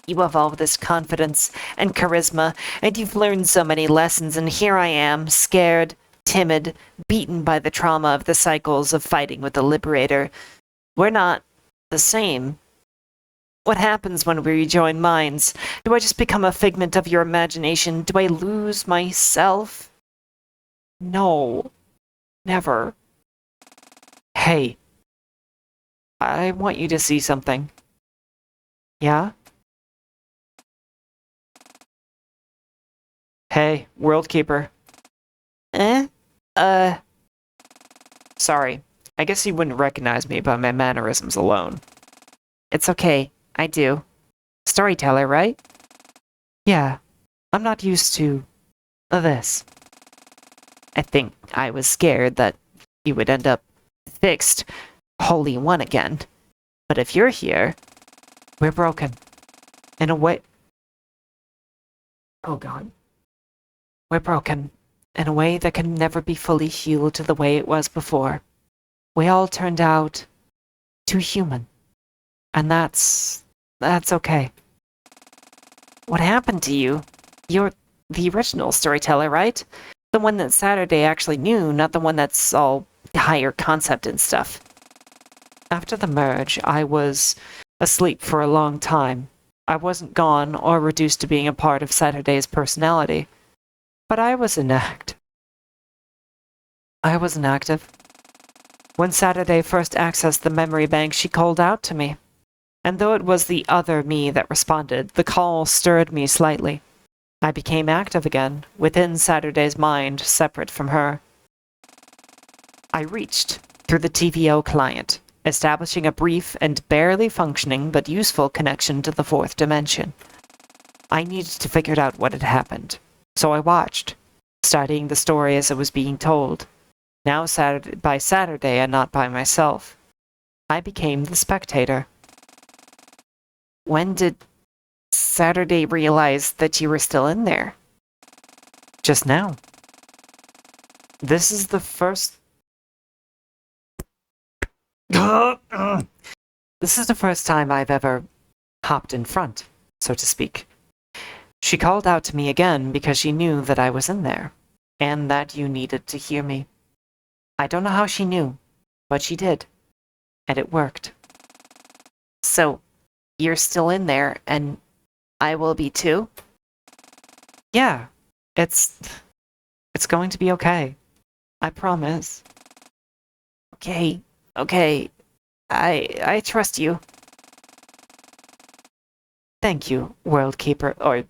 You have all this confidence and charisma, and you've learned so many lessons, and here I am, scared, timid, beaten by the trauma of the cycles of fighting with the Liberator. We're not the same. What happens when we rejoin minds? Do I just become a figment of your imagination? Do I lose myself? No. Never. Hey. I want you to see something. Yeah? Hey, World Keeper. Sorry. I guess you wouldn't recognize me by my mannerisms alone. It's okay. I do. Storyteller, right? Yeah. I'm not used to this. I think I was scared that you would end up fixed, Holy One again. But if you're here, we're broken. In a way... Oh god. We're broken. In a way that can never be fully healed to the way it was before. We all turned out too human. And that's okay. What happened to you? You're the original storyteller, right? The one that Saturday actually knew, not the one that's all higher concept and stuff. After the merge, I was asleep for a long time. I wasn't gone or reduced to being a part of Saturday's personality. But I was inactive. When Saturday first accessed the memory bank, she called out to me. And though it was the other me that responded, the call stirred me slightly. I became active again, within Saturday's mind, separate from her. I reached through the TVO client, establishing a brief and barely functioning but useful connection to the fourth dimension. I needed to figure out what had happened, so I watched, studying the story as it was being told. Now by Saturday and not by myself, I became the spectator. When did Saturday realize that you were still in there? Just now. This is the first... This is the first time I've ever hopped in front, so to speak. She called out to me again because she knew that I was in there, and that you needed to hear me. I don't know how she knew, but she did, and it worked. So, you're still in there, and I will be too? Yeah, it's going to be okay. I promise. Okay, I trust you. Thank you, World Keeper, or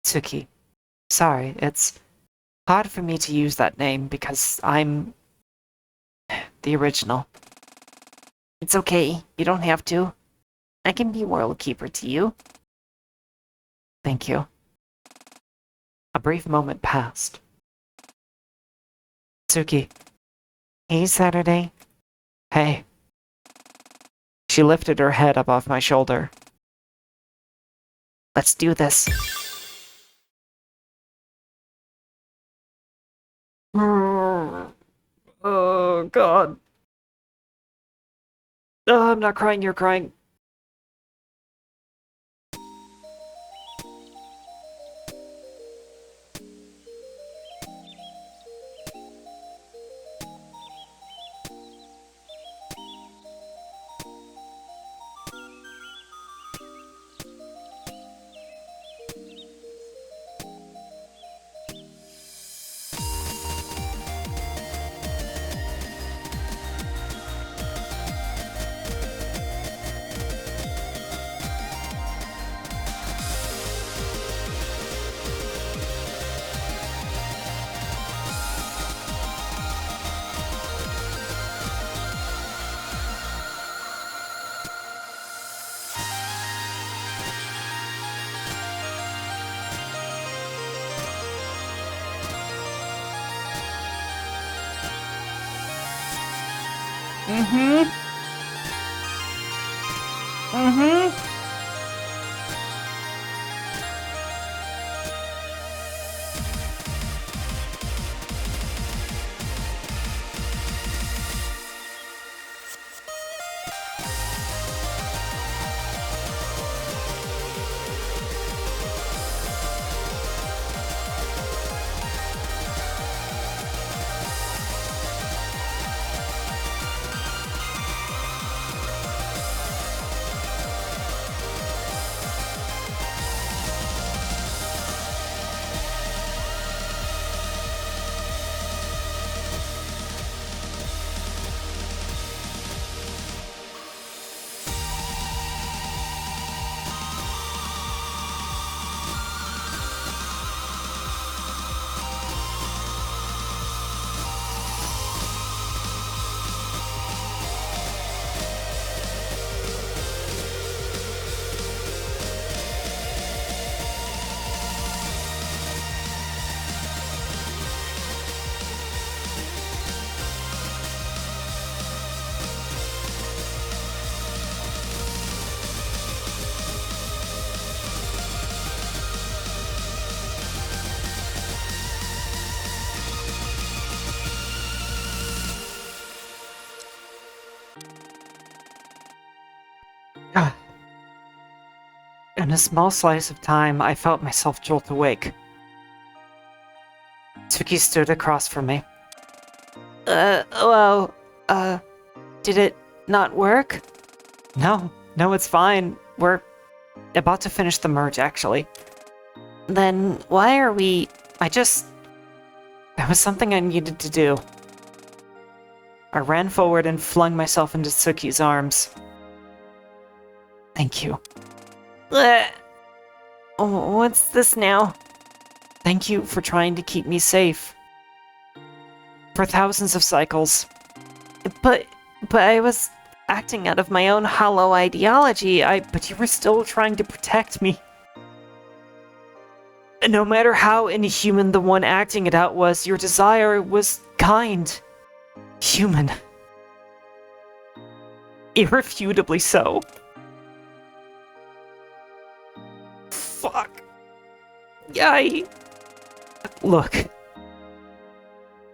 Tsuki. Sorry, it's hard for me to use that name because I'm the original. It's okay, you don't have to. I can be World Keeper to you. Thank you. A brief moment passed. Tsuki. Hey, Saturday. Hey. She lifted her head up off my shoulder. Let's do this. Oh, God. Oh, I'm not crying, you're crying. In a small slice of time, I felt myself jolt awake. Tsuki stood across from me. Well, did it not work? No, it's fine. We're about to finish the merge, actually. Then why are we... There was something I needed to do. I ran forward and flung myself into Tsuki's arms. Thank you. What's this now? Thank you for trying to keep me safe. For thousands of cycles. But I was acting out of my own hollow ideology, but you were still trying to protect me. No matter how inhuman the one acting it out was, your desire was kind. human. Irrefutably so. Fuck. Yay. Look.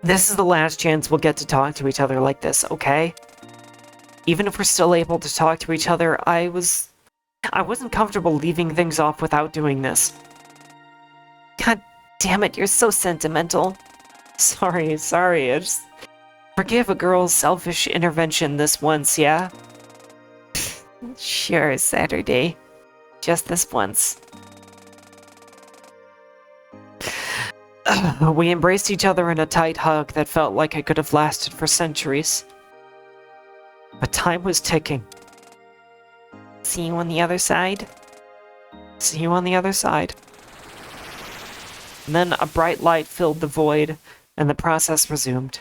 This is the last chance we'll get to talk to each other like this, okay? Even if we're still able to talk to each other, I wasn't comfortable leaving things off without doing this. God damn it, you're so sentimental. Sorry, I just... Forgive a girl's selfish intervention this once, yeah? Sure, Saturday. Just this once. We embraced each other in a tight hug that felt like it could have lasted for centuries. But time was ticking. See you on the other side? See you on the other side. And then a bright light filled the void, and the process resumed.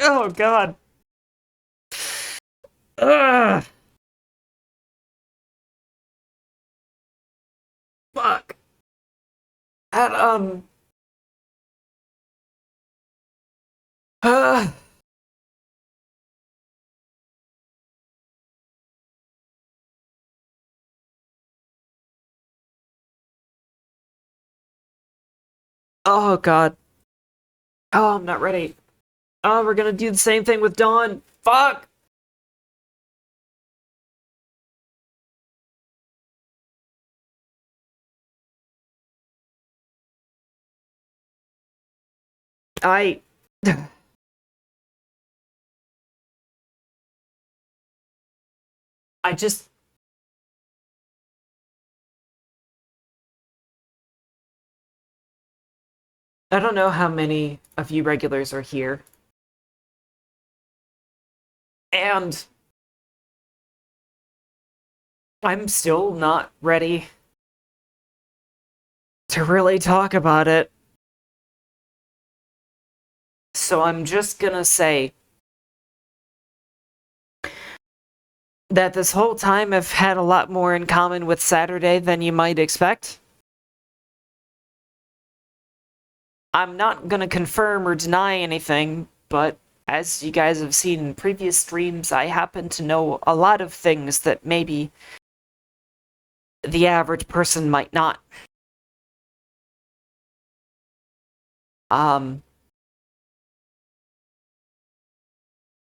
Oh god. Ugh. Fuck. That, uh, oh god. Oh, I'm not ready. Oh, we're gonna do the same thing with Dawn. Fuck! I... I just... I don't know how many of you regulars are here. And... I'm still not ready to really talk about it. So I'm just gonna say that this whole time I've had a lot more in common with Saturday than you might expect. I'm not gonna confirm or deny anything, but as you guys have seen in previous streams, I happen to know a lot of things that maybe the average person might not.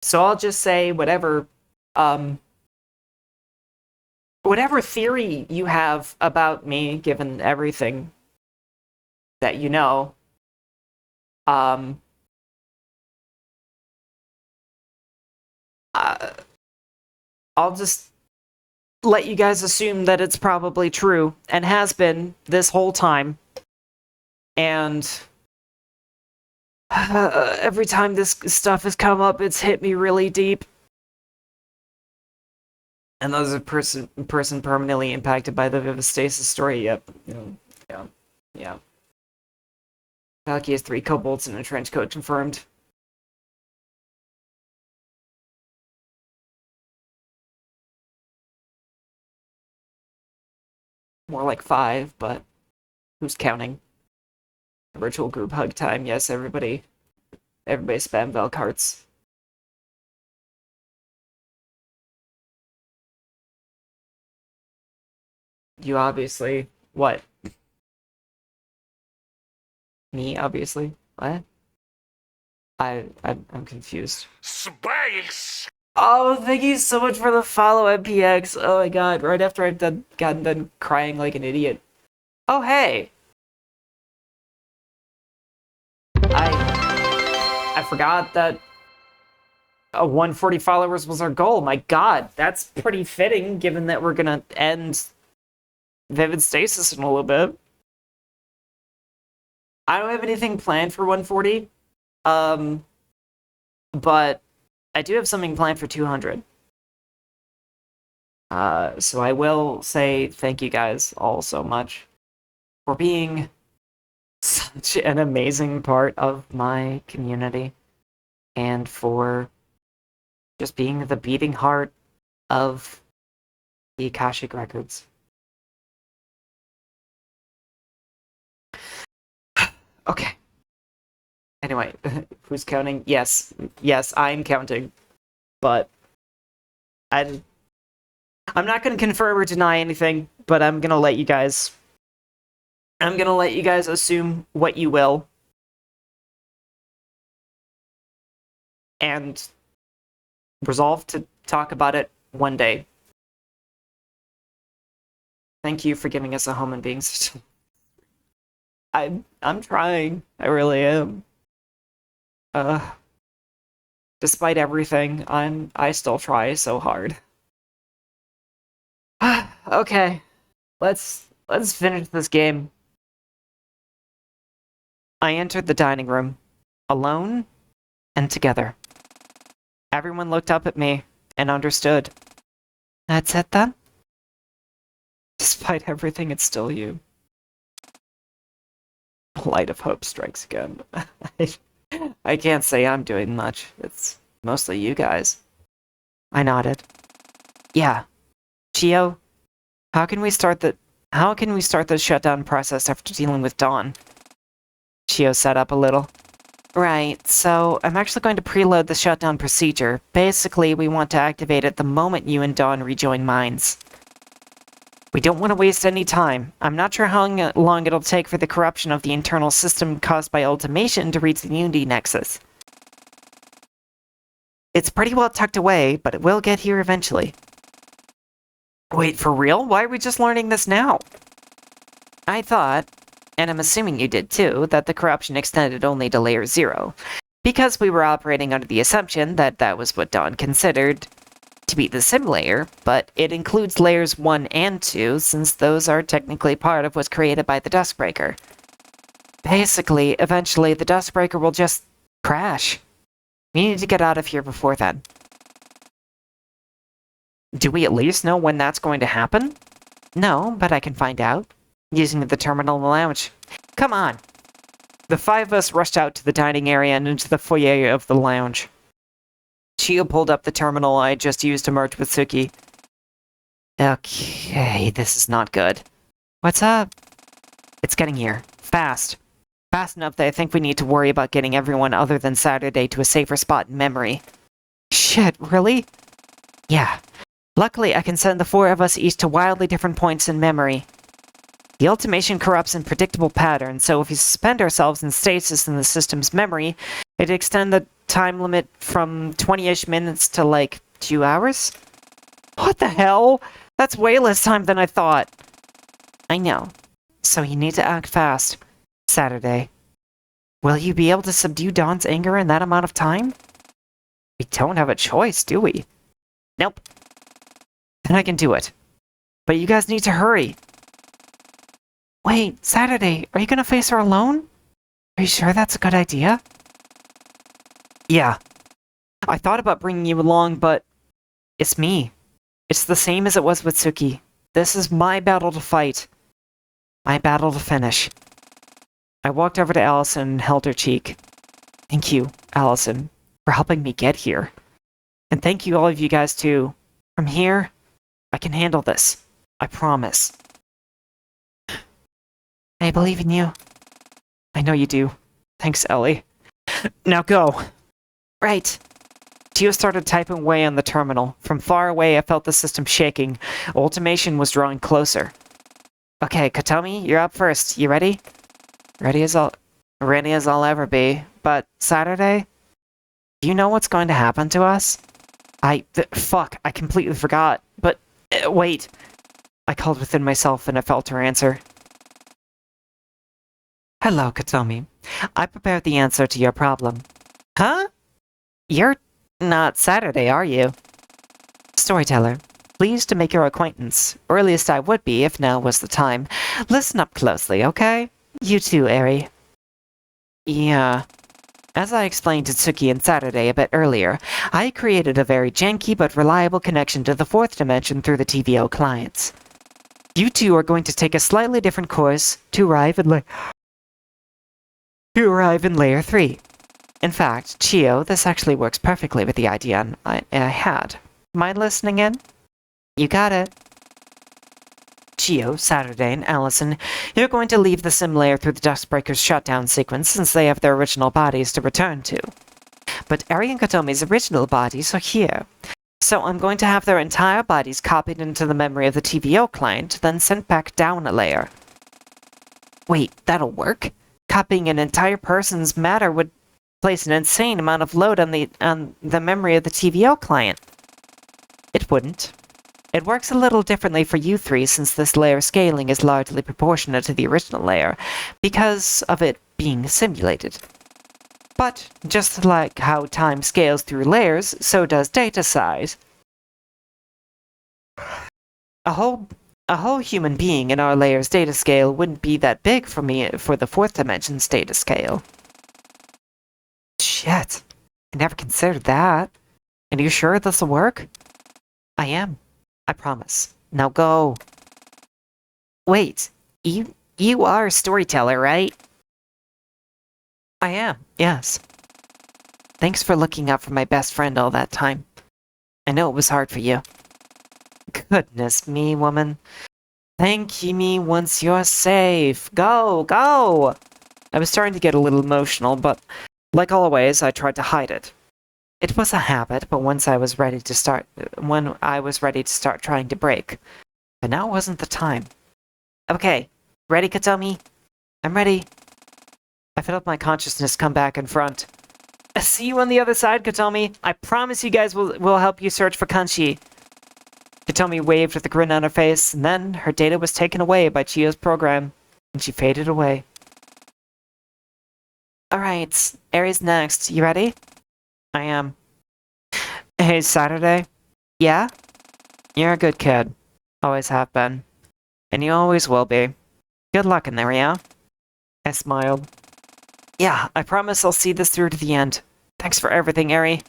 So I'll just say whatever theory you have about me, given everything that you know, I'll just let you guys assume that it's probably true, and has been this whole time. And every time this stuff has come up, it's hit me really deep. And those are person permanently impacted by the Stasis story. Yep. Yeah. Valky has 3 kobolds in a trench coat confirmed. More like 5, but who's counting? Virtual group hug time. Yes, everybody spam Valk hearts. You obviously... What? Me, obviously? What? I'm confused. Space! Oh, thank you so much for the follow, MPX. Oh my god, right after I've gotten done crying like an idiot. Oh, hey! I forgot that 140 followers was our goal. My god, that's pretty fitting given that we're gonna end Vivid Stasis in a little bit. I don't have anything planned for 140, but I do have something planned for 200. So I will say thank you guys all so much for being such an amazing part of my community and for just being the beating heart of the Akashic Records. Okay. Anyway, who's counting? Yes, I'm counting. But I'm not going to confirm or deny anything, but I'm going to let you guys assume what you will. And resolve to talk about it one day. Thank you for giving us a home and being such I'm trying. I really am. Despite everything, I still try so hard. Okay. Let's finish this game. I entered the dining room, alone and together. Everyone looked up at me and understood. That's it then? Despite everything, it's still you. Light of hope strikes again. I can't say I'm doing much. It's mostly you guys. I nodded. Yeah. Chio, how can we start the shutdown process after dealing with Dawn? Chio sat up a little. Right, so I'm actually going to preload the shutdown procedure. Basically, we want to activate it the moment you and Dawn rejoin mines. We don't want to waste any time. I'm not sure how long it'll take for the corruption of the internal system caused by ultimation to reach the Unity Nexus. It's pretty well tucked away, but it will get here eventually. Wait, for real? Why are we just learning this now? I thought, and I'm assuming you did too, that the corruption extended only to Layer 0. Because we were operating under the assumption that that was what Dawn considered to be the sim layer, but it includes layers 1 and 2, since those are technically part of what's created by the Dustbreaker. Basically, eventually, the Dustbreaker will just crash. We need to get out of here before then. Do we at least know when that's going to happen? No, but I can find out. Using the terminal in the lounge. Come on! The 5 of us rushed out to the dining area and into the foyer of the lounge. Chio pulled up the terminal I just used to merge with Suki. Okay, this is not good. What's up? It's getting here. Fast. Fast enough that I think we need to worry about getting everyone other than Saturday to a safer spot in memory. Shit, really? Yeah. Luckily, I can send the 4 of us each to wildly different points in memory. The ultimation corrupts in predictable patterns, so if we suspend ourselves in stasis in the system's memory, it'd extend the time limit from 20-ish minutes to, like, 2 hours? What the hell? That's way less time than I thought. I know. So you need to act fast. Saturday. Will you be able to subdue Dawn's anger in that amount of time? We don't have a choice, do we? Nope. Then I can do it. But you guys need to hurry. Wait, Saturday, are you gonna face her alone? Are you sure that's a good idea? Yeah. I thought about bringing you along, but it's me. It's the same as it was with Suki. This is my battle to fight. My battle to finish. I walked over to Allison and held her cheek. Thank you, Allison, for helping me get here. And thank you all of you guys too. From here, I can handle this. I promise. I believe in you. I know you do. Thanks, Ellie. Now go. Right. Tio started typing away on the terminal. From far away, I felt the system shaking. Ultimation was drawing closer. Okay, Katomi, you're up first. You ready? Ready as I'll ever be. But Saturday, do you know what's going to happen to us? Fuck, I completely forgot. But, wait. I called within myself and I felt her answer. Hello, Katomi. I prepared the answer to your problem. Huh? You're Not Saturday, are you? Storyteller, pleased to make your acquaintance, or at least I would be if now was the time. Listen up closely, okay? You too, Eri. Yeah. As I explained to Tsuki and Saturday a bit earlier, I created a very janky but reliable connection to the fourth dimension through the TVO clients. You two are going to take a slightly different course to arrive in Layer 3. In fact, Chio, this actually works perfectly with the idea I had. Mind listening in? You got it. Chio, Saturday, and Allison, you're going to leave the sim layer through the Dustbreaker's shutdown sequence since they have their original bodies to return to. But Eri and Kotomi's original bodies are here. So I'm going to have their entire bodies copied into the memory of the TVO client, then sent back down a layer. Wait, that'll work? Copying an entire person's matter would place an insane amount of load on the memory of the TVO client. It wouldn't. It works a little differently for you three since this layer scaling is largely proportionate to the original layer, because of it being simulated. But, just like how time scales through layers, so does data size. A whole human being in our layer's data scale wouldn't be that big for me for the fourth dimension's data scale. Shit. I never considered that. And you sure this'll work? I am. I promise. Now go. Wait. You are a storyteller, right? I am, yes. Thanks for looking out for my best friend all that time. I know it was hard for you. Goodness me, woman. Thank me once you're safe. Go, go! I was starting to get a little emotional, but like always, I tried to hide it. It was a habit, but when I was ready to start trying to break. But now wasn't the time. Okay, ready, Kotomi? I'm ready. I felt my consciousness come back in front. I see you on the other side, Kotomi. I promise you guys will help you search for Kanshi. Kotomi waved with a grin on her face, and then her data was taken away by Chio's program, and she faded away. Alright, Aries next. You ready? I am. Hey, Saturday? Yeah? You're a good kid. Always have been. And you always will be. Good luck in there, yeah? I smiled. Yeah, I promise I'll see this through to the end. Thanks for everything, Eri.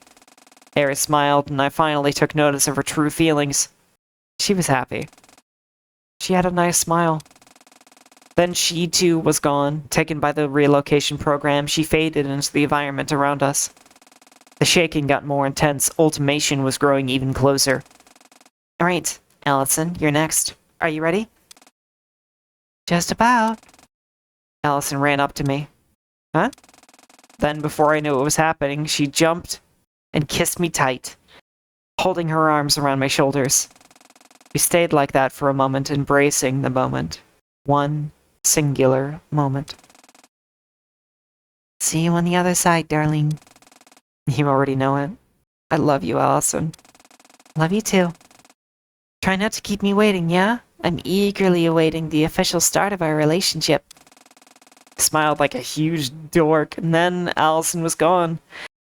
Eri smiled, and I finally took notice of her true feelings. She was happy. She had a nice smile. Then she, too, was gone. Taken by the relocation program, she faded into the environment around us. The shaking got more intense. Ultimation was growing even closer. Alright, Allison, you're next. Are you ready? Just about. Allison ran up to me. Huh? Then, before I knew what was happening, she jumped and kissed me tight, holding her arms around my shoulders. We stayed like that for a moment, embracing the moment. One singular moment. See you on the other side, darling. You already know it. I love you, Allison. Love you too. Try not to keep me waiting, yeah? I'm eagerly awaiting the official start of our relationship. I smiled like a huge dork, and then Allison was gone.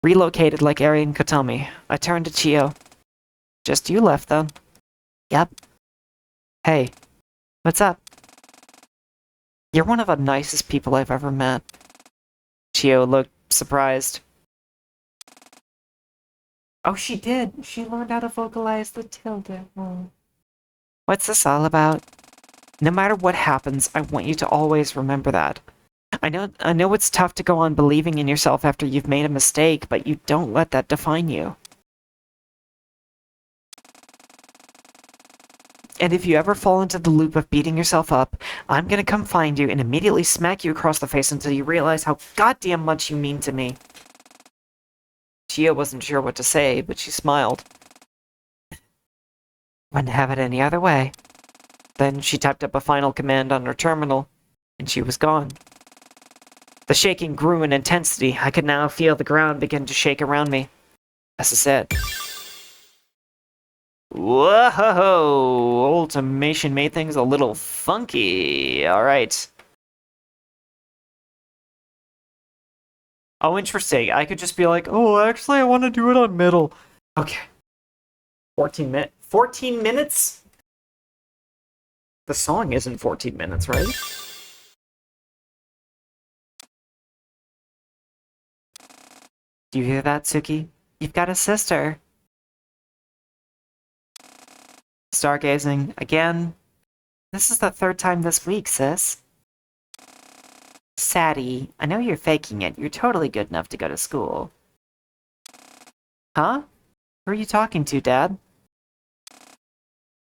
Relocated like Eri and Kotomi. I turned to Chio. Just you left, then. Yep. Hey, what's up? You're one of the nicest people I've ever met. Chio looked surprised. Oh, she did. She learned how to vocalize the tilde. Oh. What's this all about? No matter what happens, I want you to always remember that. I know it's tough to go on believing in yourself after you've made a mistake, but you don't let that define you. And if you ever fall into the loop of beating yourself up, I'm gonna come find you and immediately smack you across the face until you realize how goddamn much you mean to me. Chia wasn't sure what to say, but she smiled. Wouldn't have it any other way. Then she typed up a final command on her terminal, and she was gone. The shaking grew in intensity. I could now feel the ground begin to shake around me. This is it. Whoa! Ultimation made things a little funky. Alright. Oh, interesting. I could just be like, oh, actually, I want to do it on middle. Okay. 14 minutes? The song isn't 14 minutes, right? Do you hear that, Suki? You've got a sister. Stargazing again. This is the third time this week, sis. Sadie, I know you're faking it. You're totally good enough to go to school. Huh? Who are you talking to, Dad?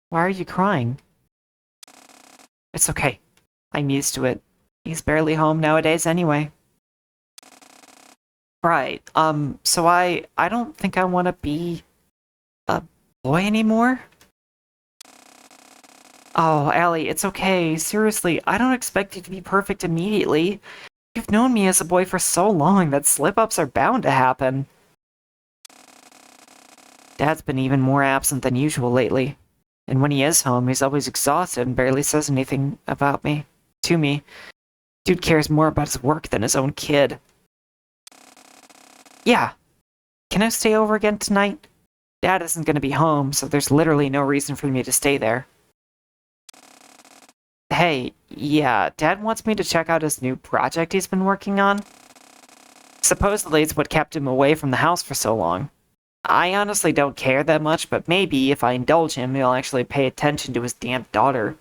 Why are you crying? It's okay. I'm used to it. He's barely home nowadays anyway. Right, so I don't think I want to be a boy anymore? Oh, Allie, it's okay. Seriously, I don't expect you to be perfect immediately. You've known me as a boy for so long that slip-ups are bound to happen. Dad's been even more absent than usual lately. And when he is home, he's always exhausted and barely says anything about me. To me. Dude cares more about his work than his own kid. Yeah. Can I stay over again tonight? Dad isn't going to be home, so there's literally no reason for me to stay there. Hey, yeah, Dad wants me to check out his new project he's been working on. Supposedly it's what kept him away from the house for so long. I honestly don't care that much, but maybe if I indulge him, he'll actually pay attention to his damn daughter.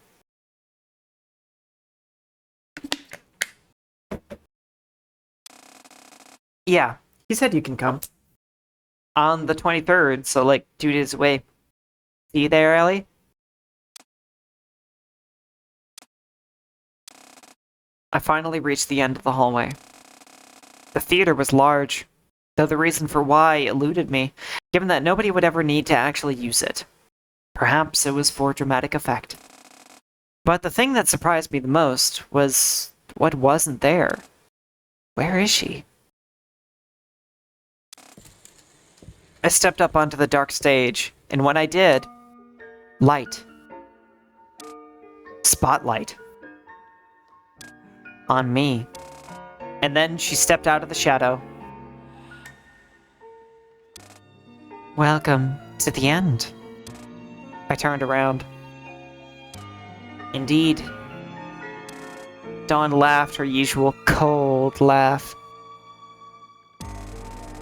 Yeah, he said you can come. On the 23rd, so like 2 days away. See you there, Ellie? I finally reached the end of the hallway. The theater was large, though the reason for why eluded me, given that nobody would ever need to actually use it. Perhaps it was for dramatic effect. But the thing that surprised me the most was what wasn't there. Where is she? I stepped up onto the dark stage, and when I did, light. Spotlight. On me. And then she stepped out of the shadow. Welcome to the end. I turned around. Indeed. Dawn laughed her usual cold laugh.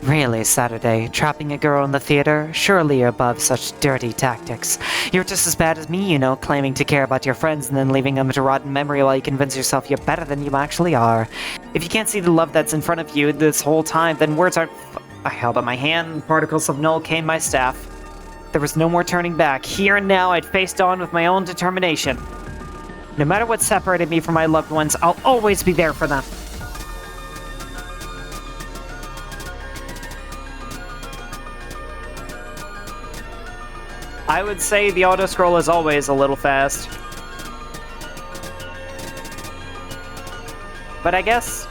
Really, Saturday, trapping a girl in the theater? Surely you're above such dirty tactics. You're just as bad as me, you know, claiming to care about your friends and then leaving them to rot in memory while you convince yourself you're better than you actually are. If you can't see the love that's in front of you this whole time, then words aren't... I held up my hand, particles of Null came my staff. There was no more turning back. Here and now, I'd faced on with my own determination. No matter what separated me from my loved ones, I'll always be there for them. I would say the auto-scroll is always a little fast. But I guess,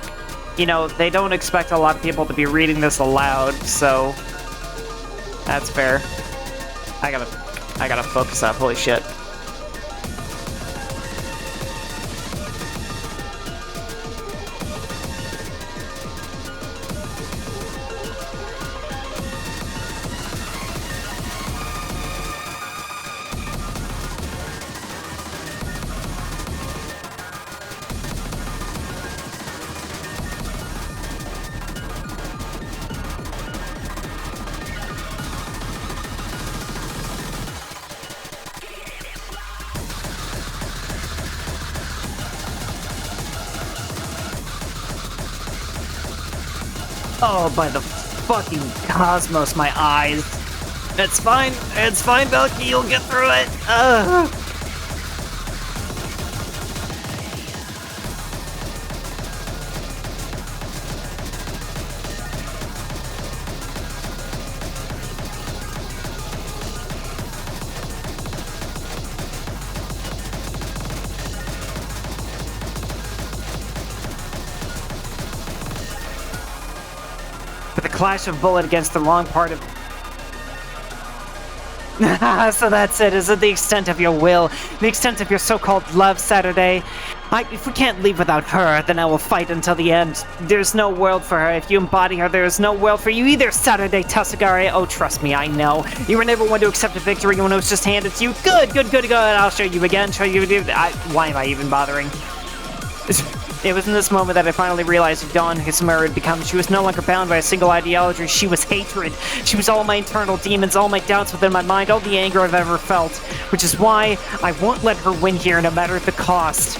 you know, they don't expect a lot of people to be reading this aloud, so that's fair. I gotta focus up, holy shit. Oh, by the fucking cosmos, my eyes. It's fine, Belky, you'll get through it. With a clash of bullet against the wrong part of... So that's it. Is it the extent of your will? The extent of your so-called love, Saturday? If we can't leave without her, then I will fight until the end. There's no world for her. If you embody her, there is no world for you either, Saturday Tasagare. Oh, trust me, I know. You were never one to accept a victory when it was just handed to you. Good. I'll show you again. Why am I even bothering? It was in this moment that I finally realized who Dawn Hismura had become. She was no longer bound by a single ideology. She was hatred. She was all my internal demons, all my doubts within my mind, all the anger I've ever felt. Which is why I won't let her win here, no matter the cost.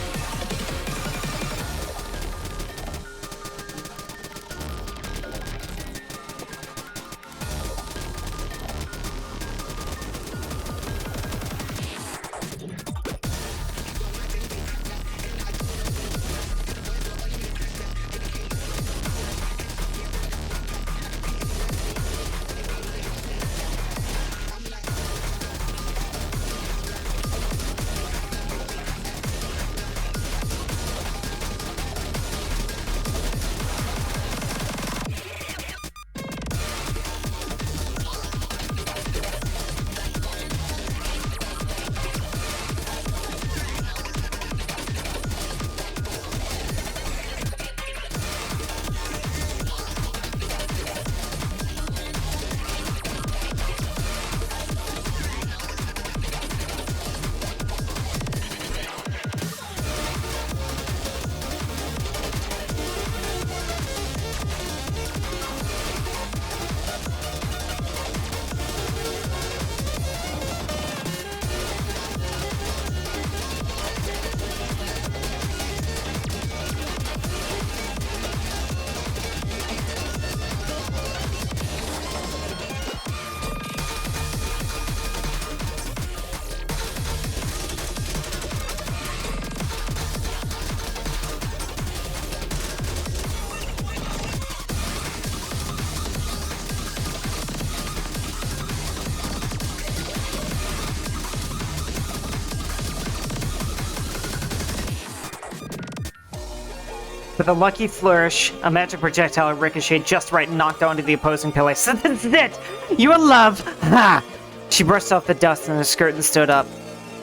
With a lucky flourish, a magic projectile ricocheted just right and knocked onto the opposing pillar. So that's it! Your love! Ha! She brushed off the dust in her skirt and stood up.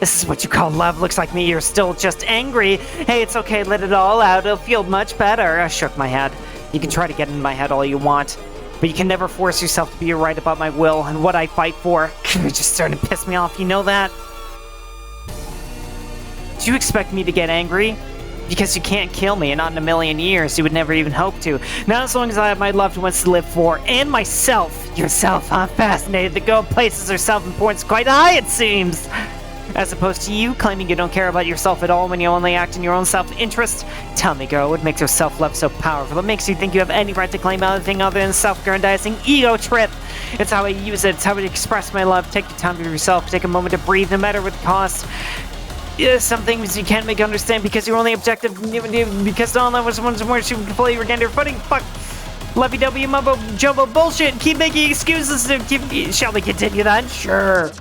This is what you call love. Looks like me, you're still just angry. Hey, it's okay, let it all out. It'll feel much better. I shook my head. You can try to get in my head all you want, but you can never force yourself to be right about my will and what I fight for. You're just starting to piss me off, you know that? Do you expect me to get angry? Because you can't kill me, and not in a million years. You would never even hope to. Not as long as I have my loved ones to live for, and myself. Yourself, I'm fascinated. The girl places her self-importance quite high, it seems. As opposed to you, claiming you don't care about yourself at all when you only act in your own self-interest. Tell me, girl, what makes your self-love so powerful? What makes you think you have any right to claim anything other than self-aggrandizing ego trip? It's how I use it. It's how I express my love. Take the time to yourself. Take a moment to breathe, no matter what the cost. Yeah, some things you can't make understand because you're only objective. Because all that was one more she would play your gender footing. Fuck. Lovey-dovey mumbo jumbo bullshit. Keep making excuses to keep. Shall we continue that? Sure.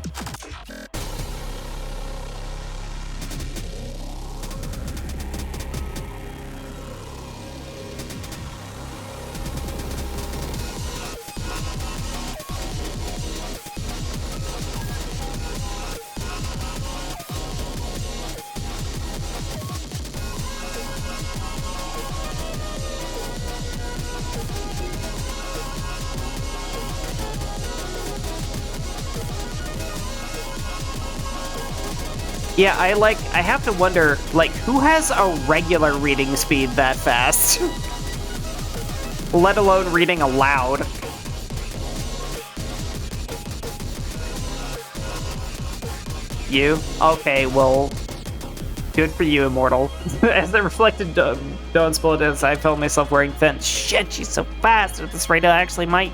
Yeah, I have to wonder, like, who has a regular reading speed that fast? Let alone reading aloud. You? Okay, well, good for you, Immortal. As I reflected Dawn's bullet as I felt myself wearing thin. Shit, she's so fast. At this rate, I actually might.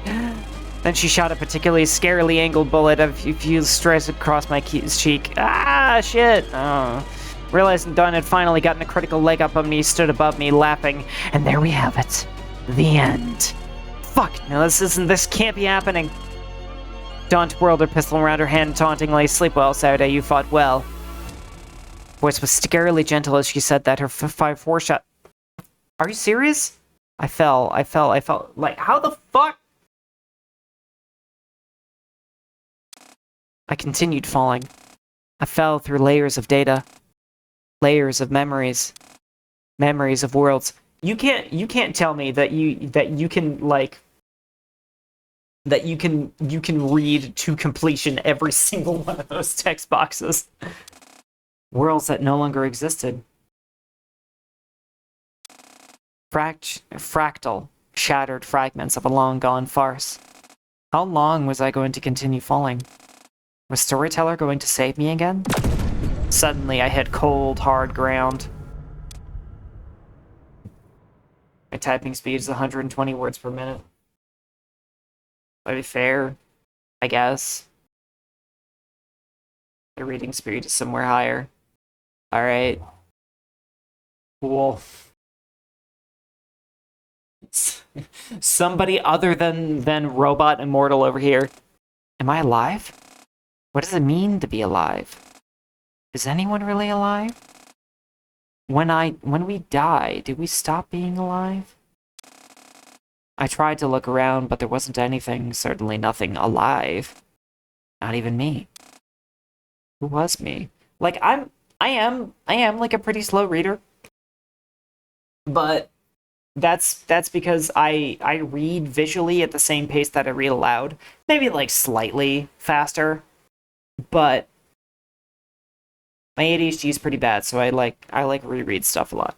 Then she shot a particularly scarily angled bullet a few strikes across my cheek. Ah, shit. Oh. Realizing Dawn had finally gotten a critical leg up on me, he stood above me, laughing. And there we have it. The end. Fuck, no, this can't be happening. Dawn twirled her pistol around her hand tauntingly. Sleep well, Saturday, you fought well. Voice was scarily gentle as she said that. Her 5-4 shot. Are you serious? I fell. Like, how the fuck? I continued falling. I fell through layers of data, layers of memories, memories of worlds. You can't tell me that you can like that you can read to completion every single one of those text boxes. Worlds that no longer existed. Fractal, shattered fragments of a long-gone farce. How long was I going to continue falling? Was Storyteller going to save me again? Suddenly, I hit cold, hard ground. My typing speed is 120 words per minute. That'd be fair, I guess. The reading speed is somewhere higher. Alright. Cool. Somebody other than Robot Immortal over here. Am I alive? What does it mean to be alive? Is anyone really alive? When we die, do we stop being alive? I tried to look around, but there wasn't anything, certainly nothing alive. Not even me. Who was me? Like, I am like a pretty slow reader. But that's because I read visually at the same pace that I read aloud. Maybe like slightly faster. But my ADHD is pretty bad, so I like reread stuff a lot.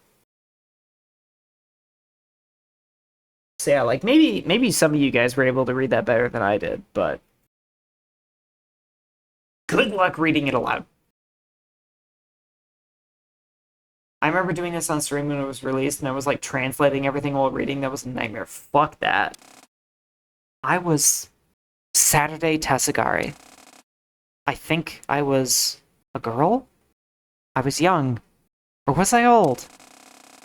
So yeah, like maybe some of you guys were able to read that better than I did, but good luck reading it aloud. I remember doing this on stream when it was released, and I was like translating everything while reading. That was a nightmare. Fuck that. I was Saturday Tasagari. I think I was a girl? I was young. Or was I old?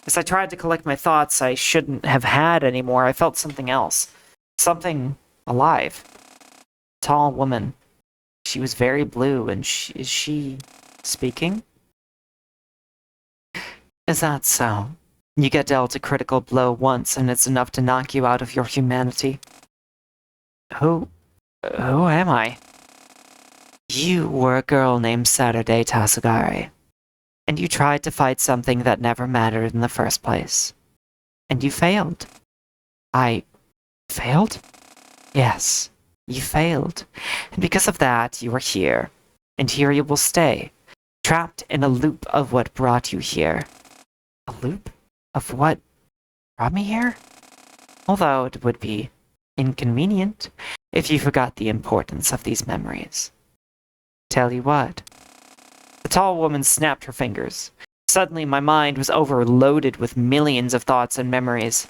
As I tried to collect my thoughts I shouldn't have had anymore, I felt something else. Something alive. Tall woman. She was very blue, and is she speaking? Is that so? You get dealt a critical blow once, and it's enough to knock you out of your humanity. Who am I? You were a girl named Saturday Tasagari, and you tried to fight something that never mattered in the first place. And you failed. I failed? Yes, you failed. And because of that, you are here. And here you will stay, trapped in a loop of what brought you here. A loop of what brought me here? Although it would be inconvenient if you forgot the importance of these memories. Tell you what. The tall woman snapped her fingers. Suddenly my mind was overloaded with millions of thoughts and memories.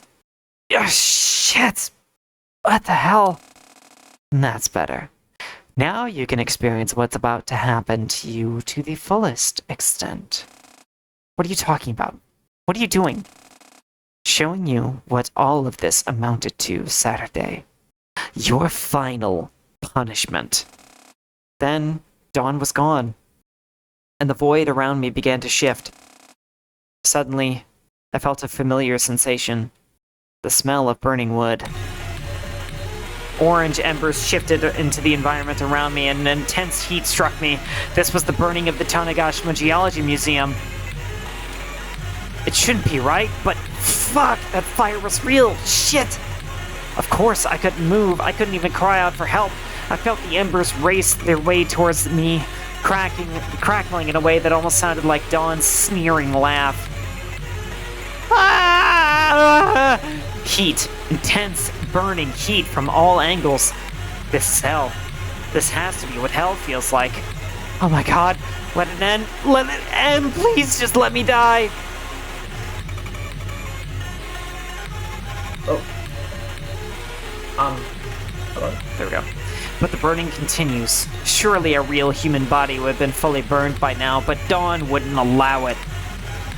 Oh, shit! What the hell? That's better. Now you can experience what's about to happen to you to the fullest extent. What are you talking about? What are you doing? Showing you what all of this amounted to Saturday. Your final punishment. Then dawn was gone, and the void around me began to shift. Suddenly, I felt a familiar sensation. The smell of burning wood. Orange embers shifted into the environment around me, and an intense heat struck me. This was the burning of the Tanegashima Geology Museum. It shouldn't be, right? But fuck, that fire was real. Shit! Of course, I couldn't move. I couldn't even cry out for help. I felt the embers race their way towards me, crackling in a way that almost sounded like Dawn's sneering laugh. Ah! Heat. Intense, burning heat from all angles. This is hell. This has to be what hell feels like. Oh my god. Let it end. Let it end. Please just let me die. Oh. Hello? There we go. But the burning continues. Surely a real human body would have been fully burned by now, but Dawn wouldn't allow it.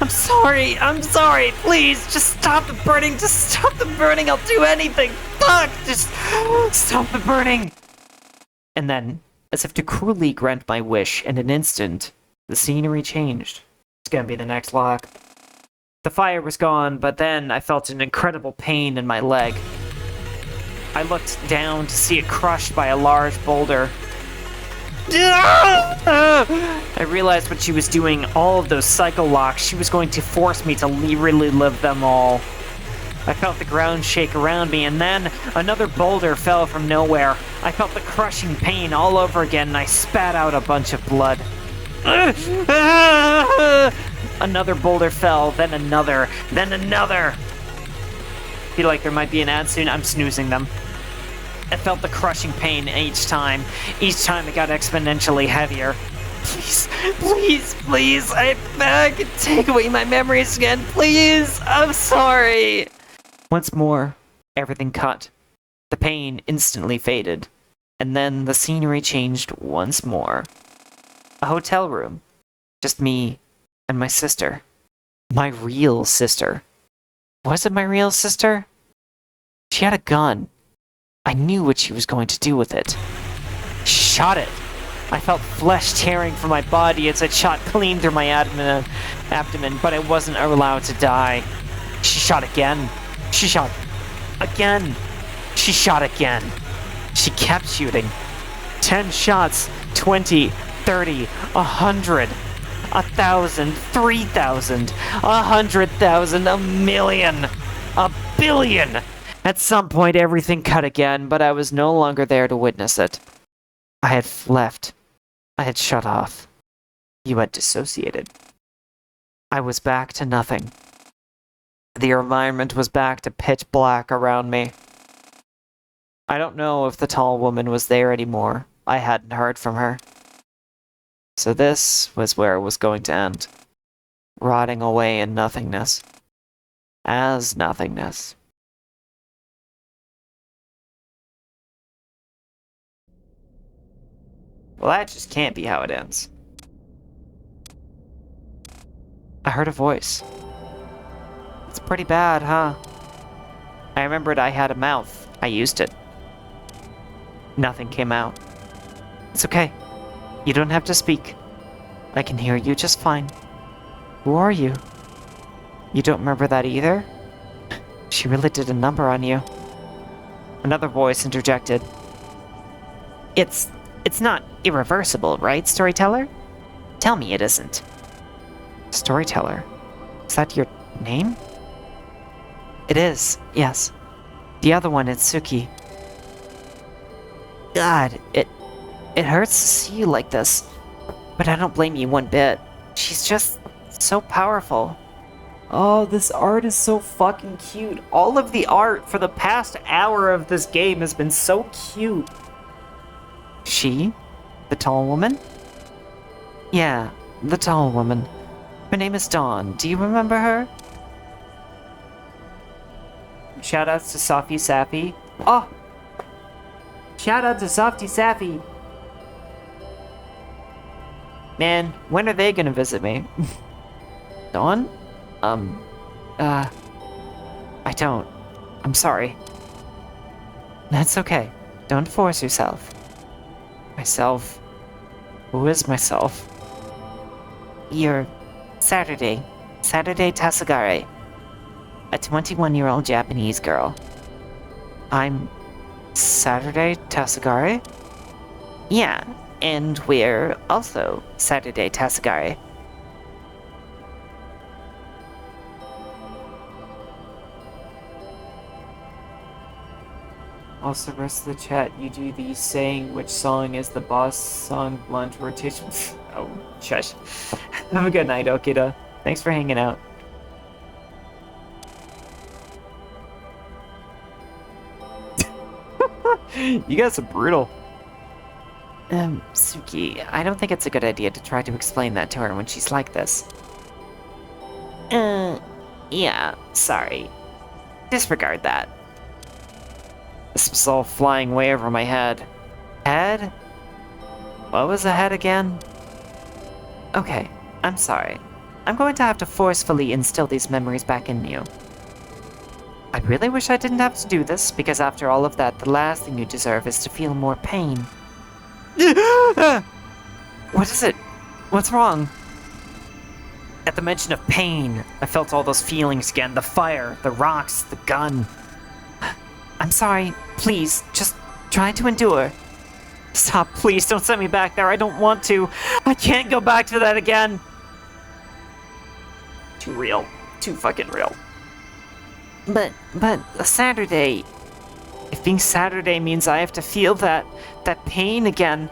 I'm sorry, please, just stop the burning, I'll do anything, fuck, just stop the burning. And then, as if to cruelly grant my wish, in an instant, the scenery changed. It's gonna be the next lock. The fire was gone, but then I felt an incredible pain in my leg. I looked down to see it crushed by a large boulder. I realized what she was doing. All of those psycho locks, she was going to force me to really live them all. I felt the ground shake around me, and then another boulder fell from nowhere. I felt the crushing pain all over again, and I spat out a bunch of blood. Another boulder fell, then another, then another. Feel like there might be an ad soon. I'm snoozing them. I felt the crushing pain each time. Each time it got exponentially heavier. Please, please, please, I beg, take away my memories again, please. I'm sorry. Once more, everything cut. The pain instantly faded. And then the scenery changed once more. A hotel room. Just me and my sister. My real sister. Was it my real sister? She had a gun. I knew what she was going to do with it. She shot it. I felt flesh tearing from my body as it shot clean through my abdomen, but I wasn't allowed to die. She shot again. She shot again. She shot again. She kept shooting. 10 shots, 20, 30, 100, 1,000, 3,000, 100,000, a million, a billion. At some point, everything cut again, but I was no longer there to witness it. I had left. I had shut off. You had dissociated. I was back to nothing. The environment was back to pitch black around me. I don't know if the tall woman was there anymore. I hadn't heard from her. So this was where it was going to end. Rotting away in nothingness. As nothingness. Well, that just can't be how it ends. I heard a voice. It's pretty bad, huh? I remembered I had a mouth. I used it. Nothing came out. It's okay. You don't have to speak. I can hear you just fine. Who are you? You don't remember that either? She really did a number on you. Another voice interjected. It's not irreversible, right, storyteller? Tell me it isn't. Storyteller? Is that your name? It is, yes. The other one is Suki. God, it hurts to see you like this. But I don't blame you one bit. She's just so powerful. Oh, this art is so fucking cute. All of the art for the past hour of this game has been so cute. She? The tall woman? Yeah, the tall woman. Her name is Dawn. Do you remember her? Shoutouts to Softy Sappy. Oh! Shoutout to Softy Sappy. Man, when are they gonna visit me? Dawn? I don't. I'm sorry. That's okay. Don't force yourself. Myself? Who is myself? You're Saturday Tasagare. A 21-year-old Japanese girl. I'm Saturday Tasagare? Yeah, and we're also Saturday Tasagare. Also, rest of the chat, you do the saying which song is the boss song blunt rotation. Oh, shush. Have a good night, Okida. Thanks for hanging out. You guys are brutal. Suki, I don't think it's a good idea to try to explain that to her when she's like this. Yeah, sorry. Disregard that. This was all flying way over my head. Head? What was the head again? Okay, I'm sorry. I'm going to have to forcefully instill these memories back in you. I really wish I didn't have to do this, because after all of that, the last thing you deserve is to feel more pain. What is it? What's wrong? At the mention of pain, I felt all those feelings again. The fire, the rocks, the gun. I'm sorry. Please, just try to endure. Stop, please, don't send me back there. I don't want to. I can't go back to that again. Too real. Too fucking real. But Saturday. If being Saturday means I have to feel that pain again,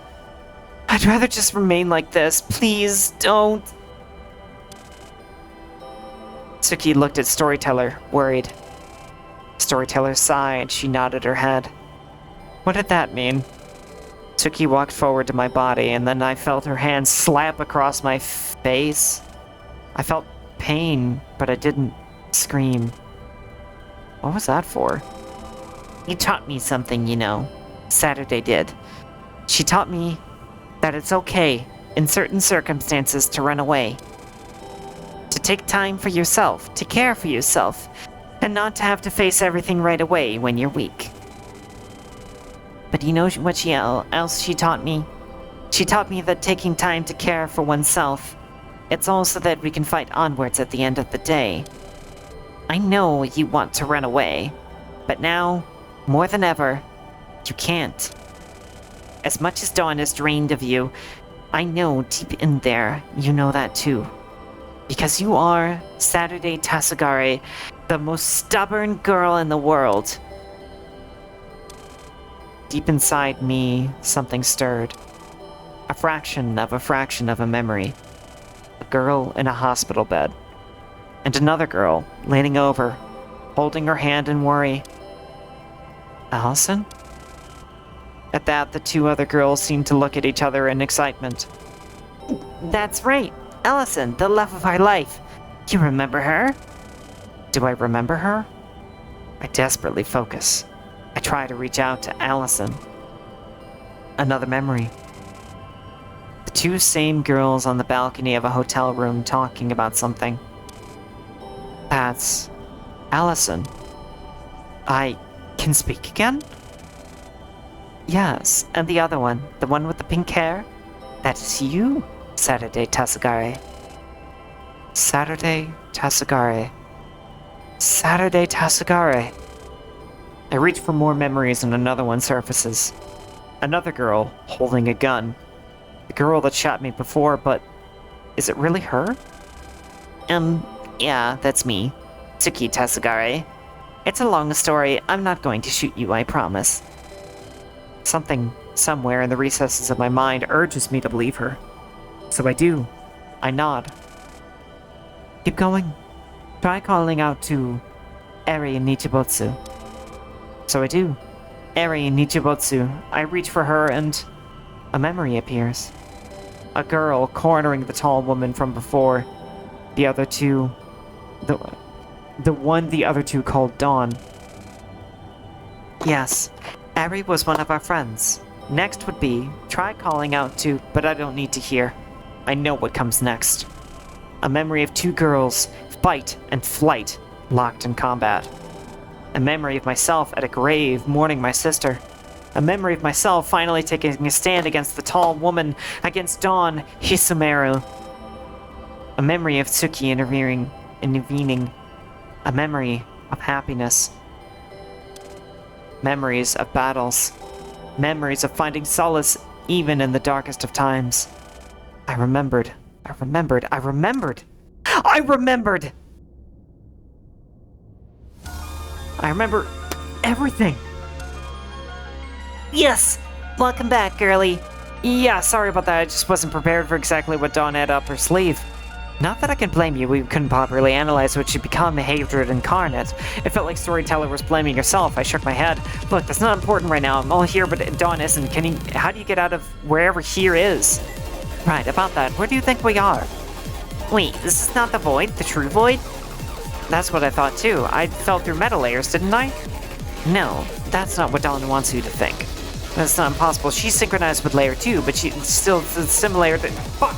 I'd rather just remain like this. Please don't. Suki looked at Storyteller, worried. Storyteller sighed. She nodded her head. What did that mean? Suki walked forward to my body, and then I felt her hand slap across my face. I felt pain, but I didn't scream. What was that for? You taught me something, you know. Saturday did. She taught me that it's okay, in certain circumstances, to run away. To take time for yourself, to care for yourself, and not to have to face everything right away when you're weak. But you know what else she taught me? She taught me that taking time to care for oneself, it's all so that we can fight onwards at the end of the day. I know you want to run away, but now, more than ever, you can't. As much as Dawn has drained of you, I know deep in there you know that too. Because you are, Saturday Tasagare, the most stubborn girl in the world. Deep inside me, something stirred. A fraction of a memory. A girl in a hospital bed. And another girl, leaning over, holding her hand in worry. Allison? At that, the two other girls seemed to look at each other in excitement. That's right, Allison, the love of our life. You remember her? Do I remember her? I desperately focus. I try to reach out to Allison. Another memory. The two same girls on the balcony of a hotel room talking about something. That's Allison. I can speak again? Yes, and the other one, the one with the pink hair? That is you, Saturday Tasagare. Saturday Tasagare. Saturday Tasagare. I reach for more memories and another one surfaces. Another girl holding a gun. The girl that shot me before, but is it really her? Yeah, that's me. Tsuki Tasagare. It's a long story. I'm not going to shoot you, I promise. Something, somewhere in the recesses of my mind, urges me to believe her. So I do. I nod. Keep going. Try calling out to Eri and Nichibotsu. So I do. Eri and Nichibotsu. I reach for her and a memory appears. A girl cornering the tall woman from before. The other two... The one the other two called Dawn. Yes, Eri was one of our friends. Next would be, try calling out to, but I don't need to hear. I know what comes next. A memory of two girls, fight and flight, locked in combat. A memory of myself at a grave mourning my sister. A memory of myself finally taking a stand against the tall woman, against Dawn Hisumeru. A memory of Tsuki intervening. A memory of happiness. Memories of battles. Memories of finding solace even in the darkest of times. I remembered. I remember everything. Yes! Welcome back, girlie. Yeah, sorry about that. I just wasn't prepared for exactly what Dawn had up her sleeve. Not that I can blame you, we couldn't properly analyze what she'd become, hatred incarnate. It felt like Storyteller was blaming herself. I shook my head. Look, that's not important right now. I'm all here, but Dawn isn't. How do you get out of wherever here is? Right, about that. Where do you think we are? Wait, this is not the void? The true void? That's what I thought too. I fell through meta layers, didn't I? No, that's not what Dawn wants you to think. That's not impossible. She's synchronized with layer 2, but she's still similar to... Fuck!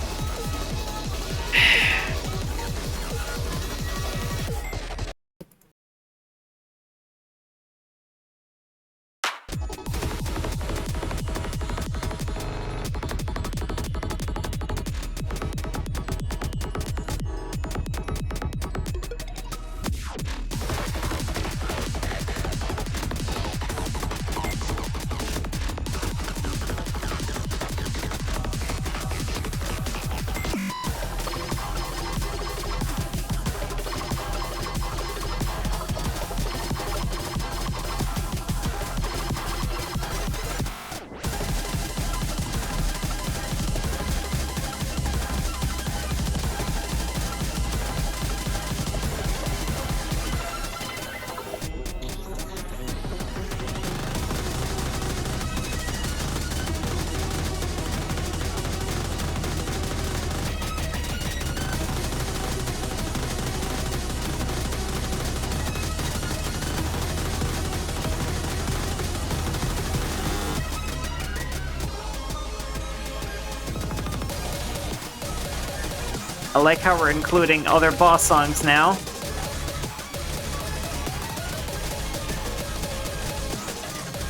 like how we're including other boss songs now.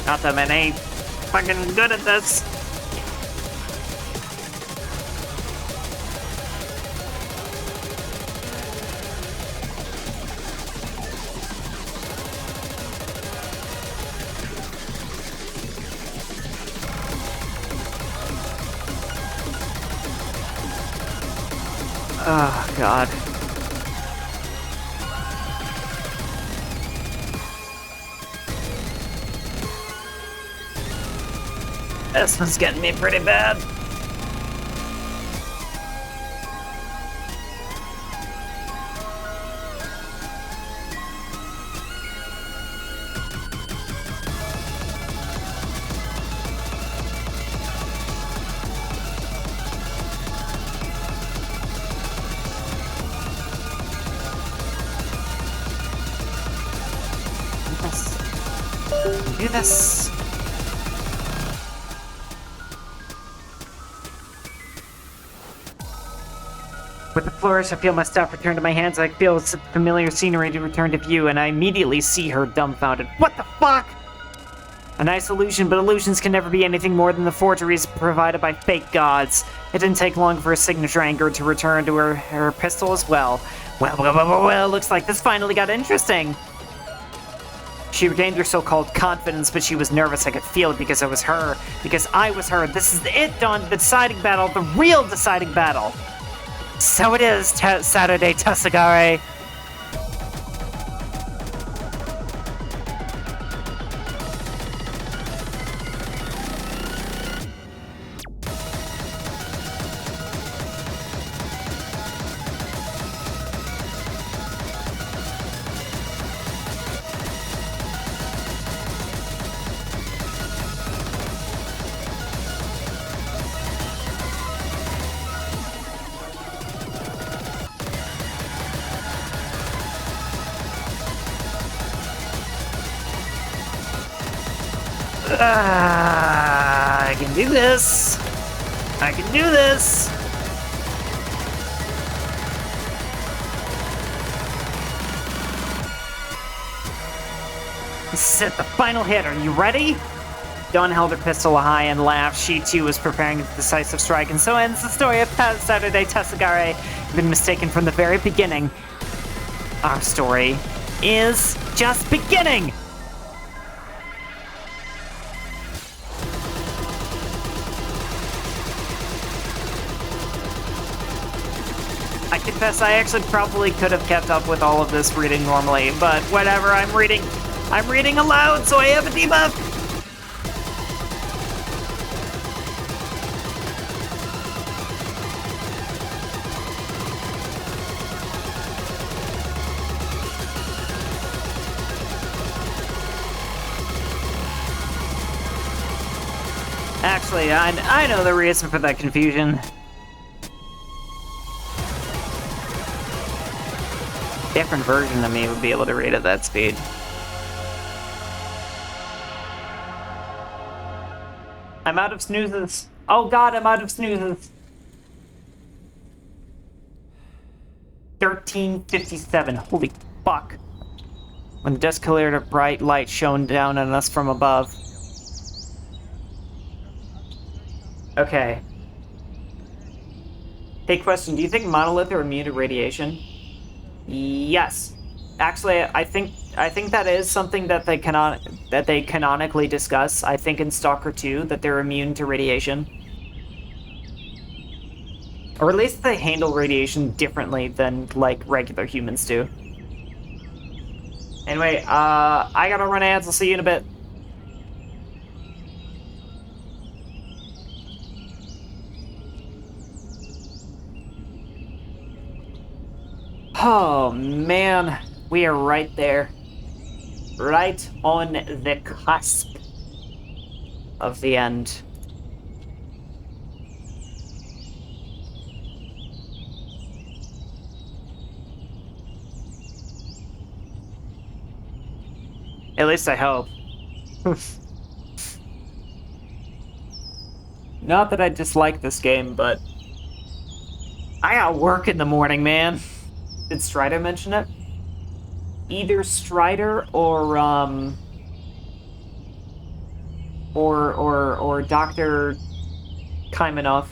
Not that many ain't fucking good at this. Oh, God. This one's getting me pretty bad. Do this. With the flourish, I feel my staff return to my hands. I feel familiar scenery to return to view, and I immediately see her dumbfounded. What the fuck? A nice illusion, but illusions can never be anything more than the forgeries provided by fake gods. It didn't take long for her signature anger to return to her pistol as well. Well, looks like this finally got interesting. She regained her so-called confidence, but she was nervous. I could feel it because I was her. Because I was her. This is it, Dawn, the deciding battle, the real deciding battle. So it is, Saturday Tasagare. I can do this. I can do this. This is the final hit. Are you ready? Dawn held her pistol high and laughed. She too was preparing a decisive strike, and so ends the story of Saturday Tasagare. Been mistaken from the very beginning. Our story is just beginning. I confess I actually probably could have kept up with all of this reading normally, but whatever, I'm reading aloud, so I have a debuff! Actually, I know the reason for that confusion. Different version of me would be able to read at that speed. I'm out of snoozes. Oh god, I'm out of snoozes. 13:57. Holy fuck. When the dust cleared, a bright light shone down on us from above. Okay. Hey, question. Do you think monolith are immune to radiation? Yes. Actually, I think that is something that they canonically discuss. I think in Stalker 2 that they're immune to radiation. Or at least they handle radiation differently than like regular humans do. Anyway, I gotta run ads. I'll see you in a bit. Oh man, we are right there. Right on the cusp of the end. At least I hope. Not that I dislike this game, but I got work in the morning, man. Did Strider mention it? Either Strider or Dr. Kaimanov.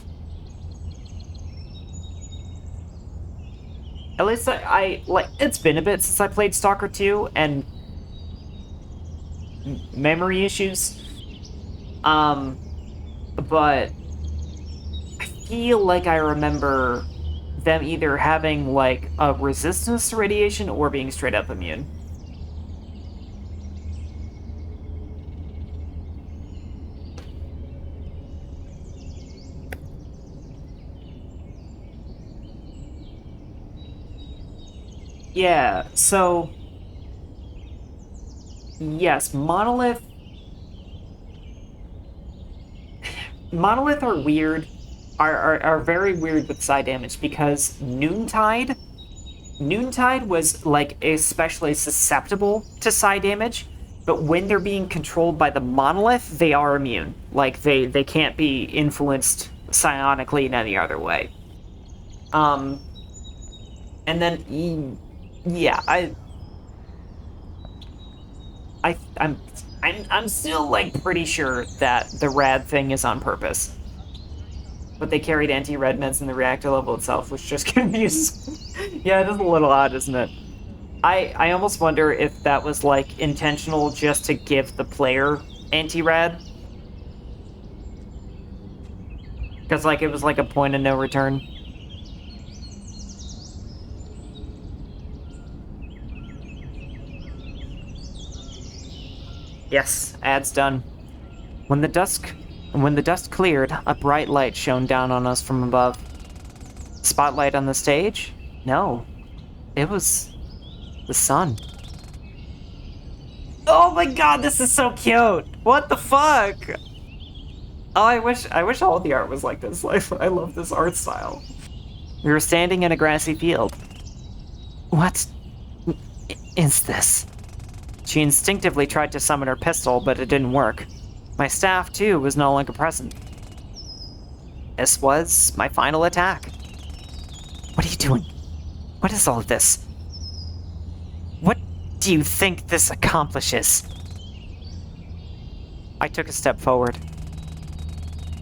At least I like it's been a bit since I played Stalker 2 and memory issues. But I feel like I remember them either having like a resistance to radiation or being straight up immune. Yeah, so yes, Monolith are weird, are very weird with psi damage because Noontide was like especially susceptible to psi damage, but when they're being controlled by the Monolith, they are immune. Like they can't be influenced psionically in any other way. And then yeah, I'm still like pretty sure that the rad thing is on purpose. But they carried anti-red meds in the reactor level itself, which just confuses. Yeah, it is a little odd, isn't it? I almost wonder if that was like intentional just to give the player anti-rad. Because like it was like a point of no return. Yes, ad's done. When the dust cleared, a bright light shone down on us from above. Spotlight on the stage? No. It was the sun. Oh my god, this is so cute! What the fuck? Oh, I wish all the art was like this. I love this art style. We were standing in a grassy field. What is this? She instinctively tried to summon her pistol, but it didn't work. My staff, too, was no longer present. This was my final attack. What are you doing? What is all of this? What do you think this accomplishes? I took a step forward.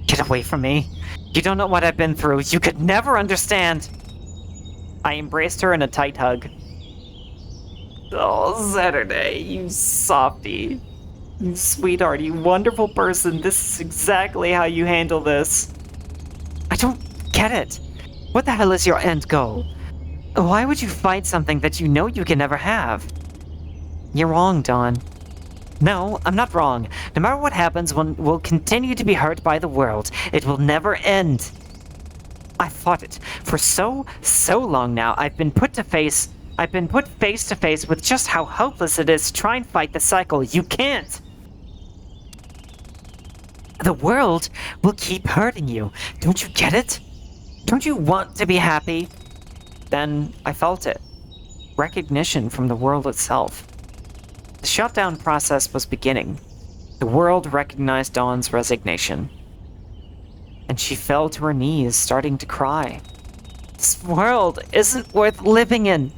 Get away from me. You don't know what I've been through. You could never understand. I embraced her in a tight hug. Oh, Saturday, you softie. You sweetheart, you wonderful person. This is exactly how you handle this. I don't get it. What the hell is your end goal? Why would you fight something that you know you can never have? You're wrong, Dawn. No, I'm not wrong. No matter what happens, we'll continue to be hurt by the world. It will never end. I fought it. For so long now, I've been put face to face with just how hopeless it is to try and fight the cycle. You can't! The world will keep hurting you. Don't you get it? Don't you want to be happy? Then I felt it. Recognition from the world itself. The shutdown process was beginning. The world recognized Dawn's resignation. And she fell to her knees, starting to cry. This world isn't worth living in.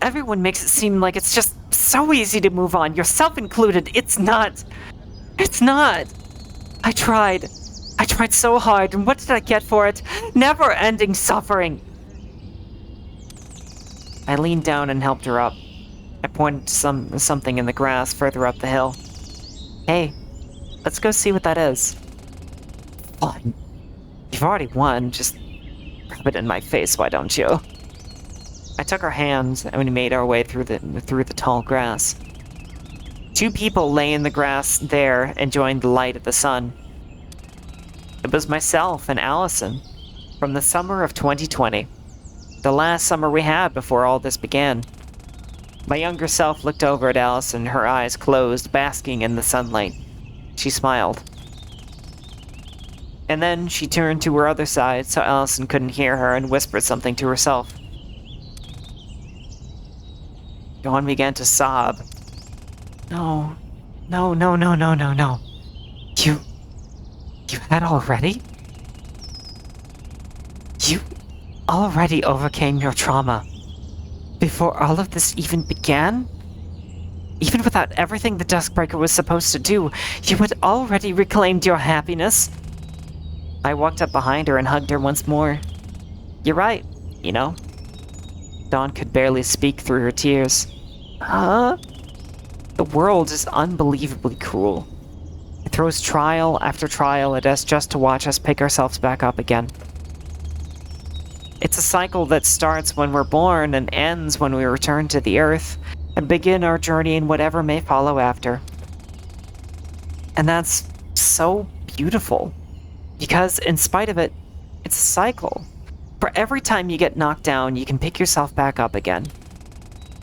Everyone makes it seem like it's just so easy to move on, yourself included. It's not. It's not. I tried so hard, and what did I get for it? Never-ending suffering. I leaned down and helped her up. I pointed to something in the grass further up the hill. Hey, let's go see what that is. Fine. You've already won, just rub it in my face, why don't you? I took her hand, and we made our way through the tall grass. Two people lay in the grass there, enjoying the light of the sun. It was myself and Allison, from the summer of 2020. The last summer we had before all this began. My younger self looked over at Allison, her eyes closed, basking in the sunlight. She smiled. And then she turned to her other side so Allison couldn't hear her and whispered something to herself. Dawn began to sob. No. You had already? already overcame your trauma. Before all of this even began? Even without everything the Duskbreaker was supposed to do, you had already reclaimed your happiness. I walked up behind her and hugged her once more. You're right, you know? Dawn could barely speak through her tears. Huh? The world is unbelievably cruel. It throws trial after trial at us just to watch us pick ourselves back up again. It's a cycle that starts when we're born and ends when we return to the Earth and begin our journey in whatever may follow after. And that's so beautiful, because in spite of it, it's a cycle. For every time you get knocked down, you can pick yourself back up again.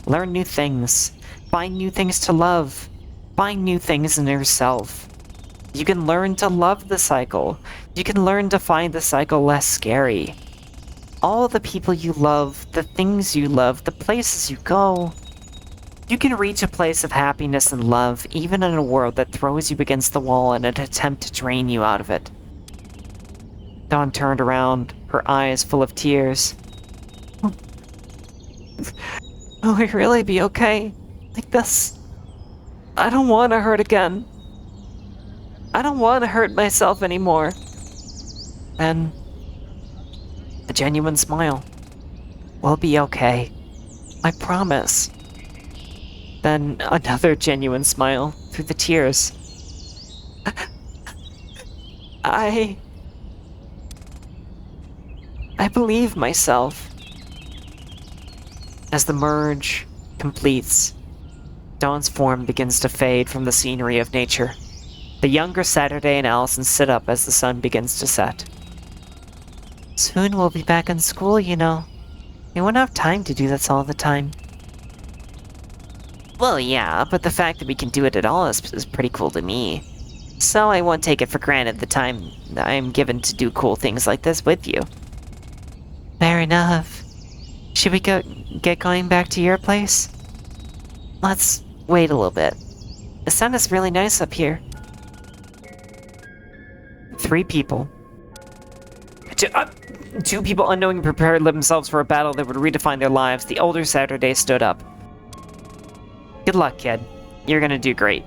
Learn new things, find new things to love, find new things in yourself. You can learn to love the cycle. You can learn to find the cycle less scary. All the people you love, the things you love, the places you go. You can reach a place of happiness and love, even in a world that throws you against the wall in an attempt to drain you out of it. Dawn turned around, her eyes full of tears. Will we really be okay? Like this? I don't want to hurt again. I don't want to hurt myself anymore. Then, a genuine smile. We'll be okay. I promise. Then another genuine smile through the tears. I believe myself. As the merge completes, Dawn's form begins to fade from the scenery of nature. The younger Saturday and Allison sit up as the sun begins to set. Soon we'll be back in school, you know. We won't have time to do this all the time. Well, yeah, but the fact that we can do it at all is pretty cool to me. So I won't take it for granted the time that I am given to do cool things like this with you. Fair enough. Should we get going back to your place? Let's wait a little bit. The sun is really nice up here. 3 people. Two people unknowingly prepared themselves for a battle that would redefine their lives. The older Saturday stood up. Good luck, kid. You're gonna do great.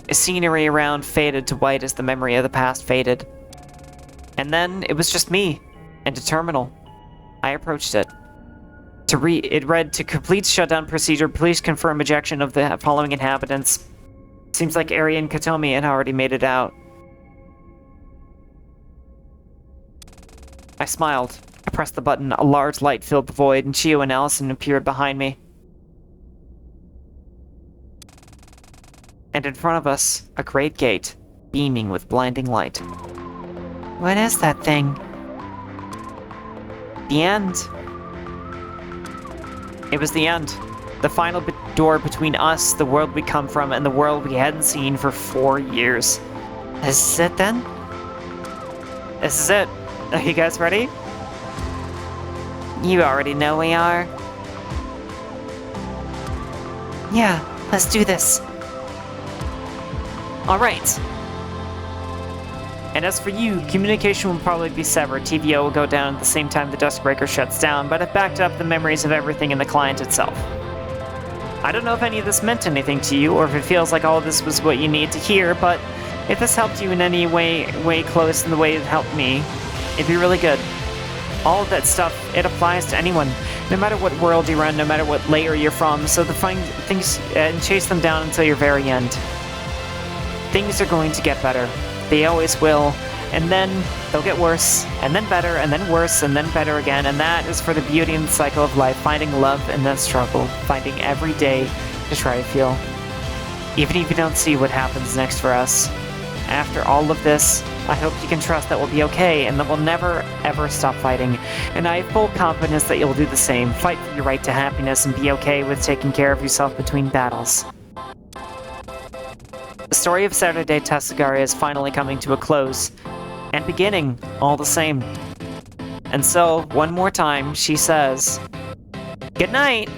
The scenery around faded to white as the memory of the past faded. And then it was just me and a terminal. I approached it. It read, to complete shutdown procedure, please confirm ejection of the following inhabitants. Seems like Ari and Katomi had already made it out. I smiled. I pressed the button. A large light filled the void, and Chio and Allison appeared behind me. And in front of us, a great gate, beaming with blinding light. What is that thing? The end. It was the end. The final door between us, the world we come from, and the world we hadn't seen for 4 years. This is it then? This is it. Are you guys ready? You already know we are. Yeah, let's do this. Alright. And as for you, communication will probably be severed. TVO will go down at the same time the Duskbreaker shuts down, but I've backed up the memories of everything in the client itself. I don't know if any of this meant anything to you, or if it feels like all of this was what you need to hear, but if this helped you in any way close in the way it helped me, it'd be really good. All of that stuff, it applies to anyone, no matter what world you're in, no matter what layer you're from, so find things and chase them down until your very end. Things are going to get better. They always will, and then they'll get worse, and then better, and then worse, and then better again, and that is for the beauty and the cycle of life, finding love in that struggle, finding every day to try to feel. Even if you don't see what happens next for us. After all of this, I hope you can trust that we'll be okay, and that we'll never, ever stop fighting, and I have full confidence that you'll do the same. Fight for your right to happiness, and be okay with taking care of yourself between battles. The story of Saturday Tassigari is finally coming to a close, and beginning all the same. And so, one more time, she says, "Good night!"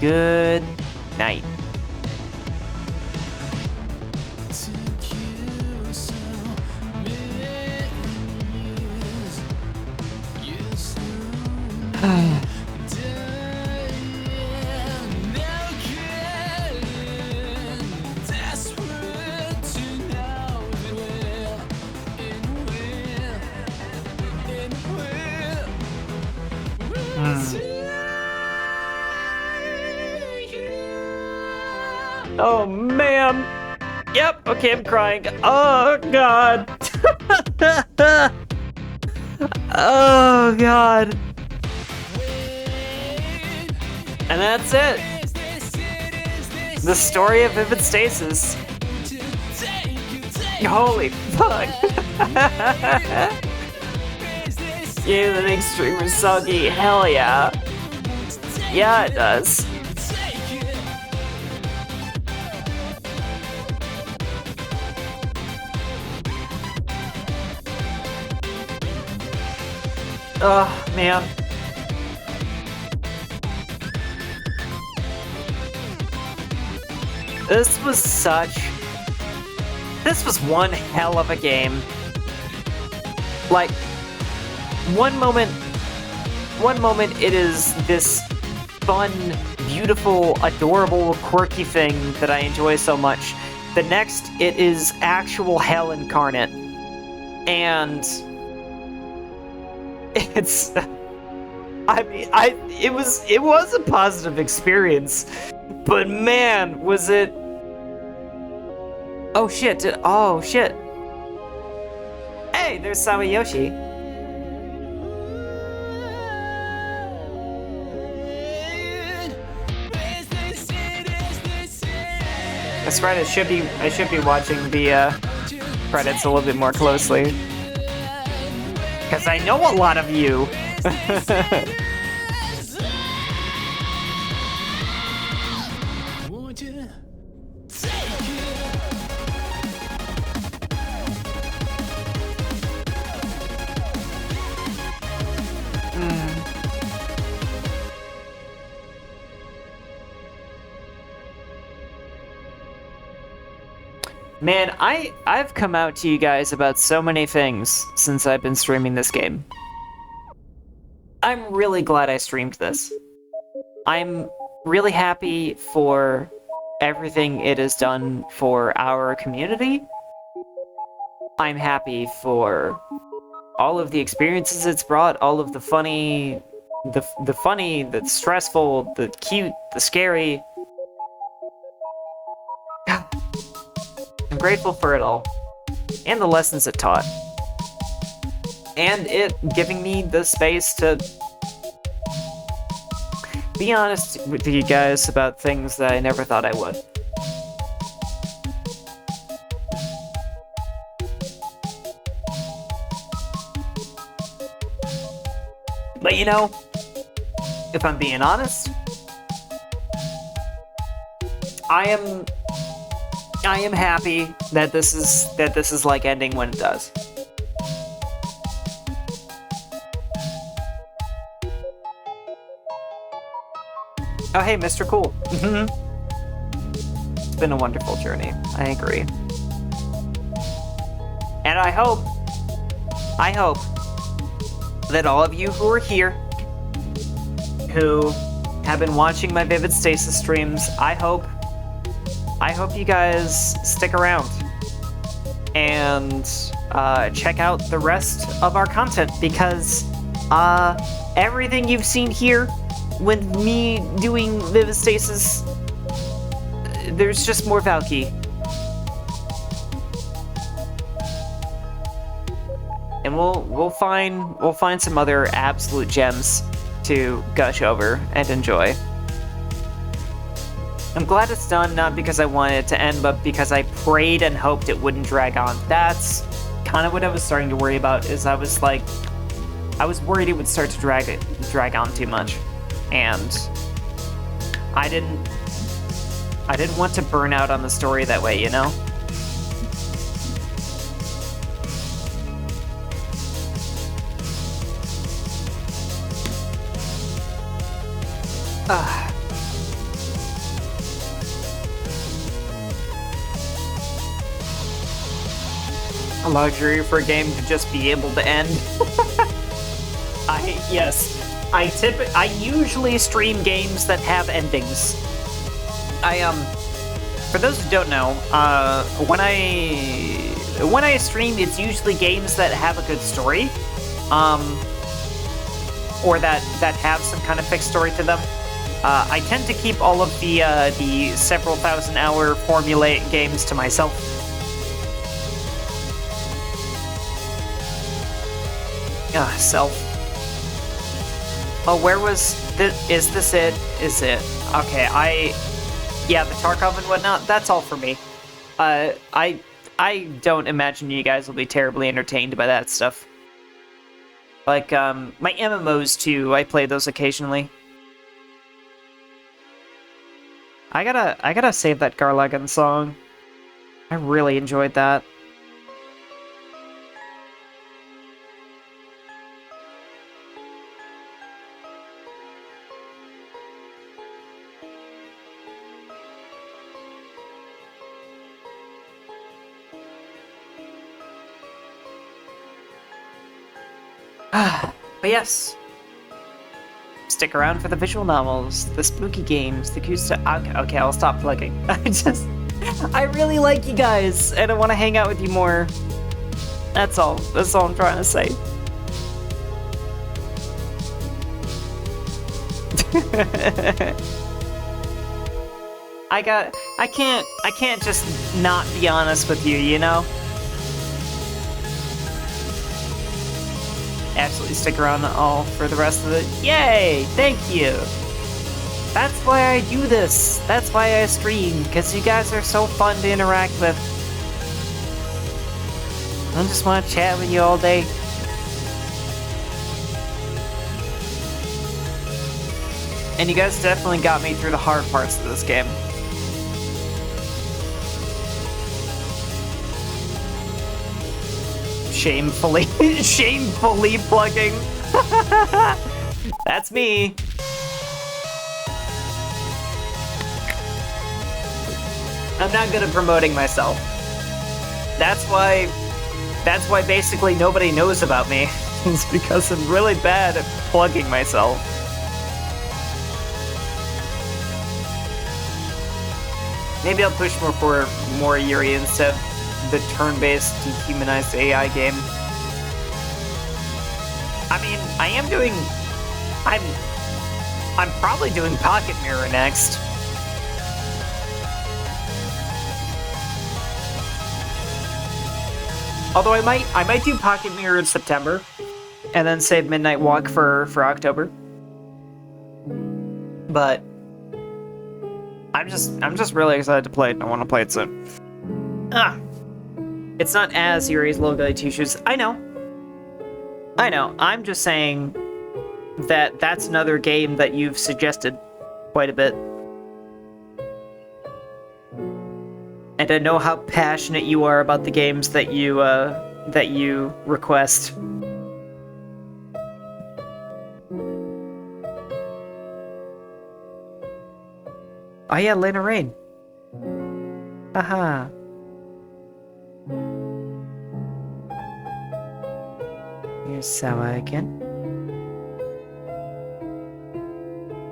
Good night. Oh man. Yep, okay, I'm crying. Oh god. Oh god. And that's it. The story of Vivid Stasis. Holy fuck. Yeah, that makes streamers soggy. Hell yeah. Yeah, it does. Oh, man. This was one hell of a game. Like, one moment it is this fun, beautiful, adorable, quirky thing that I enjoy so much. The next, it is actual hell incarnate. And it's, I mean, it was a positive experience, but man, was it. Oh shit, oh shit. Hey, there's Sawayoshi. That's right, I should be watching the credits a little bit more closely. Because I know a lot of you. Man, I've come out to you guys about so many things since I've been streaming this game. I'm really glad I streamed this. I'm really happy for everything it has done for our community. I'm happy for all of the experiences it's brought, all of the funny, the stressful, the cute, the scary. I'm grateful for it all, and the lessons it taught, and it giving me the space to be honest with you guys about things that I never thought I would. But you know, if I'm being honest, I am happy that this is like ending when it does. Oh hey, Mr. Cool. It's been a wonderful journey. I agree. And I hope that all of you who are here, who have been watching my Vivid Stasis streams, I hope you guys stick around and check out the rest of our content, because everything you've seen here with me doing Vivid Stasis, there's just more Valky. And we'll find some other absolute gems to gush over and enjoy. I'm glad it's done, not because I wanted it to end, but because I prayed and hoped it wouldn't drag on. That's kind of what I was starting to worry about, is I was worried it would start to drag on too much. And I didn't want to burn out on the story that way, you know? a luxury for a game to just be able to end. I usually stream games that have endings. For those who don't know, when I stream, it's usually games that have a good story, or that have some kind of fixed story to them. I tend to keep all of the several thousand hour formulaic games to myself. Self. Oh, where was this? Is this it? Is it? Okay, yeah, the Tarkov and whatnot, that's all for me. I don't imagine you guys will be terribly entertained by that stuff. Like, my MMOs too, I play those occasionally. I gotta save that Garlegan song. I really enjoyed that. But yes, stick around for the visual novels, the spooky games, the cute stuff. Okay, I'll stop plugging. I really like you guys, and I want to hang out with you more. That's all I'm trying to say. I can't just not be honest with you, you know? Absolutely stick around all for the rest of it. Yay! Thank you! That's why I do this. That's why I stream, because you guys are so fun to interact with. I just want to chat with you all day. And you guys definitely got me through the hard parts of this game. Shamefully plugging. That's me. I'm not good at promoting myself. That's why basically nobody knows about me. It's because I'm really bad at plugging myself. Maybe I'll push more Yuri instead of the turn-based dehumanized AI game. I mean, I'm probably doing Pocket Mirror next. Although I might do Pocket Mirror in September, and then save Midnight Walk for October. But I'm just really excited to play it, and I want to play it soon. It's not as Yuri's Little Goody Two Shoes. I know. I'm just saying that that's another game that you've suggested quite a bit. And I know how passionate you are about the games that you request. Oh yeah, Lena Rain. Haha. Here's Sawa again.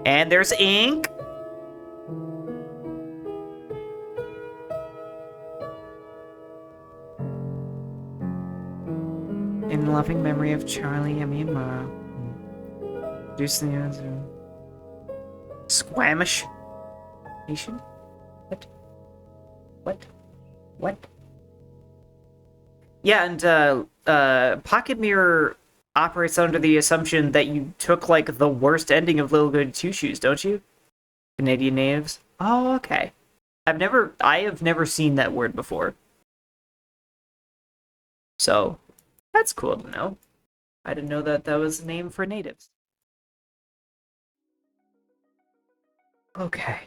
And there's ink. In loving memory of Charlie, Emmy, and Mara. Producing the answer. Squamish Nation? What? Yeah, and Pocket Mirror operates under the assumption that you took like the worst ending of Little Goody Two Shoes, don't you? Canadian natives. Oh, okay. I have never seen that word before. So that's cool to know. I didn't know that was a name for natives. Okay.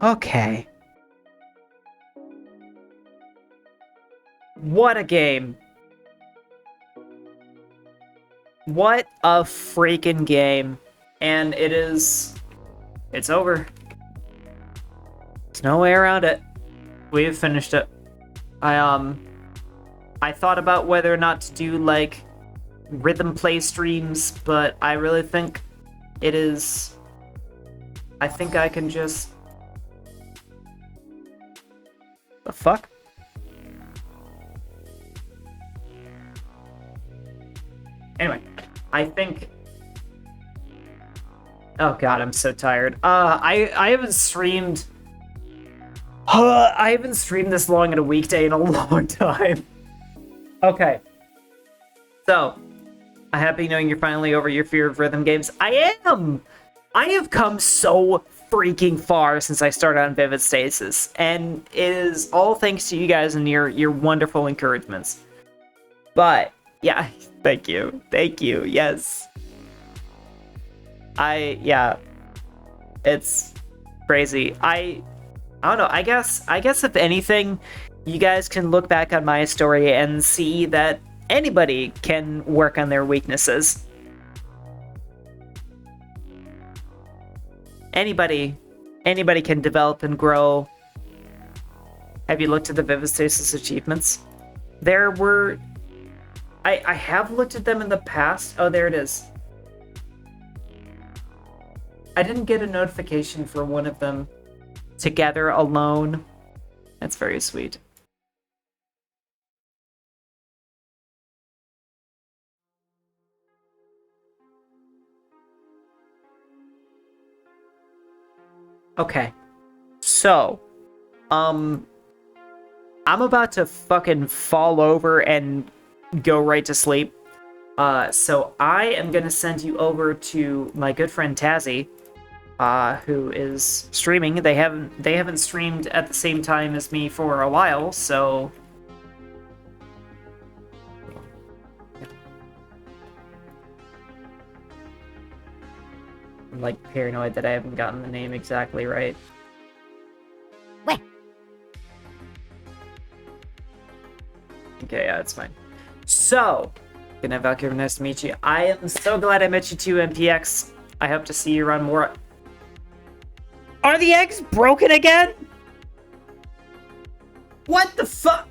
Okay. What a game. What a freaking game. And it's over. There's no way around it. We've finished it. I thought about whether or not to do, like, rhythm play streams, but I really think it is... I think I can just... The fuck? Anyway, I think... Oh god, I'm so tired. I haven't streamed... I haven't streamed this long in a weekday in a long time. Okay. So, I'm happy knowing you're finally over your fear of rhythm games. I am! I have come so freaking far since I started on Vivid Stasis, and it is all thanks to you guys and your wonderful encouragements. But, yeah, thank you. Thank you, yes. Yeah. It's crazy. I don't know, I guess if anything, you guys can look back on my story and see that anybody can work on their weaknesses. Anybody can develop and grow. Have you looked at the Vivid Stasis achievements? There were... I have looked at them in the past. Oh, there it is. I didn't get a notification for one of them. Together alone. That's very sweet. Okay. So, I'm about to fucking fall over and go right to sleep. So I am gonna send you over to my good friend Tazzy, who is streaming. They haven't streamed at the same time as me for a while, so I'm like paranoid that I haven't gotten the name exactly right. Wait. Okay, yeah, it's fine. So, good night, Valkyrie. Nice to meet you. I am so glad I met you too, MPX. I hope to see you run more. Are the eggs broken again? What the fuck?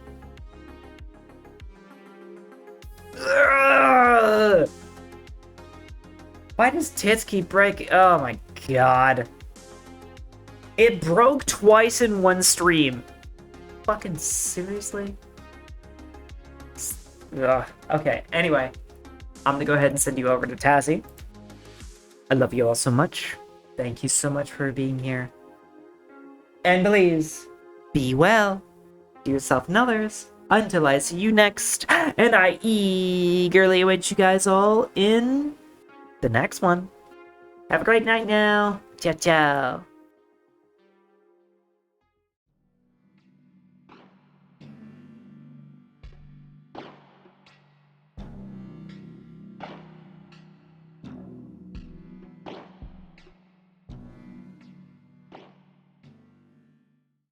Ugh. Why does tits keep breaking? Oh my god. It broke twice in one stream. Fucking seriously? Ugh. Okay, anyway. I'm gonna go ahead and send you over to Tazzy. I love you all so much. Thank you so much for being here. And please, be well. Do yourself and others. Until I see you next. And I eagerly await you guys all in the next one. Have a great night now. Ciao, ciao.